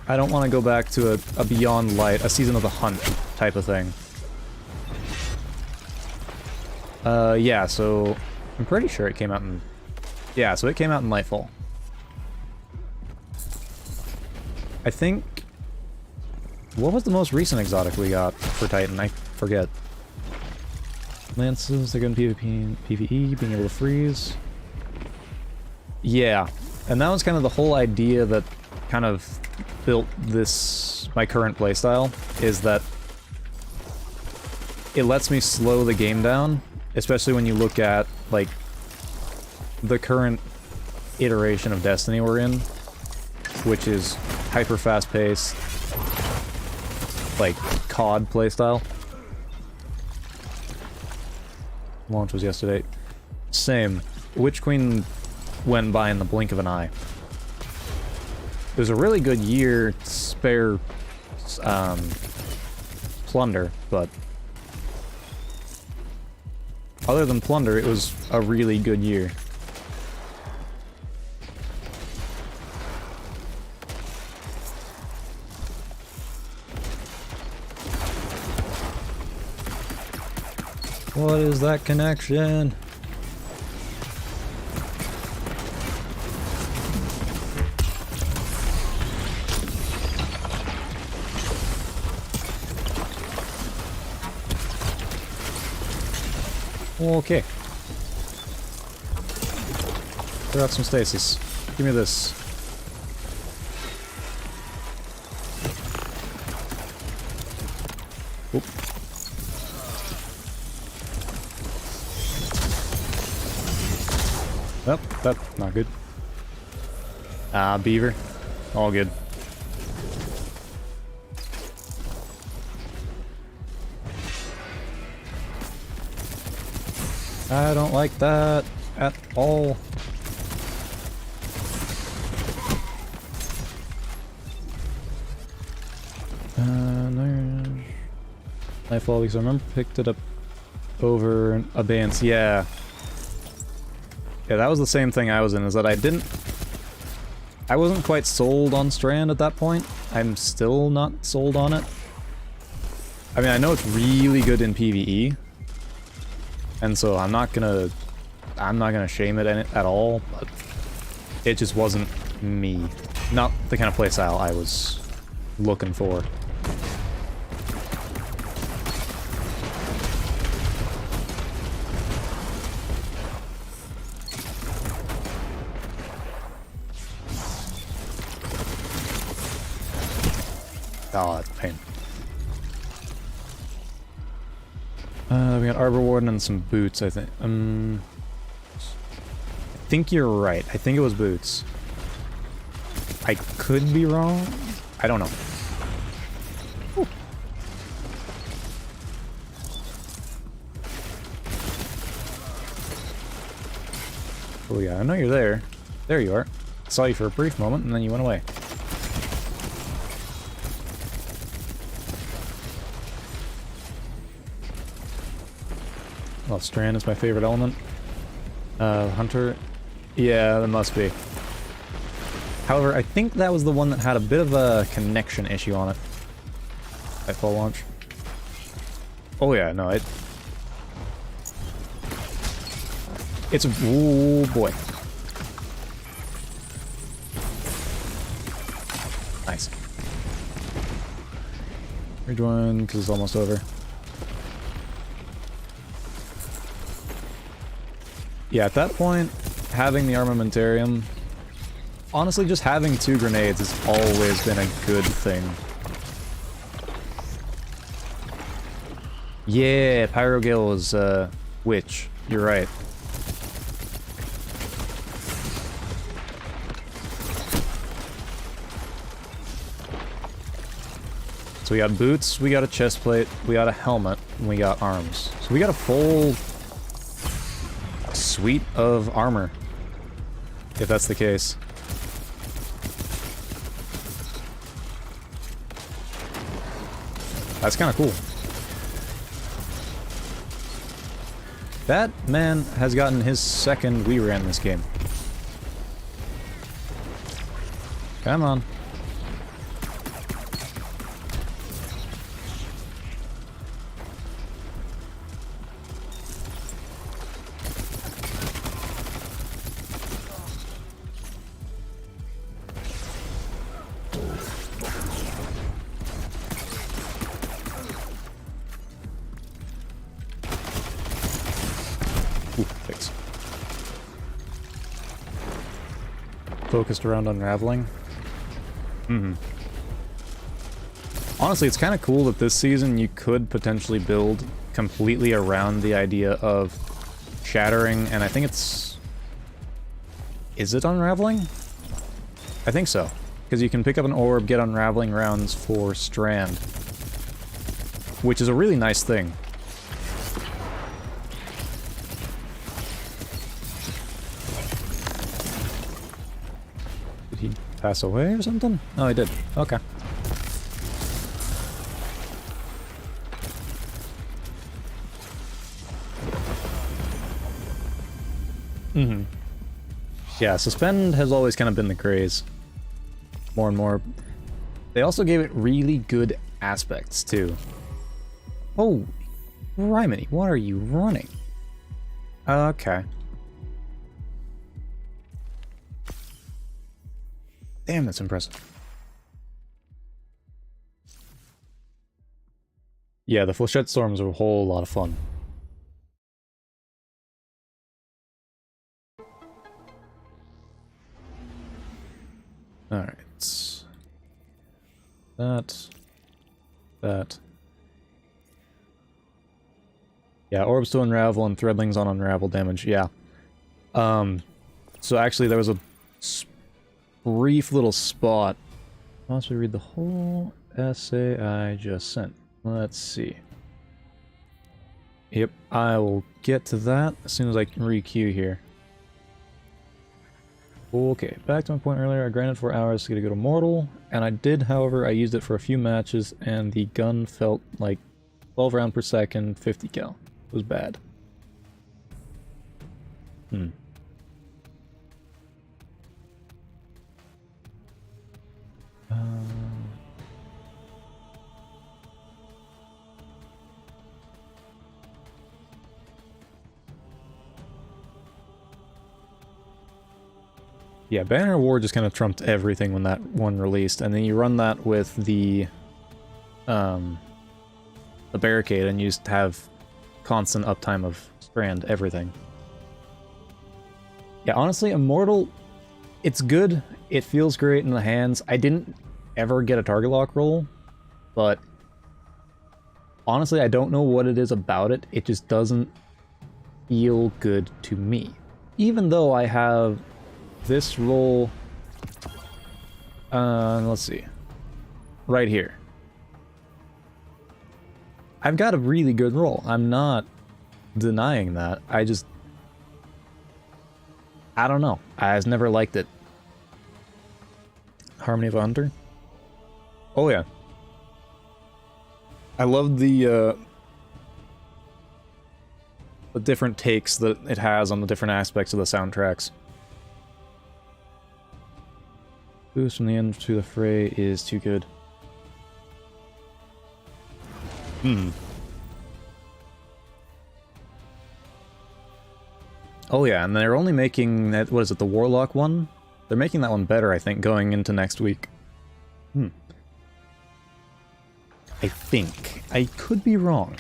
I don't want to go back to a Beyond Light, a Season of the Hunt type of thing. Yeah, so I'm pretty sure it came out in... Yeah, so it came out in Lightfall. I think... What was the most recent exotic we got for Titan? I forget. Lances, they're good in PvP, PvE, being able to freeze. Yeah, and that was kind of the whole idea that kind of built this, my current playstyle, is that it lets me slow the game down, especially when you look at, like, the current iteration of Destiny we're in, which is hyper fast-paced, like, COD playstyle. Launch was yesterday. Same. Witch Queen went by in the blink of an eye. It was a really good year to spare Plunder, but other than Plunder, it was a really good year. What is that connection? Okay. Throw out some stasis. Give me this. Oop. Oh, that's not good. Ah, beaver. All good. I don't like that at all. No. Nightfall, because I remember picked it up over Abeyance. Yeah. Yeah, that was the same thing I was in, is that I wasn't quite sold on Strand at that point. I'm still not sold on it. I mean, I know it's really good in PvE. And so I'm not gonna I'm not gonna shame it at all, but it just wasn't me. Not the kind of playstyle I was looking for. Oh, that's a pain. We got Arbor Warden and some boots, I think. I think you're right. I think it was boots. I could be wrong. I don't know. Ooh. Oh yeah, I know you're there. There you are. Saw you for a brief moment, and then you went away. Well, Strand is my favorite element. Hunter. Yeah, that must be. However, I think that was the one that had a bit of a connection issue on it. At full launch. Oh yeah, no, it's a... Oh boy. Nice. Rejoin, because it's almost over. Yeah, at that point, having the armamentarium, honestly, just having 2 grenades has always been a good thing. Yeah, Pyrogale is, witch. You're right. So we got boots, we got a chest plate, we got a helmet, and we got arms. So we got a full suite of armor, if that's the case. That's kind of cool. That man has gotten his second Wii ran this game. Come on. Focused around unraveling. Honestly, it's kind of cool that this season you could potentially build completely around the idea of shattering, and I think it's... Is it unraveling? I think so. Because you can pick up an orb, get unraveling rounds for Strand. Which is a really nice thing. Did he pass away or something? Oh, he did. Okay. Yeah, suspend has always kind of been the craze. More and more. They also gave it really good aspects, too. Oh, Rhymany, what are you running? Okay. Damn, that's impressive. Yeah, the Flechette Storms are a whole lot of fun. Alright. That. Yeah, orbs to unravel and threadlings on unravel damage, yeah. So actually there was a brief little spot. Once we read the whole essay I just sent. Let's see. Yep, I will get to that as soon as I can re-queue here. Okay, back to my point earlier, I grinded for hours to get a good immortal, and I did, however, I used it for a few matches, and the gun felt like 12 rounds per second, 50 cal. It was bad. Yeah, Banner of War just kind of trumped everything when that one released, and then you run that with the barricade, and you just have constant uptime of Strand, everything. Yeah, honestly, Immortal, it's good. It feels great in the hands. I didn't ever get a target lock roll, but honestly, I don't know what it is about it. It just doesn't feel good to me. Even though I have this roll, let's see, right here. I've got a really good roll. I'm not denying that. I don't know. I just never liked it. Harmony of a Hunter? Oh yeah. I love the different takes that it has on the different aspects of the soundtracks. Boost from the end to the fray is too good. Oh yeah, and they're only making that, what is it, the Warlock one? They're making that one better, I think, going into next week. I think. I could be wrong.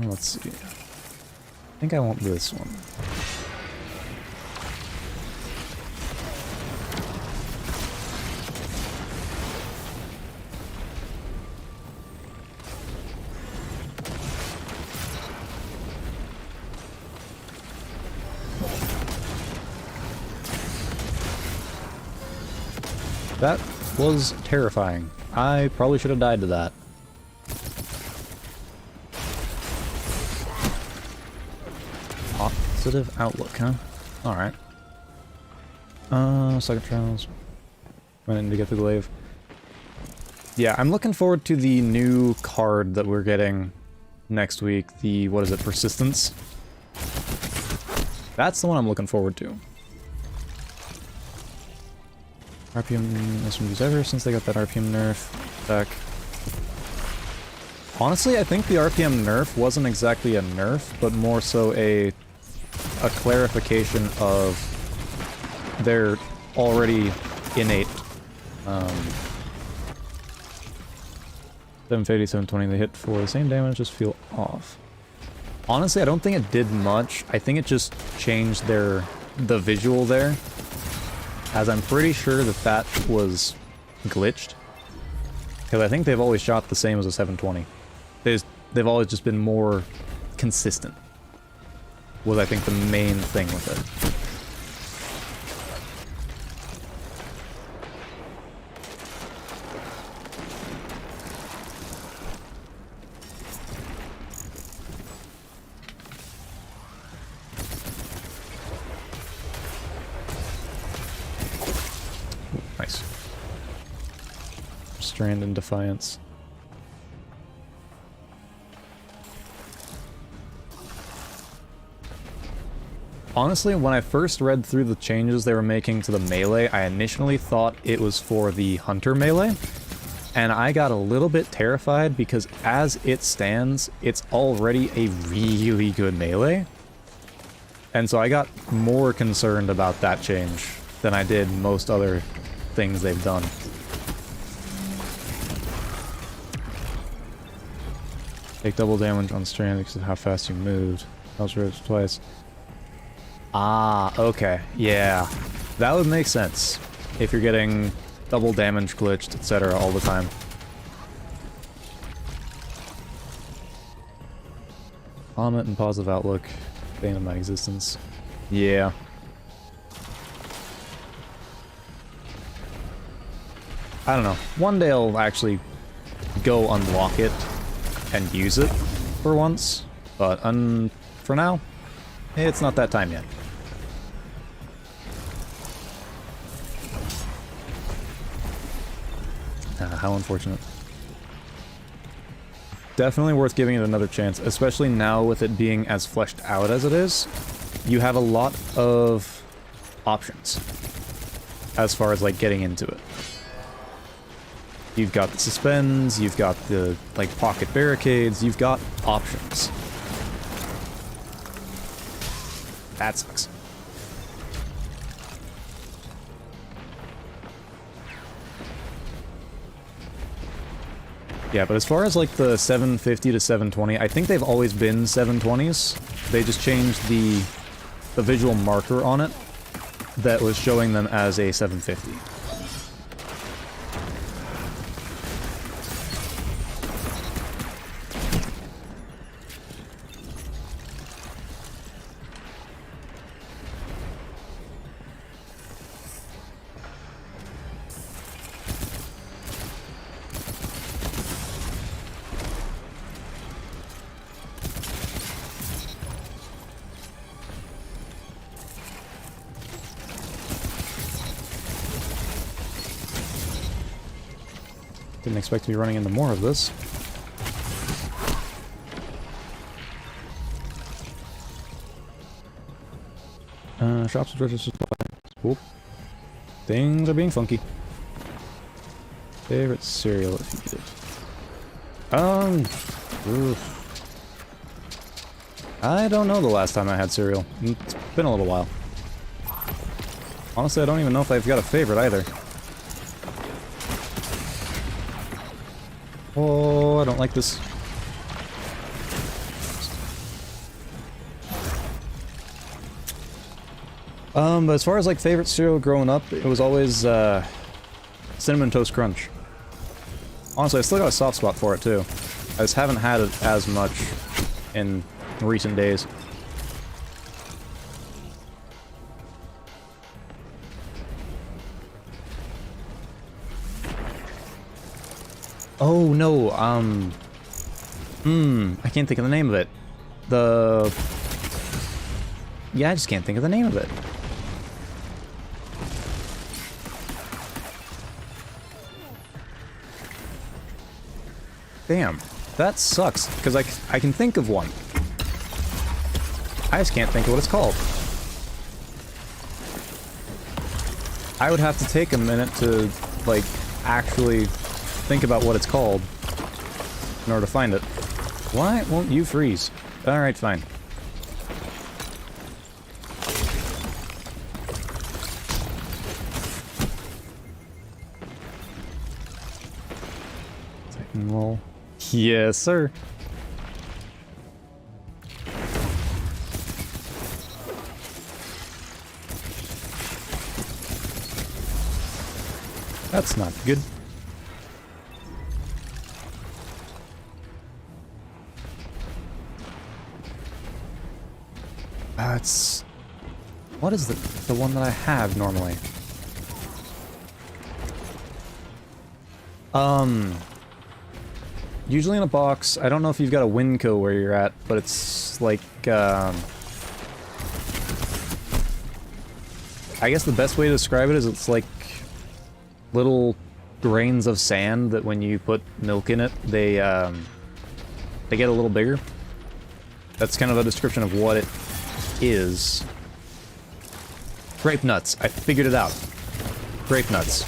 Let's see. I think I want this one. That was terrifying. I probably should have died to that. Positive outlook, huh? Alright. Second trials. Went in to get the glaive. Yeah, I'm looking forward to the new card that we're getting next week. The, what is it, Persistence? That's the one I'm looking forward to. RPM SMGs ever since they got that RPM nerf back. Honestly, I think the RPM nerf wasn't exactly a nerf, but more so a clarification of their already innate 750, 720 they hit for the same damage, just feel off. Honestly, I don't think it did much. I think it just changed the visual there, as I'm pretty sure that was glitched. Because I think they've always shot the same as a 720. They've always just been more consistent, was I think the main thing with it. Nice. Strand in Defiance. Honestly, when I first read through the changes they were making to the melee, I initially thought it was for the Hunter melee, and I got a little bit terrified because as it stands, it's already a really good melee. And so I got more concerned about that change than I did most other things they've done. Take double damage on strand because of how fast you moved. Also twice. Ah, okay. Yeah. That would make sense if you're getting double damage glitched, etc. all the time. Vomit and positive outlook. Bane of my existence. Yeah. I don't know. One day I'll actually go unlock it and use it for once, but for now, it's not that time yet. How unfortunate. Definitely worth giving it another chance, especially now with it being as fleshed out as it is. You have a lot of options as far as like getting into it. You've got the suspends, you've got the, like, pocket barricades, you've got options. That sucks. Yeah, but as far as, like, the 750 to 720, I think they've always been 720s. They just changed the visual marker on it that was showing them as a 750. Didn't expect to be running into more of this. Shops with treasure supply. Cool. Things are being funky. Favorite cereal if you get it. I don't know the last time I had cereal. It's been a little while. Honestly, I don't even know if I've got a favorite either. Oh, I don't like this. But as far as, like, favorite cereal growing up, it was always, Cinnamon Toast Crunch. Honestly, I still got a soft spot for it, too. I just haven't had it as much in recent days. Oh, no, I can't think of the name of it. Yeah, I just can't think of the name of it. Damn, that sucks, because I can think of one. I just can't think of what it's called. I would have to take a minute to, like, actually think about what it's called in order to find it. Why won't you freeze? Alright, fine. Titan roll. Yes, sir. That's not good. It's... What is the one that I have normally? Usually in a box. I don't know if you've got a Winco where you're at, but it's like, I guess the best way to describe it is it's like little grains of sand that when you put milk in it, they get a little bigger. That's kind of a description of what it is. Grape nuts. I figured it out. Grape nuts.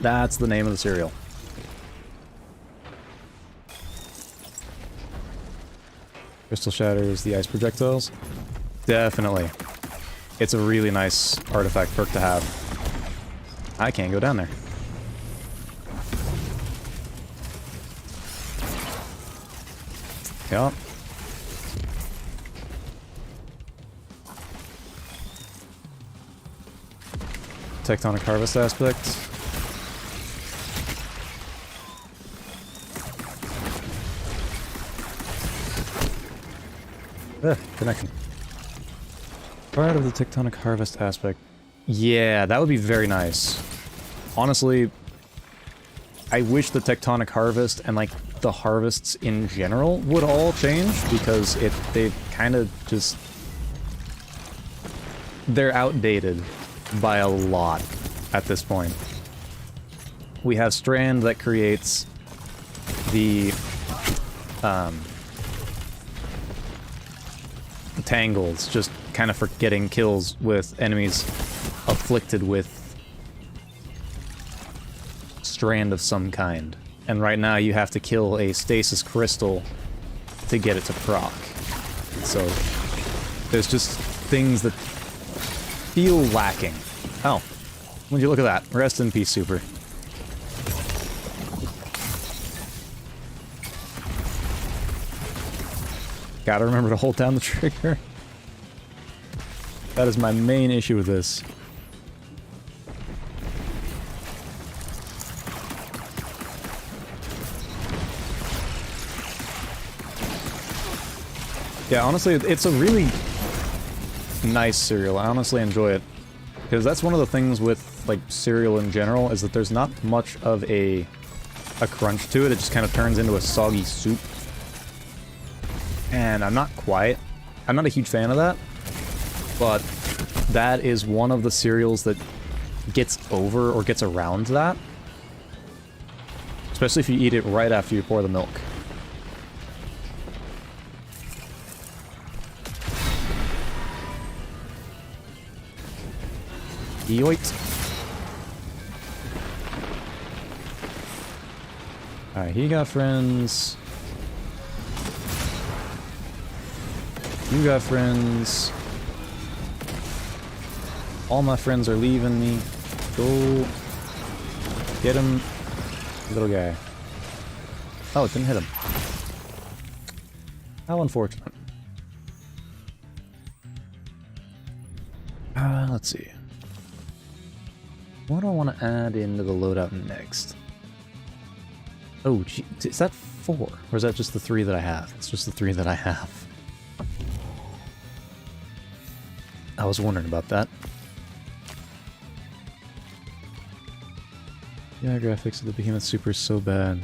That's the name of the cereal. Crystal shatters the ice projectiles. Definitely. It's a really nice artifact perk to have. I can't go down there. Yep. Tectonic harvest aspect. Connection. Part of the tectonic harvest aspect. Yeah, that would be very nice. Honestly, I wish the tectonic harvest and, like, the harvests in general would all change, because they kind of just... They're outdated by a lot at this point. We have Strand that creates the tangles, just kind of for getting kills with enemies afflicted with strand of some kind. And right now you have to kill a stasis crystal to get it to proc. So there's just things that feel lacking. Oh, would you look at that? Rest in peace, Super. Gotta remember to hold down the trigger. That is my main issue with this. Yeah, honestly, it's a really nice cereal. I honestly enjoy it. Because that's one of the things with, like, cereal in general, is that there's not much of a crunch to it. It just kind of turns into a soggy soup. And I'm not a huge fan of that. But that is one of the cereals that gets over or gets around that. Especially if you eat it right after you pour the milk. Yoit. Alright, he got friends. You got friends. All my friends are leaving me. Go. Get him. Little guy. Oh, it didn't hit him. How unfortunate. Let's see. What do I want to add into the loadout next? Oh, gee, is that 4? Or is that just the 3 that I have? It's just the 3 that I have. I was wondering about that. Yeah, graphics of the Behemoth Super is so bad.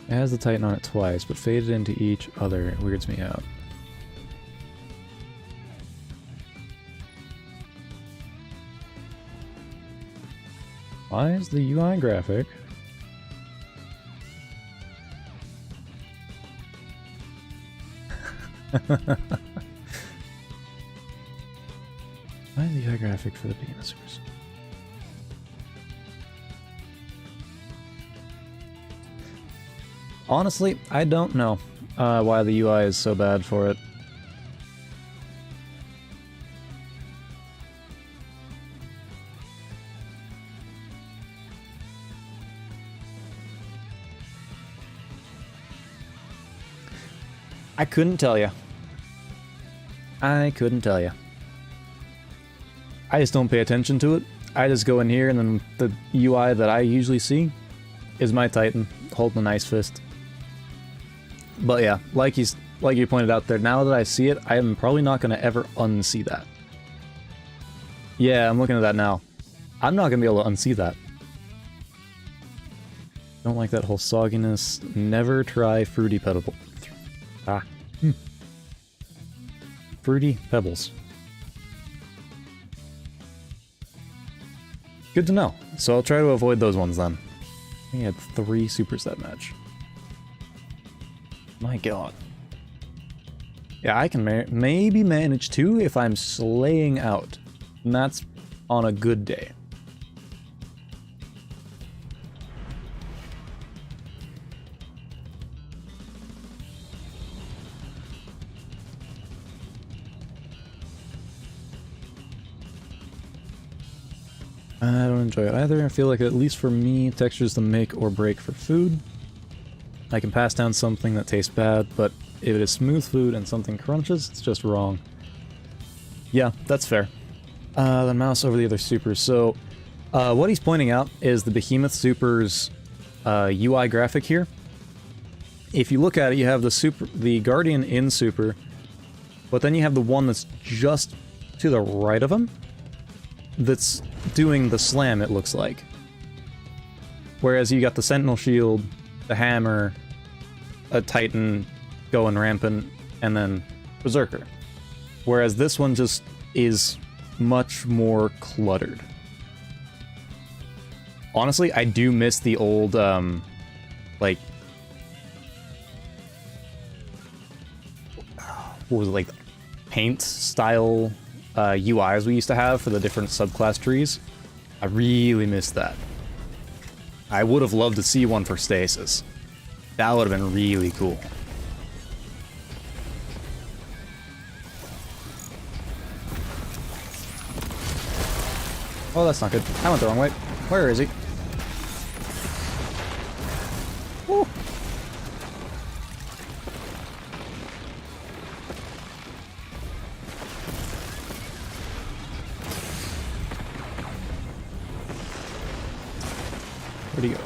It has the Titan on it twice, but faded into each other. It weirds me out. Why is the UI graphic? Why is the UI graphic for the Behemoth Supers? Honestly, I don't know why the UI is so bad for it. I couldn't tell you. I couldn't tell you. I just don't pay attention to it. I just go in here and then the UI that I usually see is my Titan holding a nice fist. But yeah, like you pointed out there, now that I see it, I am probably not going to ever unsee that. Yeah, I'm looking at that now. I'm not going to be able to unsee that. Don't like that whole sogginess. Never try Fruity Pebble. Fruity Pebbles. Good to know. So I'll try to avoid those ones then. We had 3 supers that match. My god. Yeah, I can maybe manage 2 if I'm slaying out. And that's on a good day. I don't enjoy it either. I feel like, at least for me, texture's the make or break for food. I can pass down something that tastes bad, but if it is smooth food and something crunches, it's just wrong. Yeah, that's fair. Then mouse over the other supers. So, what he's pointing out is the Behemoth Super's UI graphic here. If you look at it, you have the Guardian in Super, but then you have the one that's just to the right of him that's doing the slam, it looks like. Whereas you got the Sentinel Shield, the Hammer, a Titan going rampant, and then Berserker. Whereas this one just is much more cluttered. Honestly, I do miss the old, like... what was it, like, paint style UIs we used to have for the different subclass trees. I really missed that. I would have loved to see one for stasis. That would have been really cool. Oh, that's not good. I went the wrong way. Where is he? Woo. Where'd he go?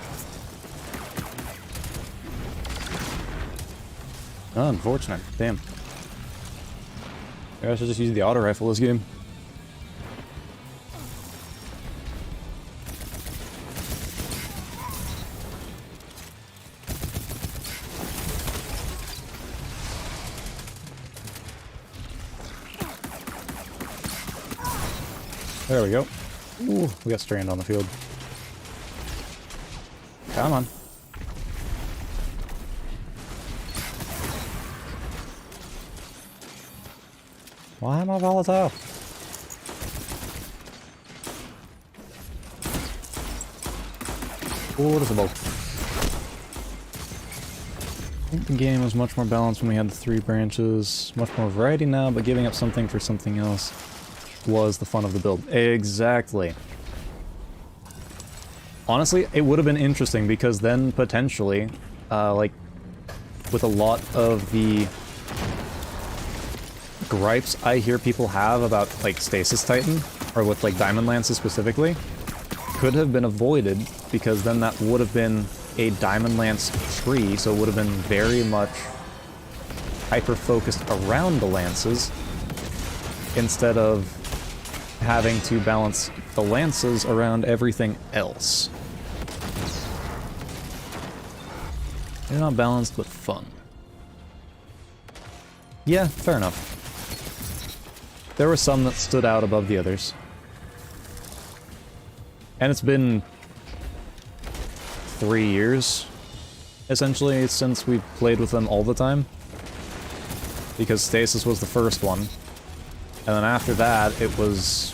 Oh, unfortunate. Damn. Maybe I should just use the auto rifle this game. There we go. Ooh, we got strand on the field. Come on. Why am I volatile? Beautiful. I think the game was much more balanced when we had the 3 branches. Much more variety now, but giving up something for something else was the fun of the build. Exactly. Honestly, it would have been interesting because then potentially, like, with a lot of the gripes I hear people have about, like, Stasis Titan, or with, like, Diamond Lances specifically, could have been avoided because then that would have been a Diamond Lance tree, so it would have been very much hyper-focused around the lances instead of having to balance the lances around everything else. They're not balanced, but fun. Yeah, fair enough. There were some that stood out above the others. And it's been 3 years, essentially, since we played with them all the time. Because Stasis was the first one. And then after that, it was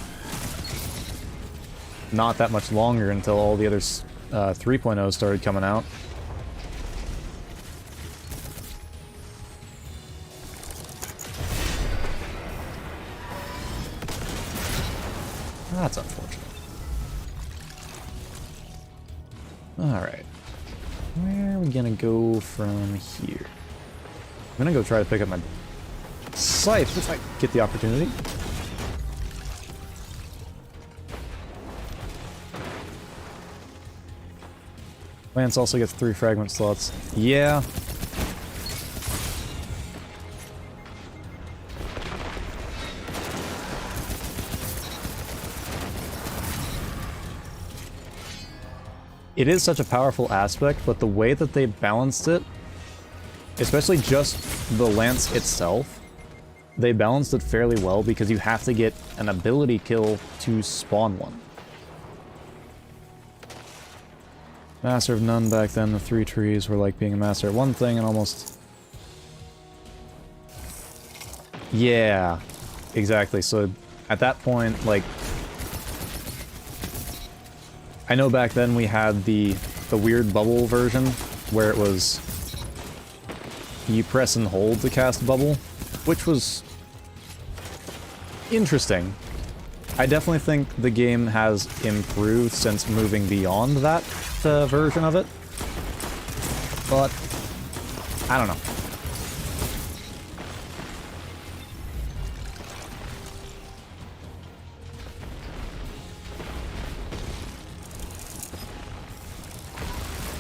not that much longer until all the other 3.0s started coming out. That's unfortunate. Alright. Where are we gonna go from here? I'm gonna go try to pick up my scythe if I get the opportunity. Lance also gets 3 fragment slots. Yeah. It is such a powerful aspect, but the way that they balanced it, especially just the lance itself, they balanced it fairly well because you have to get an ability kill to spawn one. Master of none back then, the 3 trees were like being a master at one thing and almost... Yeah, exactly. So at that point, like... I know back then we had the weird bubble version, where it was... you press and hold to cast bubble, which was... interesting. I definitely think the game has improved since moving beyond that version of it. But, I don't know.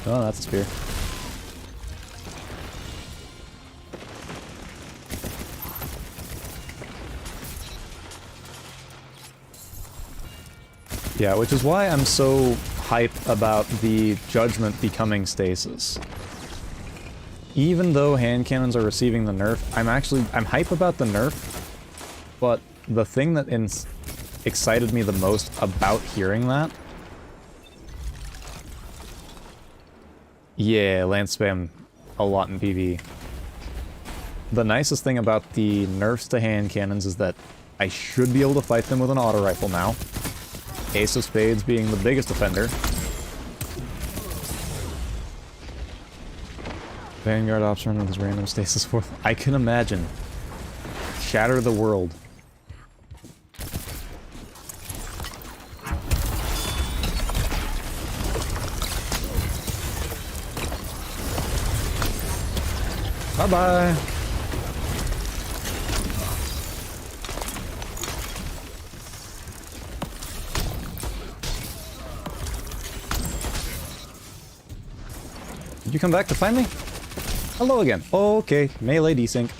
Oh, that's a spear. Yeah, which is why I'm so hype about the Judgment becoming Stasis. Even though hand cannons are receiving the nerf, I'm hype about the nerf, but the thing that excited me the most about hearing that... Yeah, lance spam a lot in PvE. The nicest thing about the nerfs to hand cannons is that I should be able to fight them with an auto rifle now. Ace of Spades being the biggest offender. Vanguard ops run with his random stasis force. I can imagine. Shatter the world. Bye-bye. Did you come back to find me? Hello again. Okay, melee desync.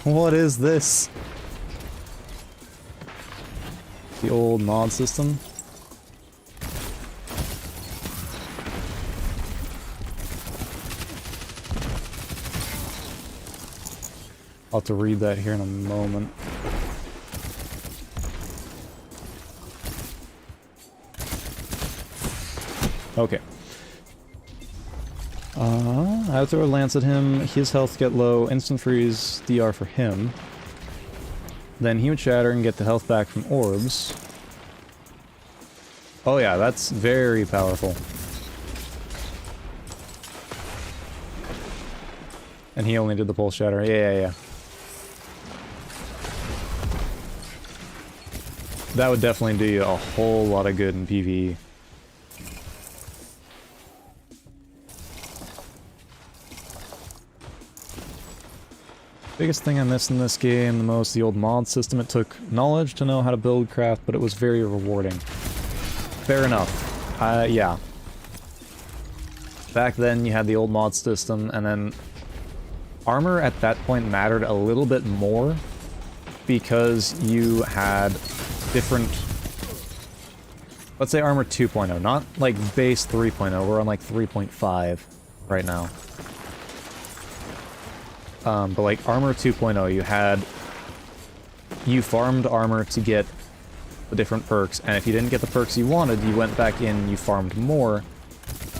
What is this? The old mod system? I'll have to read that here in a moment. Okay. I would throw a lance at him, his health get low, instant freeze, DR for him. Then he would shatter and get the health back from orbs. Oh yeah, that's very powerful. And he only did the pulse shatter. Yeah. That would definitely do you a whole lot of good in PvE. Biggest thing I missed in this game the most, the old mod system. It took knowledge to know how to build craft, but it was very rewarding. Fair enough. Yeah. Back then you had the old mod system, and then armor at that point mattered a little bit more because you had different... Let's say armor 2.0, not like base 3.0, we're on like 3.5 right now. But like armor 2.0, you farmed armor to get the different perks, and if you didn't get the perks you wanted, you went back in and you farmed more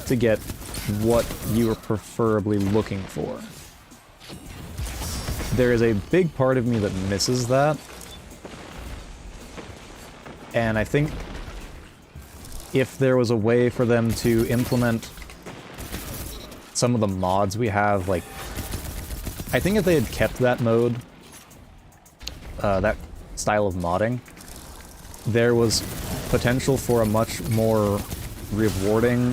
to get what you were preferably looking for. There is a big part of me that misses that, and I think if there was a way for them to implement some of the mods we have, like, I think if they had kept that mode, that style of modding, there was potential for a much more rewarding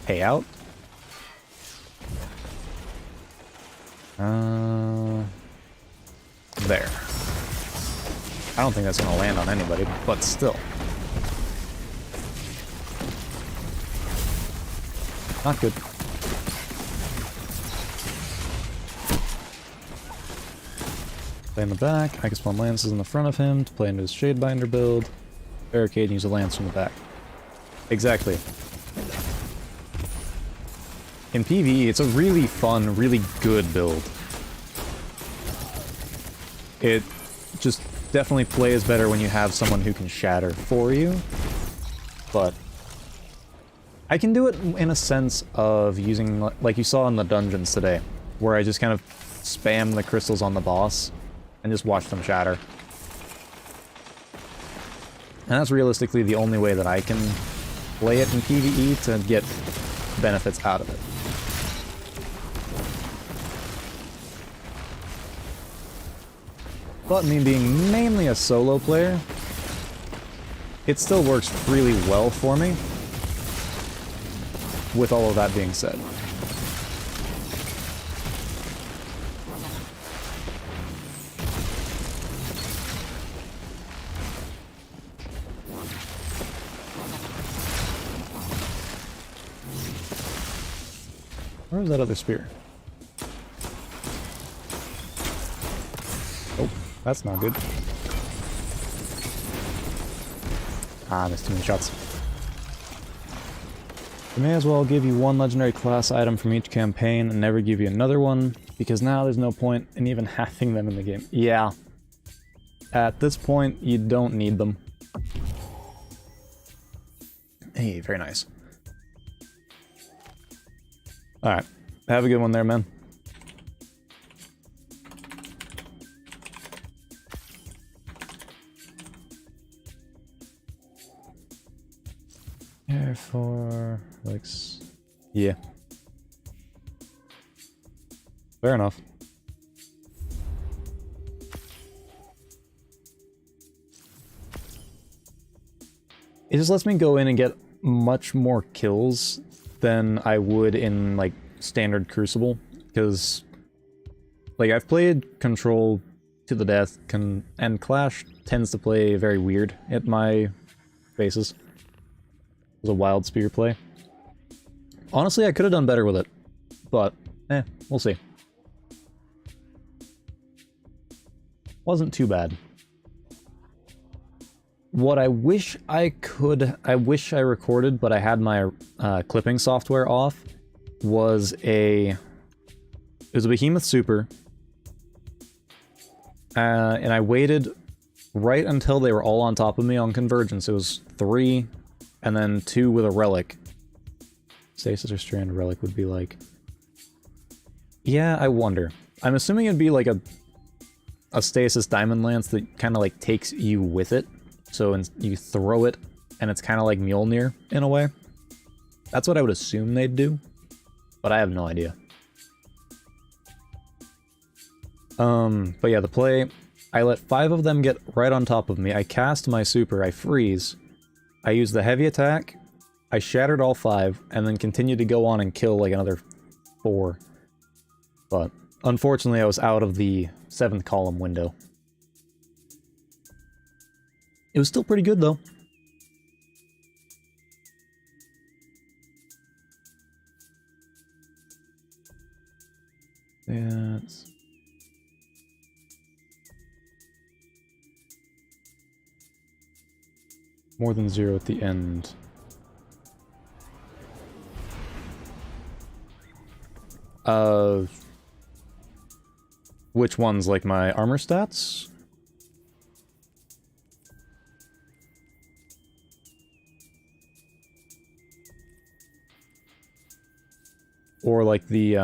payout. There. I don't think that's gonna land on anybody, but still. Not good. Play in the back. I can spawn lances in the front of him to play into his Shadebinder build. Barricade and use a lance from the back. Exactly. In PvE, it's a really fun, really good build. It just definitely plays better when you have someone who can shatter for you. But I can do it in a sense of using, like you saw in the dungeons today, where I just kind of spam the crystals on the boss and just watch them shatter. And that's realistically the only way that I can play it in PvE to get benefits out of it. But me being mainly a solo player, it still works really well for me, with all of that being said. Where's that other spear? Oh, that's not good. Ah, missed too many shots. We may as well give you one legendary class item from each campaign and never give you another one, because now there's no point in even having them in the game. Yeah. At this point, you don't need them. Hey, very nice. Alright. Have a good one there, man. Therefore, like, yeah. Fair enough. It just lets me go in and get much more kills than I would in, like, standard Crucible, because, like, I've played Control to the death, and Clash tends to play very weird at my bases. It was a wild spear play. Honestly, I could have done better with it, but, we'll see. Wasn't too bad. What I wish I recorded, but I had my clipping software off, was it was a Behemoth Super, and I waited right until they were all on top of me on Convergence. It was 3, and then 2 with a Relic. Stasis or Strand Relic would be like... Yeah, I wonder. I'm assuming it'd be like a Stasis Diamond Lance that kind of like takes you with it. So you throw it, and it's kind of like Mjolnir, in a way. That's what I would assume they'd do, but I have no idea. But yeah, the play, I let 5 of them get right on top of me. I cast my super, I freeze, I use the heavy attack, I shattered all 5, and then continued to go on and kill like another 4. But unfortunately, I was out of the 7th column window. It was still pretty good, though. That's... more than 0 at the end. Which ones? Like my armor stats? Or like the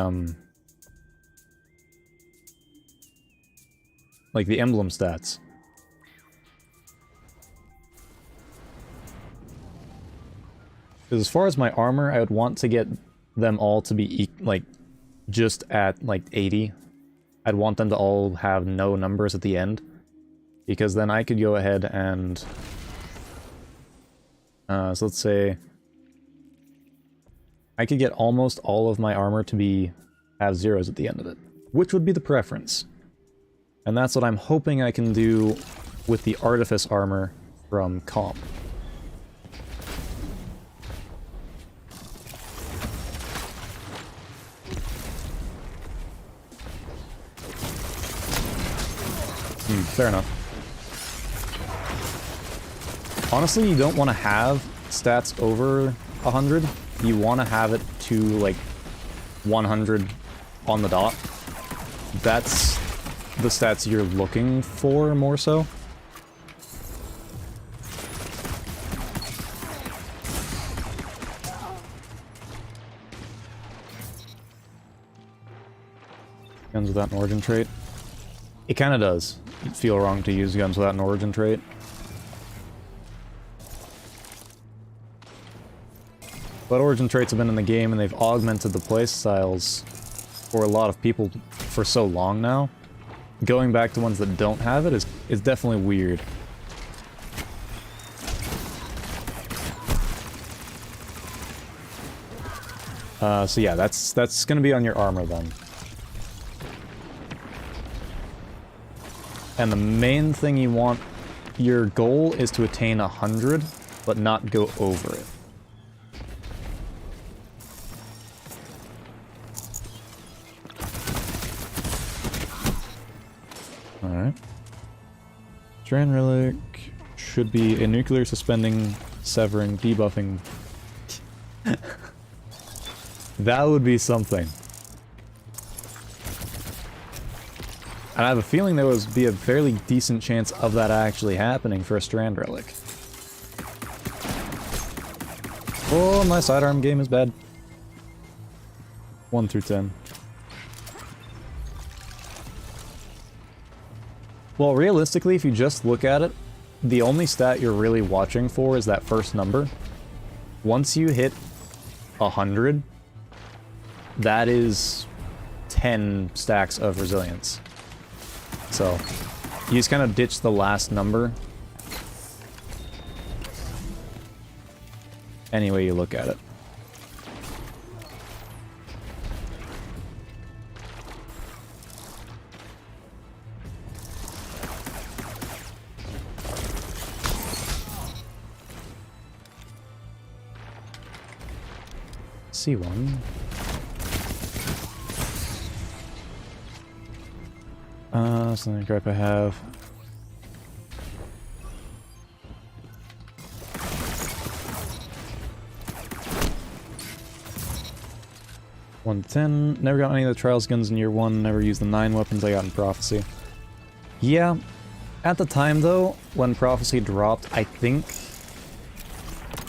emblem stats. Because as far as my armor, I would want to get them all to be, like, just at, like, 80. I'd want them to all have no numbers at the end. Because then I could go ahead and... so let's say... I could get almost all of my armor to have 0s at the end of it, which would be the preference. And that's what I'm hoping I can do with the Artifice armor from Comp. Fair enough. Honestly, you don't want to have stats over 100. You want to have it to, like, 100 on the dot. That's the stats you're looking for, more so. Guns without an origin trait. It kind of does. It'd feel wrong to use guns without an origin trait. But origin traits have been in the game, and they've augmented the playstyles for a lot of people for so long now. Going back to ones that don't have it is definitely weird. So yeah, that's gonna be on your armor then. And the main thing you want, your goal is to attain 100, but not go over it. Alright. Strand Relic should be a nuclear suspending, severing, debuffing. That would be something. And I have a feeling there would be a fairly decent chance of that actually happening for a Strand Relic. Oh, my sidearm game is bad. 1 through 10. Well, realistically, if you just look at it, the only stat you're really watching for is that first number. once you hit 100, that is 10 stacks of resilience. So you just kind of ditch the last number any way you look at it. C1. Something crap I have. $110. Never got any of the Trials guns in year 1. Never used the 9 weapons I got in Prophecy. Yeah. At the time, though, when Prophecy dropped, I think...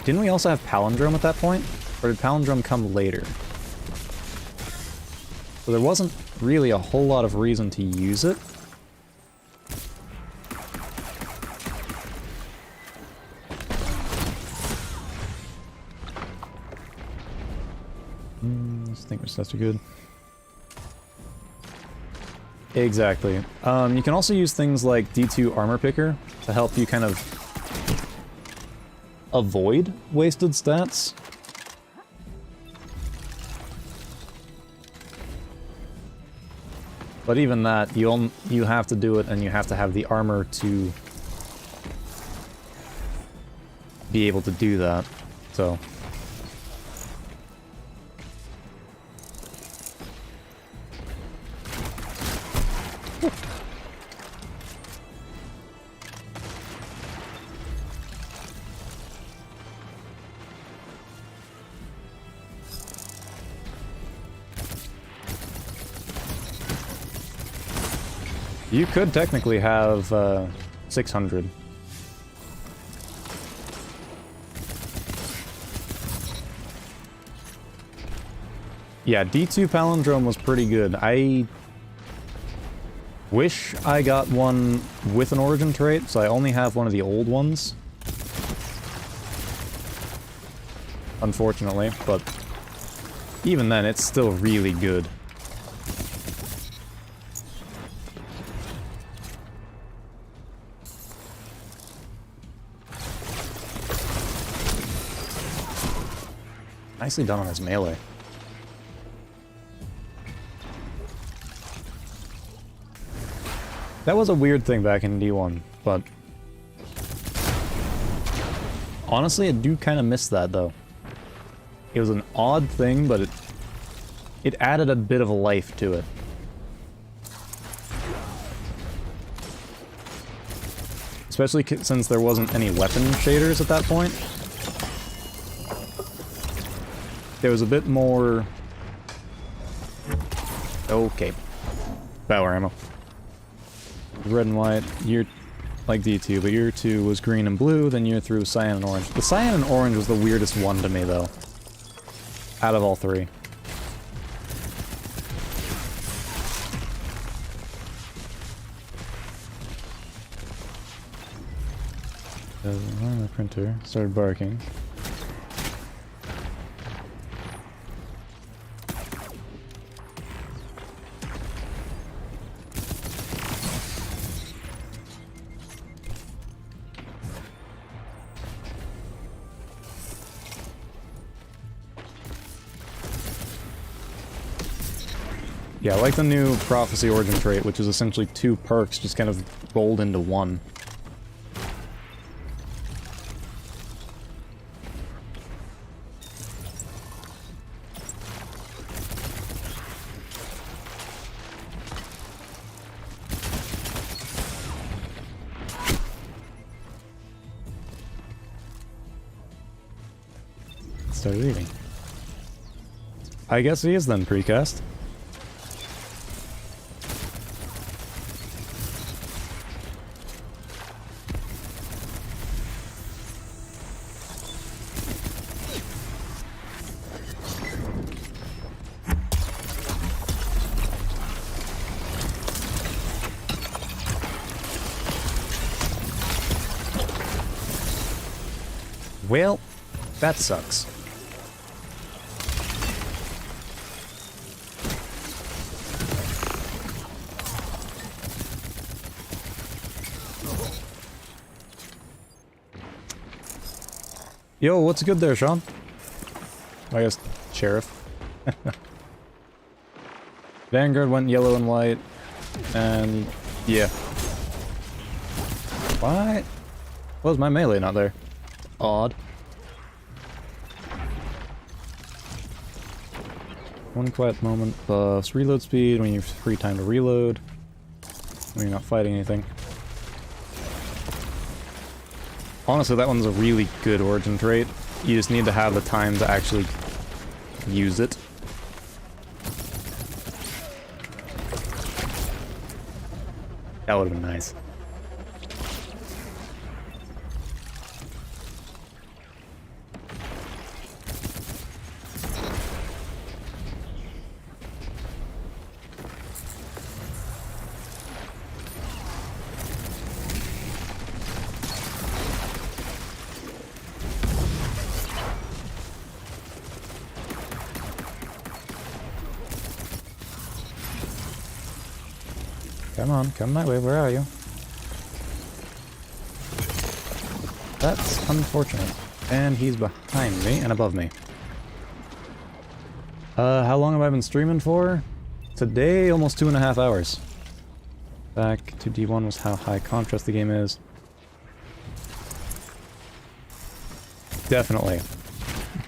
Didn't we also have Palindrome at that point? Or did Palindrome come later? So there wasn't really a whole lot of reason to use it. Extinguished sets are good. Exactly. You can also use things like D2 Armor Picker to help you kind of avoid wasted stats. But even that, you have to do it, and you have to have the armor to be able to do that. So you could technically have 600. Yeah, D2 Palindrome was pretty good. I wish I got one with an origin trait, so I only have one of the old ones. Unfortunately, but even then, it's still really good. Nicely done on his melee. That was a weird thing back in D1, but honestly, I do kind of miss that, though. It was an odd thing, but it added a bit of life to it. Especially since there wasn't any weapon shaders at that point. There was a bit more... Okay. Power ammo. Red and white, year like D2, but year 2 was green and blue, then year 3 was cyan and orange. The cyan and orange was the weirdest one to me, though. Out of all three. The printer started barking. Yeah, I like the new Prophecy Origin trait, which is essentially 2 perks just kind of rolled into one. Started eating. I guess he is then precast. Well, That sucks. Yo, what's good there, Sean? I guess Sheriff. Vanguard went yellow and white, and yeah. Why was my melee not there? Odd. One quiet moment buffs reload speed when you have free time to reload. When you're not fighting anything. Honestly, that one's a really good origin trait. You just need to have the time to actually use it. That would have been nice. Come on, come my way, where are you? That's unfortunate. And he's behind me and above me. How long have I been streaming for? Today, almost 2.5 hours. Back to D1 was how high contrast the game is. Definitely.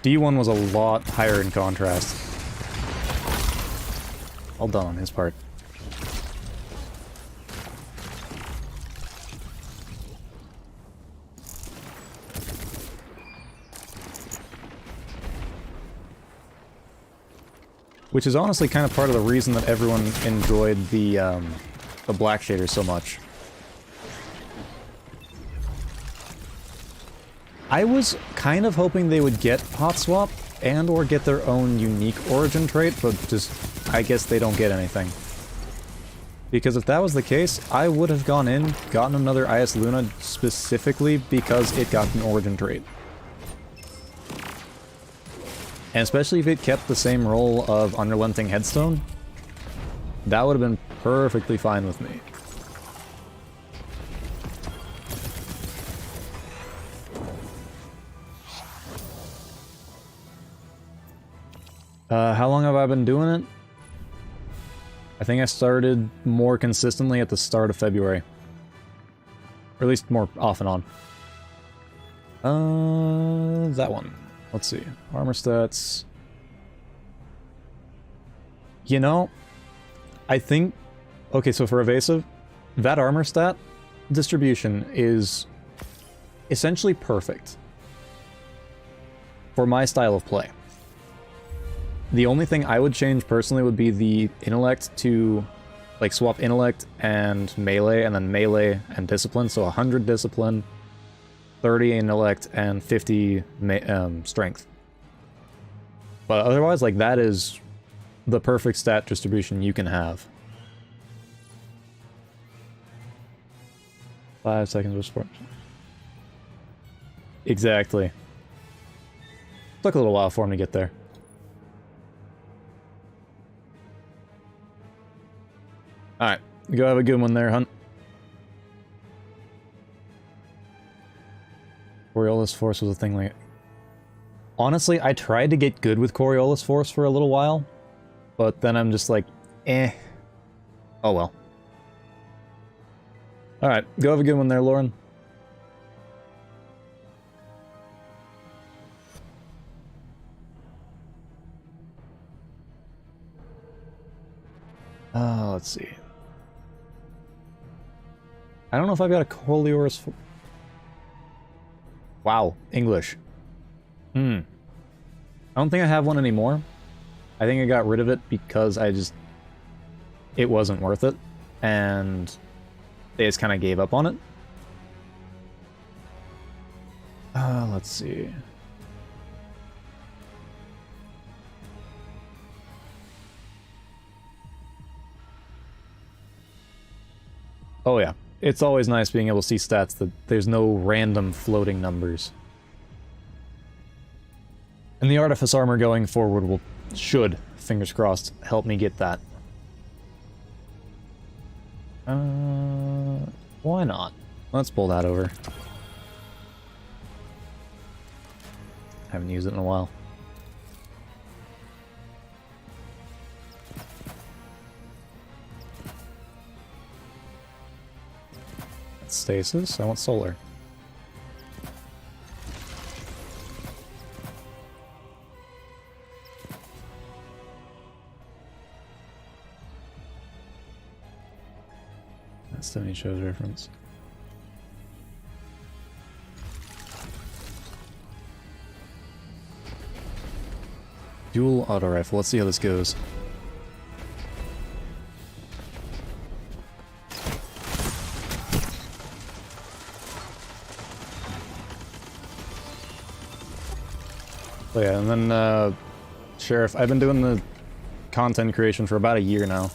D1 was a lot higher in contrast. All done on his part. Which is honestly kind of part of the reason that everyone enjoyed the black shaders so much. I was kind of hoping they would get hot swap and or get their own unique origin trait, but just, I guess they don't get anything. Because if that was the case, I would have gone in, gotten another IS Luna specifically because it got an origin trait. And especially if it kept the same role of Unrelenting Headstone, that would have been perfectly fine with me. How long have I been doing it? I think I started more consistently at the start of February. Or at least more off and on. That one. Let's see. Armor stats. You know, I think... Okay, so for evasive, that armor stat distribution is essentially perfect for my style of play. The only thing I would change personally would be the intellect to, like, swap intellect and melee, and then melee and discipline, so 100 discipline, 30 intellect, and 50 strength. But otherwise, like, that is the perfect stat distribution you can have. 5 seconds of sport. Exactly. Took a little while for him to get there. Alright, go have a good one there, Hunt. Coriolis Force was a thing like... Honestly, I tried to get good with Coriolis Force for a little while, but then I'm just like, eh. Oh well. Alright, go have a good one there, Lauren. Let's see. I don't know if I've got a Coriolis... Wow, English. I don't think I have one anymore. I think I got rid of it because it wasn't worth it, and they just kind of gave up on it. Let's see. Oh yeah, it's always nice being able to see stats that there's no random floating numbers. And the Artifice armor going forward should, fingers crossed, help me get that. Why not? Let's pull that over. Haven't used it in a while. That's stasis. I want solar. That's Stony Show's reference. Dual auto rifle. Let's see how this goes. Oh yeah, and then Sheriff, I've been doing the content creation for about a year now.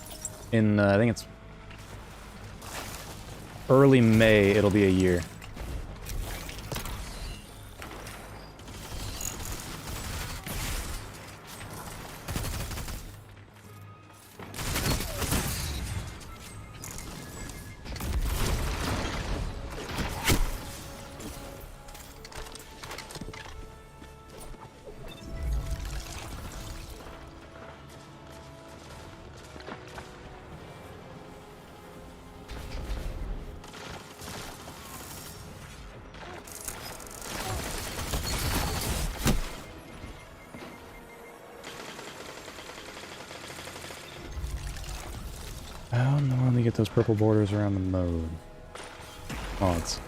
In I think it's early May, it'll be a year. How in the world do you get those purple borders around the mode? Mods.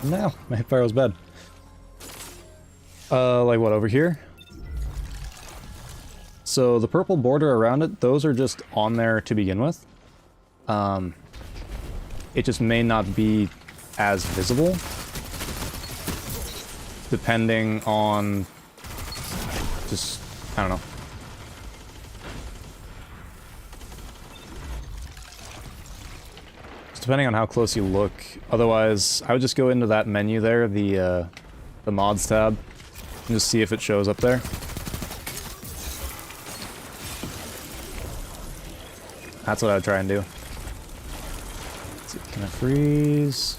No, my hipfire was bad. Like what, over here? So the purple border around it, those are just on there to begin with. It just may not be as visible, depending on just, I don't know. Depending on how close you look. Otherwise, I would just go into that menu there, the mods tab, and just see if it shows up there. That's what I would try and do. Let's see, can I freeze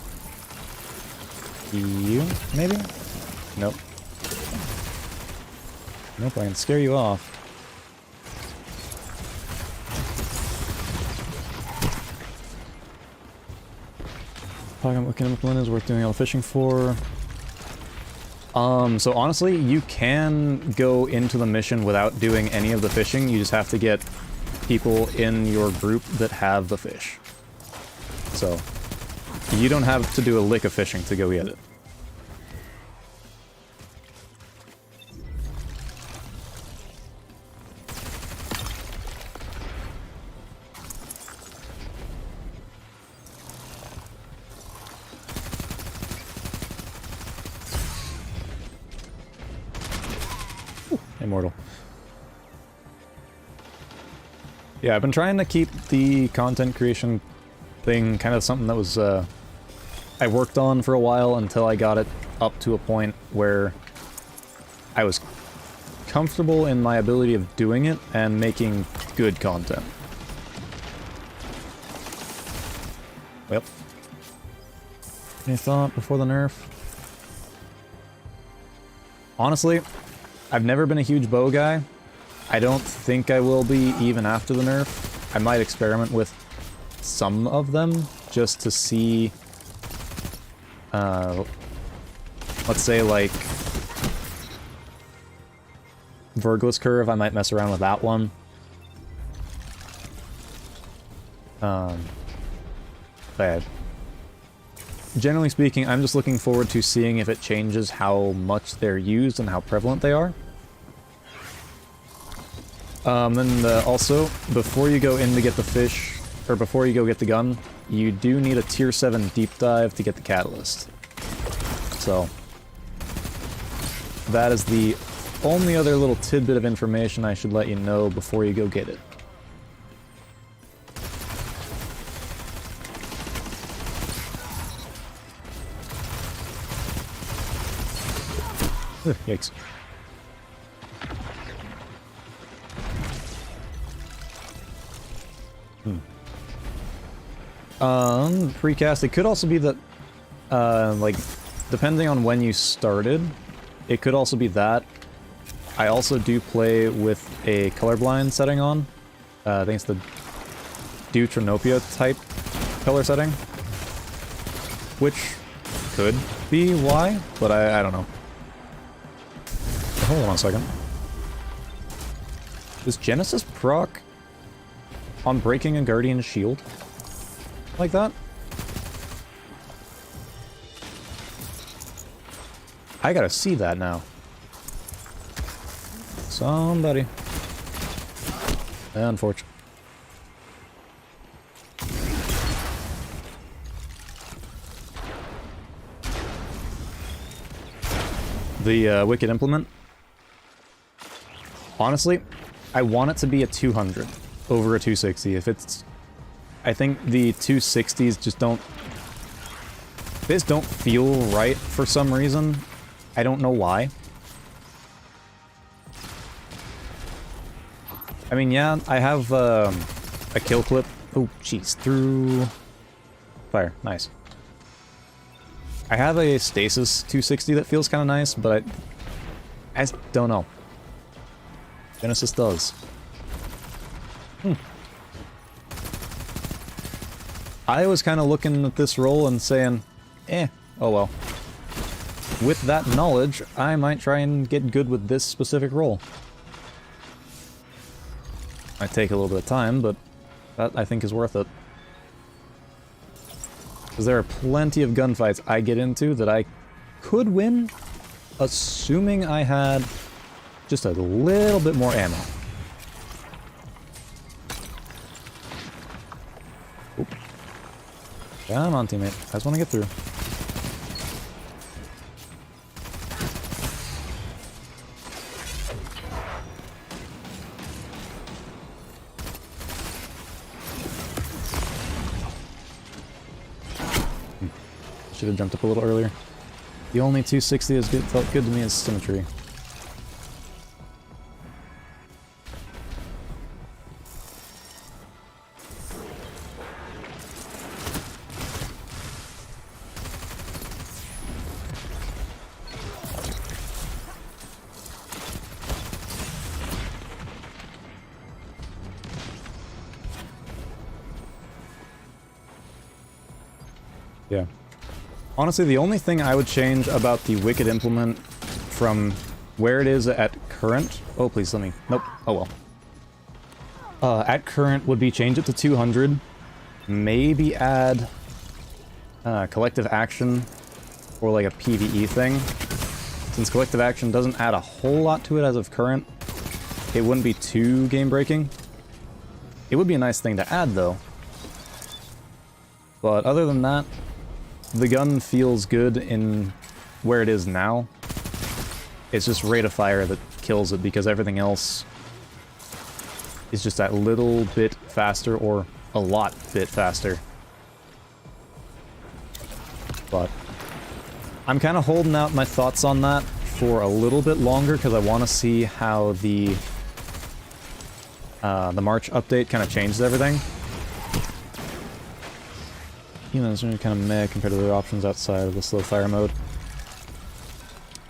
you? Maybe? Nope. Nope, I can scare you off. I'm looking at one is worth doing all the fishing for. So honestly, you can go into the mission without doing any of the fishing. You just have to get people in your group that have the fish. So you don't have to do a lick of fishing to go get it. Immortal. Yeah, I've been trying to keep the content creation thing kind of something that was, I worked on for a while until I got it up to a point where I was comfortable in my ability of doing it and making good content. Yep. Any thought before the nerf? Honestly, I've never been a huge bow guy. I don't think I will be even after the nerf. I might experiment with some of them just to see, let's say like Vergless Curve, I might mess around with that one. But generally speaking, I'm just looking forward to seeing if it changes how much they're used and how prevalent they are. Also, before you go in to get the fish, or before you go get the gun, you do need a tier 7 deep dive to get the catalyst. So, that is the only other little tidbit of information I should let you know before you go get it. Ugh, yikes. Precast, it could also be that, like, depending on when you started, it could also be that. I also do play with a colorblind setting on. I think it's the Deuteranopia type color setting. Which could be why, but I don't know. Hold on a second. Does Genesis proc on breaking a Guardian's shield? Like that? I gotta see that now. Somebody. Unfortunate. The Wicked Implement. Honestly, I want it to be a 200 over a 260. If it's... I think the 260s just don't... They just don't feel right for some reason. I don't know why. I mean, yeah, I have a kill clip. Oh, jeez, through... Fire, nice. I have a stasis 260 that feels kind of nice, but I just don't know. Genesis does. I was kind of looking at this roll and saying, oh well. With that knowledge, I might try and get good with this specific roll. Might take a little bit of time, but that I think is worth it. Because there are plenty of gunfights I get into that I could win, assuming I had just a little bit more ammo. Oop. Come on, teammate. I just want to get through. Should have jumped up a little earlier. The only 260 that felt good to me is symmetry. Yeah. Honestly, the only thing I would change about the Wicked Implement from where it is at current... Oh, please, let me... Nope. Oh, well. At current would be change it to 200. Maybe add collective action or like a PvE thing. Since collective action doesn't add a whole lot to it as of current, it wouldn't be too game-breaking. It would be a nice thing to add, though. But other than that, the gun feels good in where it is now. It's just rate of fire that kills it, because everything else is just that little bit faster, or a lot bit faster. But I'm kind of holding out my thoughts on that for a little bit longer, because I want to see how the March update kind of changes everything. Humans are kind of meh compared to the options outside of the slow fire mode.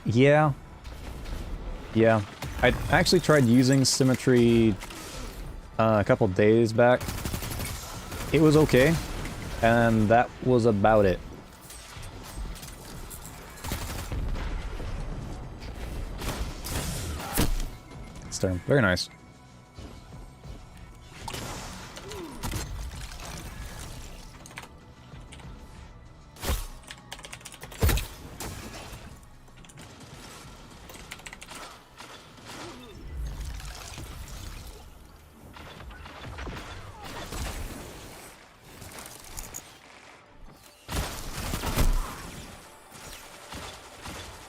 Yeah. Yeah. I actually tried using symmetry a couple days back. It was okay, and that was about it. Stern. Very nice.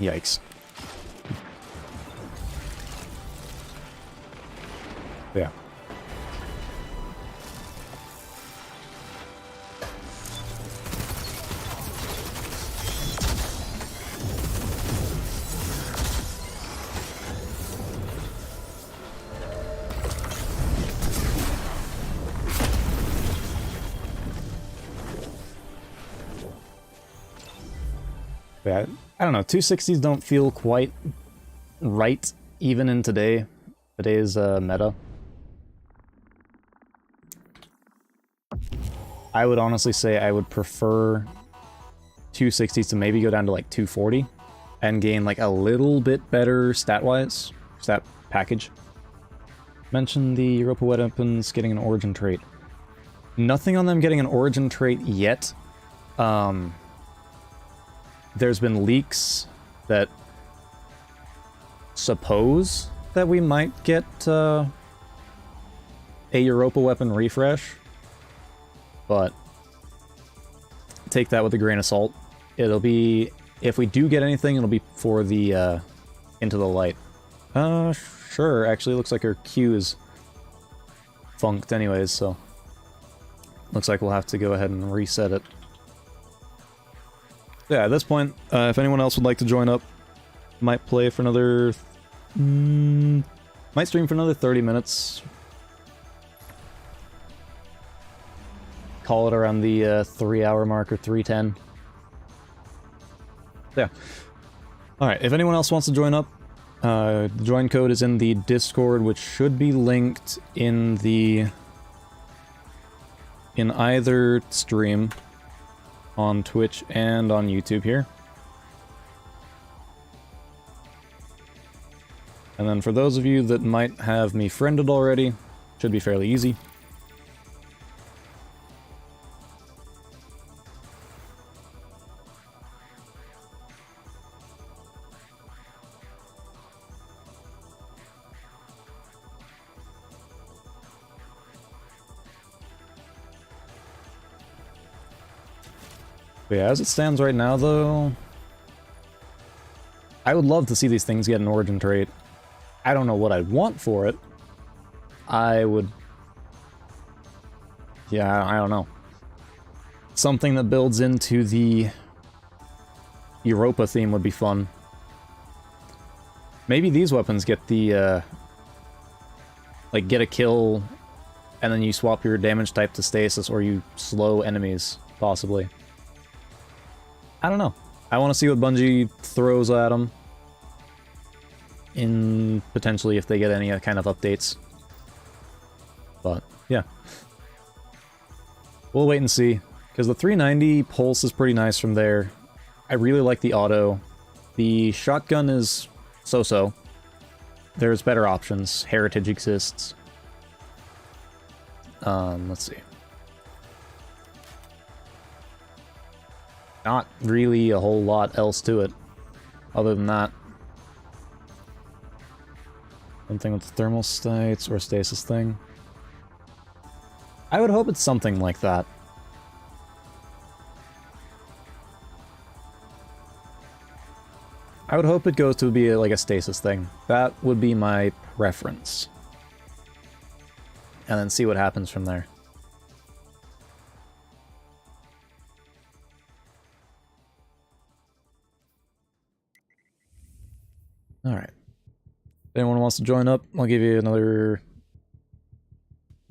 Yikes. Yeah. Yeah, I don't know, 260s don't feel quite right, even in today's meta. I would honestly say I would prefer 260s to maybe go down to like 240 and gain like a little bit better stat-wise, stat package. Mention the Europa weapons getting an origin trait. Nothing on them getting an origin trait yet. There's been leaks that suppose that we might get a Europa weapon refresh, but take that with a grain of salt. It'll be, if we do get anything, it'll be for the Into the Light. Sure, actually looks like our Q is funked anyways, so looks like we'll have to go ahead and reset it. Yeah, at this point, if anyone else would like to join up, might play for another... might stream for another 30 minutes. Call it around the 3-hour mark or 3:10. Yeah. Alright, if anyone else wants to join up, the join code is in the Discord, which should be linked in either stream on Twitch and on YouTube here. And then for those of you that might have me friended already, should be fairly easy. But yeah, as it stands right now, though, I would love to see these things get an origin trait. I don't know what I'd want for it. I would... yeah, I don't know. Something that builds into the Europa theme would be fun. Maybe these weapons get the, like, get a kill, and then you swap your damage type to stasis, or you slow enemies, possibly. I don't know. I want to see what Bungie throws at them. In potentially if they get any kind of updates. But, yeah. We'll wait and see. Because the 390 pulse is pretty nice from there. I really like the auto. The shotgun is so-so. There's better options. Heritage exists. Let's see. Not really a whole lot else to it, other than that. Something with thermal states or stasis thing. I would hope it's something like that. I would hope it goes to be like a stasis thing. That would be my preference. And then see what happens from there. Alright. If anyone wants to join up, I'll give you another...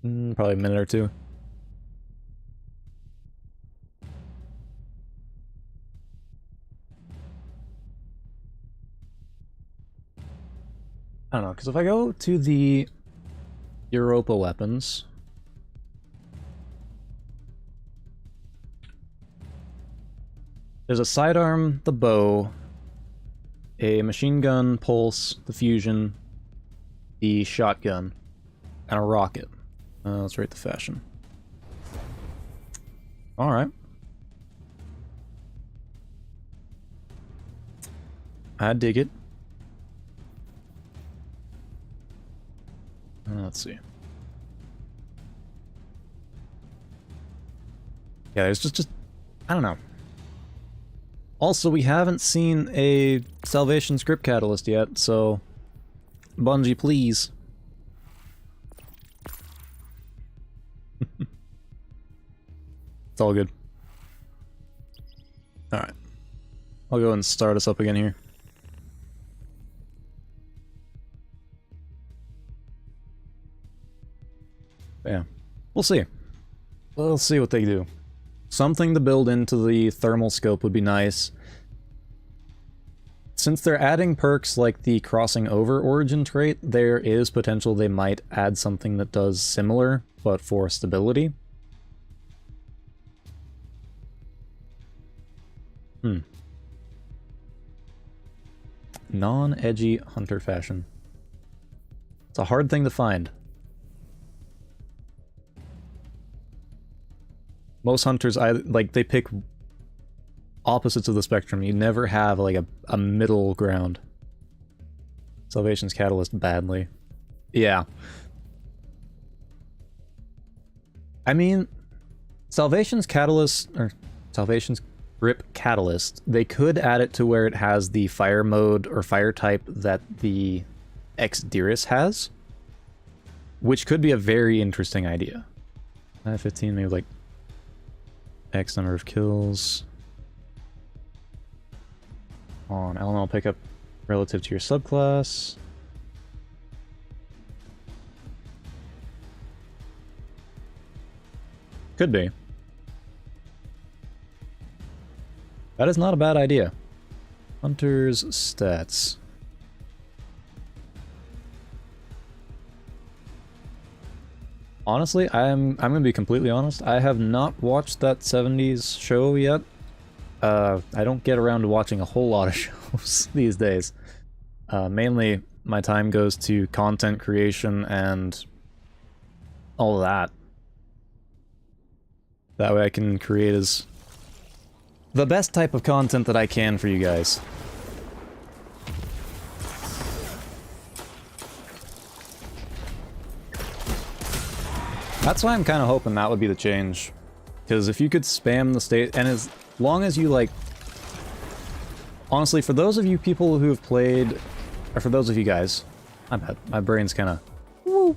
probably a minute or two. I don't know, because if I go to the Europa weapons... there's a sidearm, the bow, a machine gun, pulse, the fusion, the shotgun, and a rocket. Let's rate the fashion. Alright. I dig it. Let's see. Yeah, there's just I don't know. Also, we haven't seen a Salvation script catalyst yet, so Bungie, please. It's all good. Alright. I'll go and start us up again here. Yeah. We'll see. We'll see what they do. Something to build into the thermal scope would be nice. Since they're adding perks like the crossing over origin trait, there is potential they might add something that does similar, but for stability. Non-edgy hunter fashion. It's a hard thing to find. Most hunters, they pick opposites of the spectrum. You never have, like, a middle ground. Salvation's Catalyst badly. Yeah. I mean, Salvation's Catalyst, or Salvation's Grip Catalyst, they could add it to where it has the fire mode or fire type that the X-Dirus has, which could be a very interesting idea. 15, maybe like X number of kills on elemental pickup relative to your subclass. Could be. That is not a bad idea. Hunter's stats. Honestly, I'm gonna be completely honest. I have not watched that 70s show yet. I don't get around to watching a whole lot of shows these days. Mainly, my time goes to content creation and all of that. That way I can create the best type of content that I can for you guys. That's why I'm kind of hoping that would be the change. Because if you could spam the state, and as long as you, like... Honestly, for those of you people who have played, or for those of you guys, I bet my brain's kind of... Woo!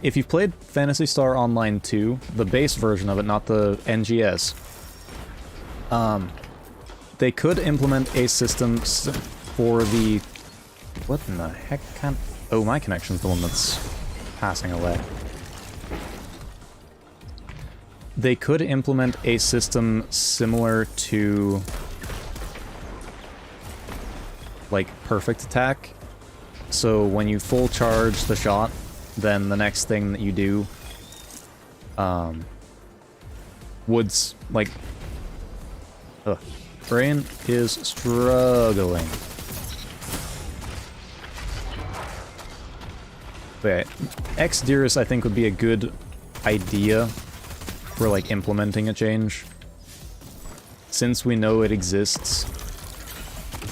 If you've played Phantasy Star Online 2, the base version of it, not the NGS, they could implement a system for the... What in the heck kind of... Oh, my connection's the one that's passing away. They could implement a system similar to, like, perfect attack. So when you full charge the shot, then the next thing that you do would, like... Ugh. Brain is struggling. But yeah, X-Dirus I think would be a good idea for, like, implementing a change, since we know it exists.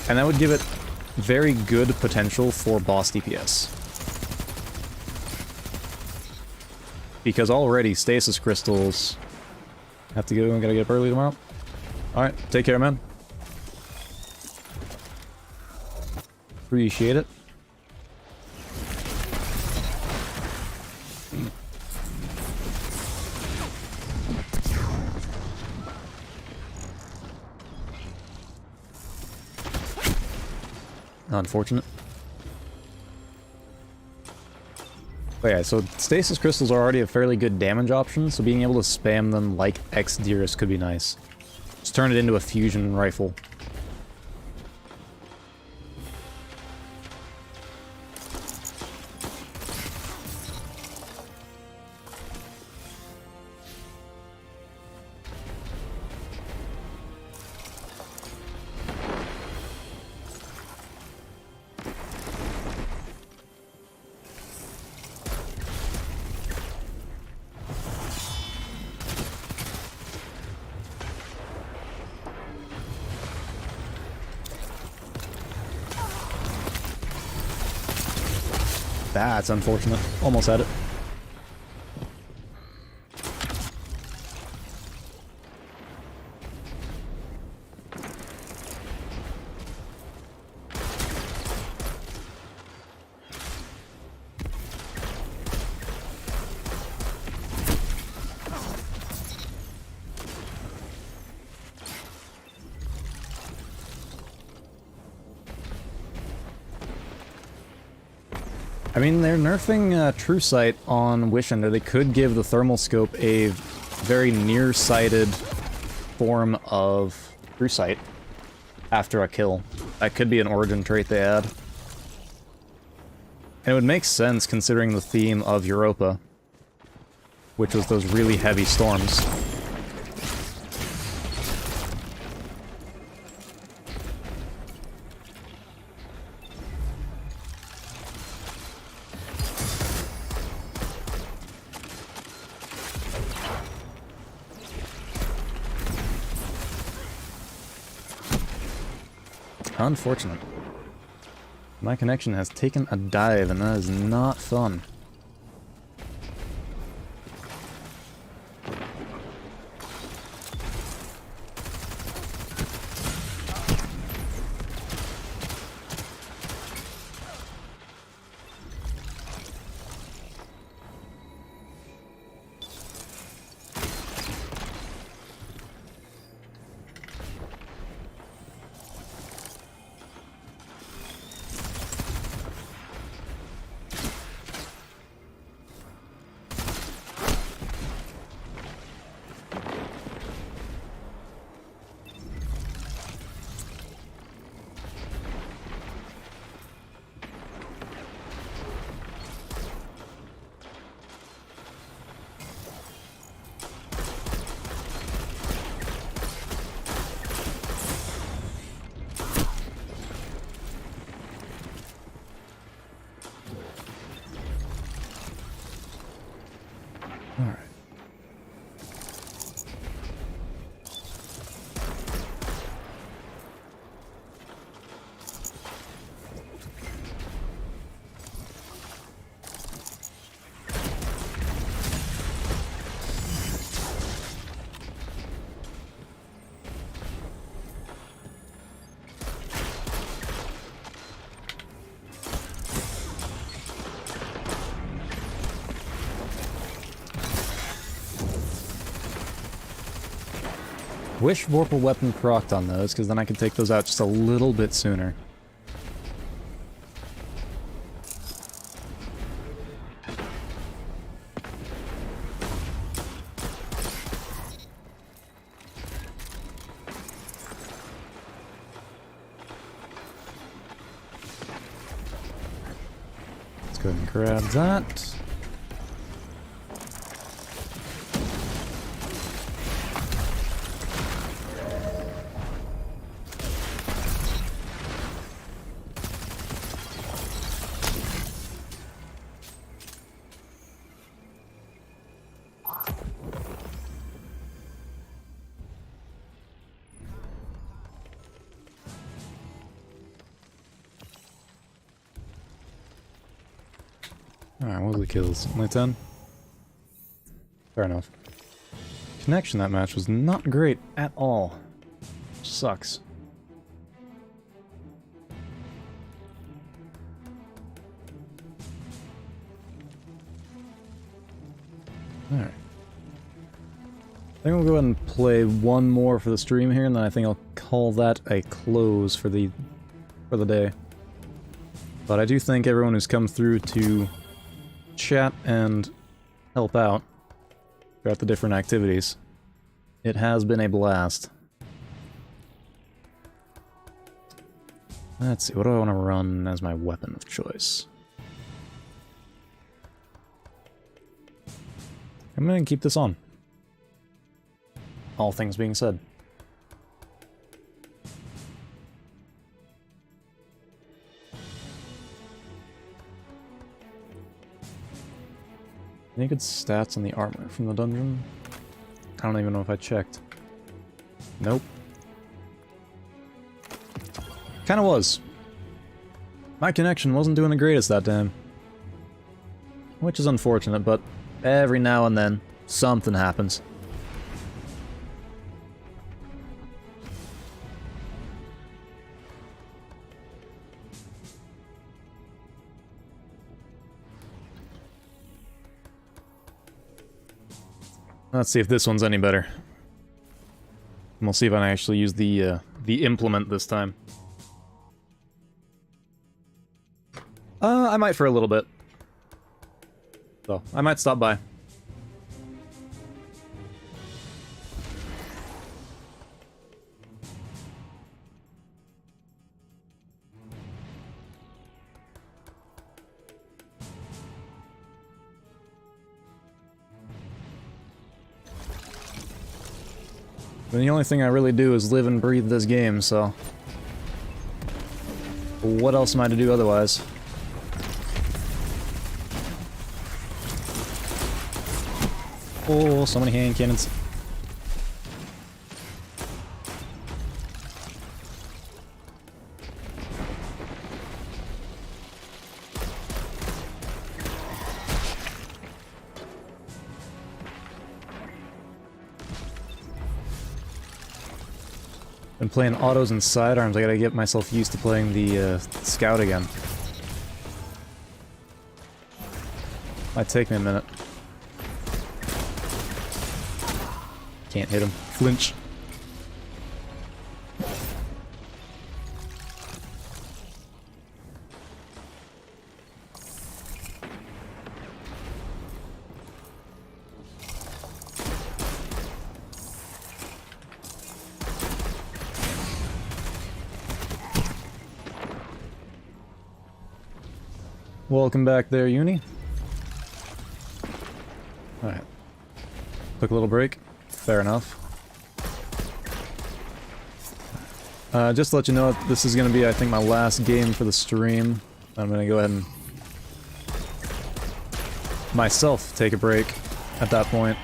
And that would give it very good potential for boss DPS. Because already stasis crystals... Have to go, I gotta get up early tomorrow. Alright, take care, man. Appreciate it. Unfortunate. But yeah, so stasis crystals are already a fairly good damage option, so being able to spam them like X-Dirus could be nice. Just turn it into a fusion rifle. That's unfortunate. Almost had it. I mean, they're nerfing True Sight on Wishender. They could give the Thermal Scope a very nearsighted form of True Sight after a kill. That could be an origin trait they add. And it would make sense considering the theme of Europa, which was those really heavy storms. Unfortunate. My connection has taken a dive, and that is not fun. Alright. Wish Vorpal Weapon procced on those, because then I could take those out just a little bit sooner. Let's go ahead and grab that. Alright, what was the kills? Only 10? Fair enough. Connection that match was not great at all. Sucks. Alright. I think we'll go ahead and play one more for the stream here, and then I think I'll call that a close for the day. But I do thank everyone who's come through to chat and help out throughout the different activities. It has been a blast. Let's see, what do I want to run as my weapon of choice? I'm going to keep this on. All things being said. Any good stats on the armor from the dungeon? I don't even know if I checked. Nope. Kinda was. My connection wasn't doing the greatest that time. Which is unfortunate, but every now and then, something happens. Let's see if this one's any better. And we'll see if I actually use the implement this time. I might for a little bit. So, I might stop by. And the only thing I really do is live and breathe this game, so... what else am I to do otherwise? Oh, so many hand cannons. Been playing autos and sidearms. I gotta get myself used to playing the scout again. Might take me a minute. Can't hit him. Flinch. Welcome back there, Uni. Alright. Took a little break. Fair enough. Just to let you know, this is going to be, I think, my last game for the stream. I'm going to go ahead and myself take a break at that point.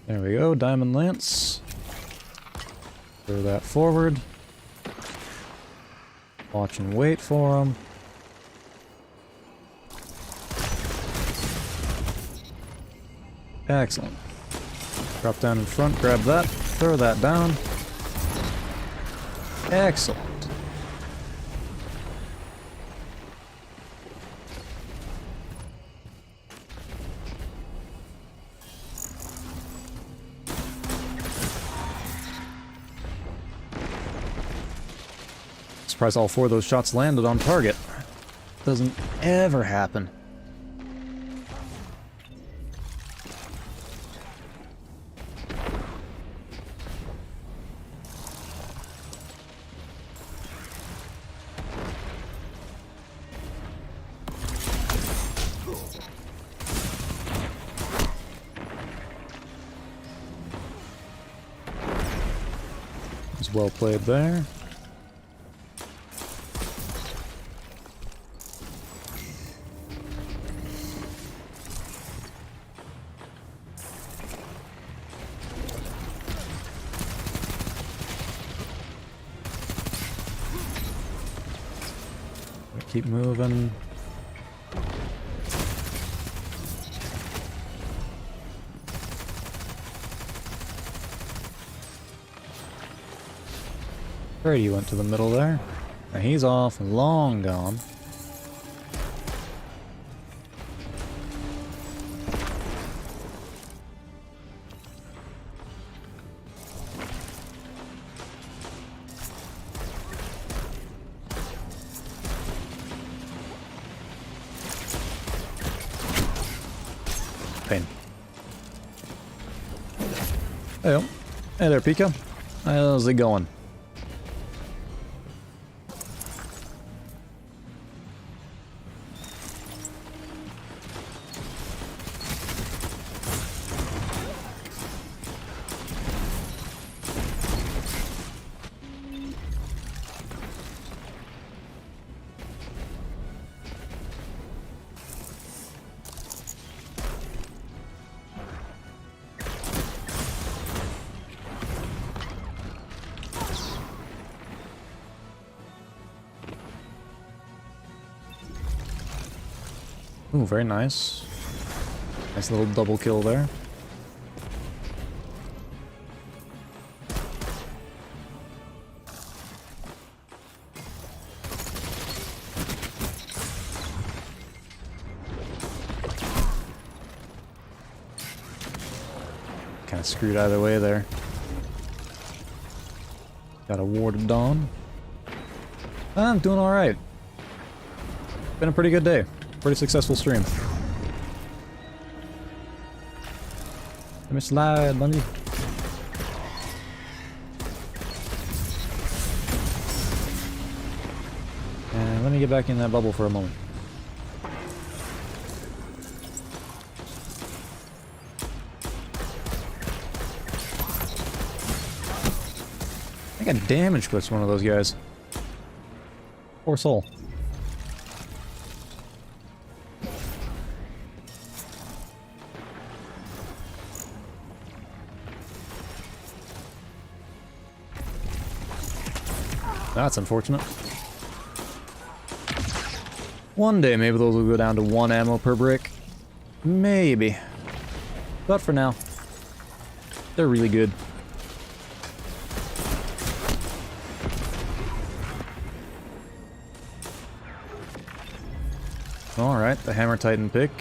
There we go, Diamond Lance. Throw that forward. Watch and wait for him. Excellent. Drop down in front, grab that, throw that down. Excellent. Surprised all 4 of those shots landed on target. Doesn't ever happen. Was well played there. Keep moving. Brady went to the middle there. Now he's off, long gone. Pain. Hey, hey there, Pika. How's it going? Ooh, very nice. Nice little double kill there. Kind of screwed either way there. Got a warded dawn. I'm doing alright. Been a pretty good day. Pretty successful stream. Let me slide, Bungie. And let me get back in that bubble for a moment. I think I damage clipped one of those guys. Poor soul. That's unfortunate. One day maybe those will go down to 1 ammo per brick. Maybe. But for now, they're really good. Alright, the Hammer Titan pick.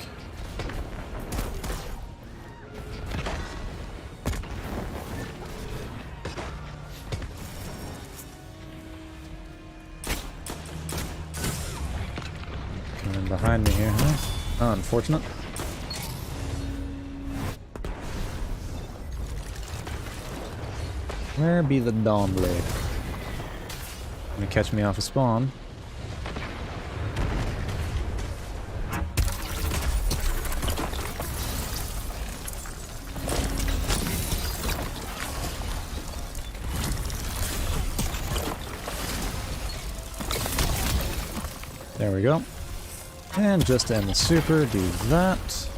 Coming behind me here, huh? Oh, unfortunate. Where be the Dawn Blade? Gonna catch me off a spawn. There we go. And just to end the super, do that.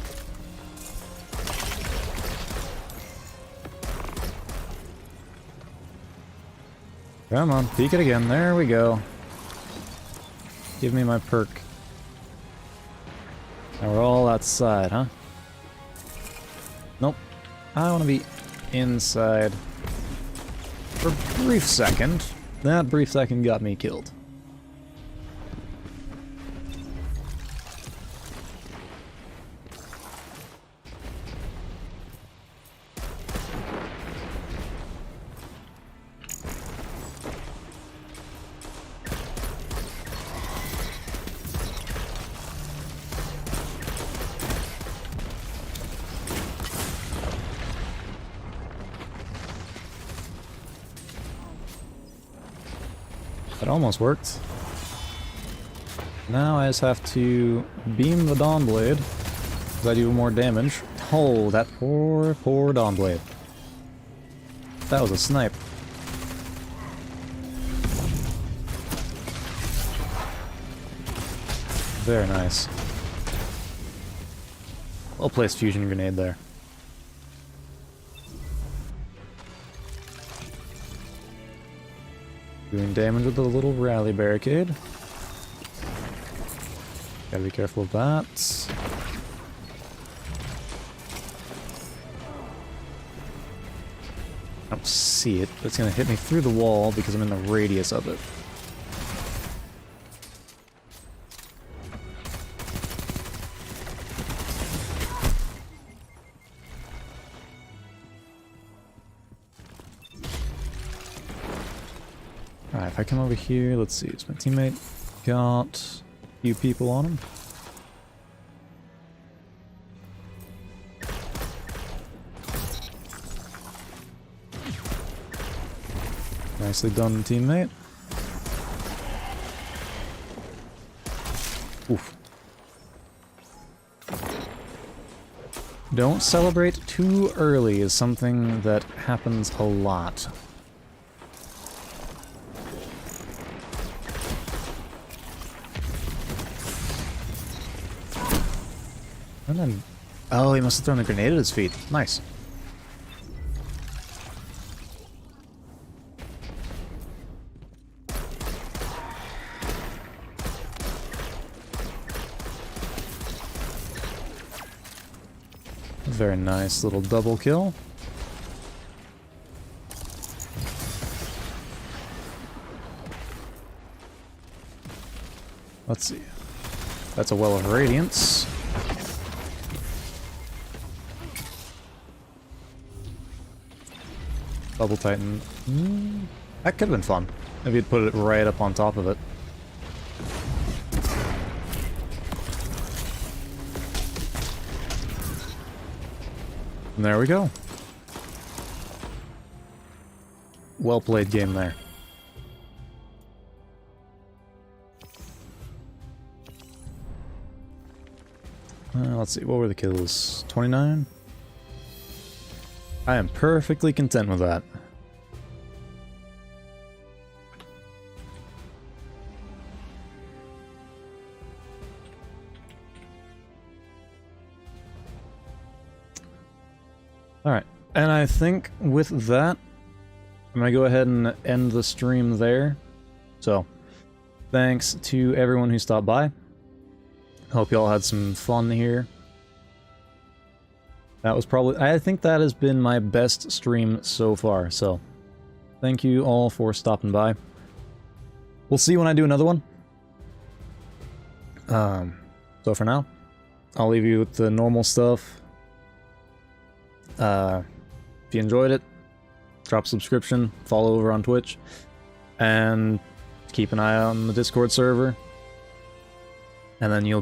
Come on, peek it again. There we go. Give me my perk. Now we're all outside, huh? Nope. I want to be inside for a brief second. That brief second got me killed. That almost worked. Now I just have to beam the Dawn Blade, because I do more damage. Oh, that poor, poor Dawn Blade. That was a snipe. Very nice. Well-placed fusion grenade there. Doing damage with the little rally barricade. Gotta be careful of that. I don't see it, but it's gonna hit me through the wall because I'm in the radius of it. Alright, if I come over here, let's see, is my teammate got a few people on him? Nicely done, teammate. Oof. Don't celebrate too early is something that happens a lot. And then, oh, he must have thrown a grenade at his feet. Nice. Very nice little double kill. Let's see. That's a well of radiance. Bubble Titan. That could have been fun. If you'd put it right up on top of it. And there we go. Well played game there. Let's see, what were the kills? 29? I am perfectly content with that. Alright, and I think with that, I'm gonna go ahead and end the stream there. So, thanks to everyone who stopped by. Hope you all had some fun here. That was probably... I think that has been my best stream so far, so... Thank you all for stopping by. We'll see when I do another one. So for now, I'll leave you with the normal stuff. If you enjoyed it, drop a subscription, follow over on Twitch, and keep an eye on the Discord server. And then you'll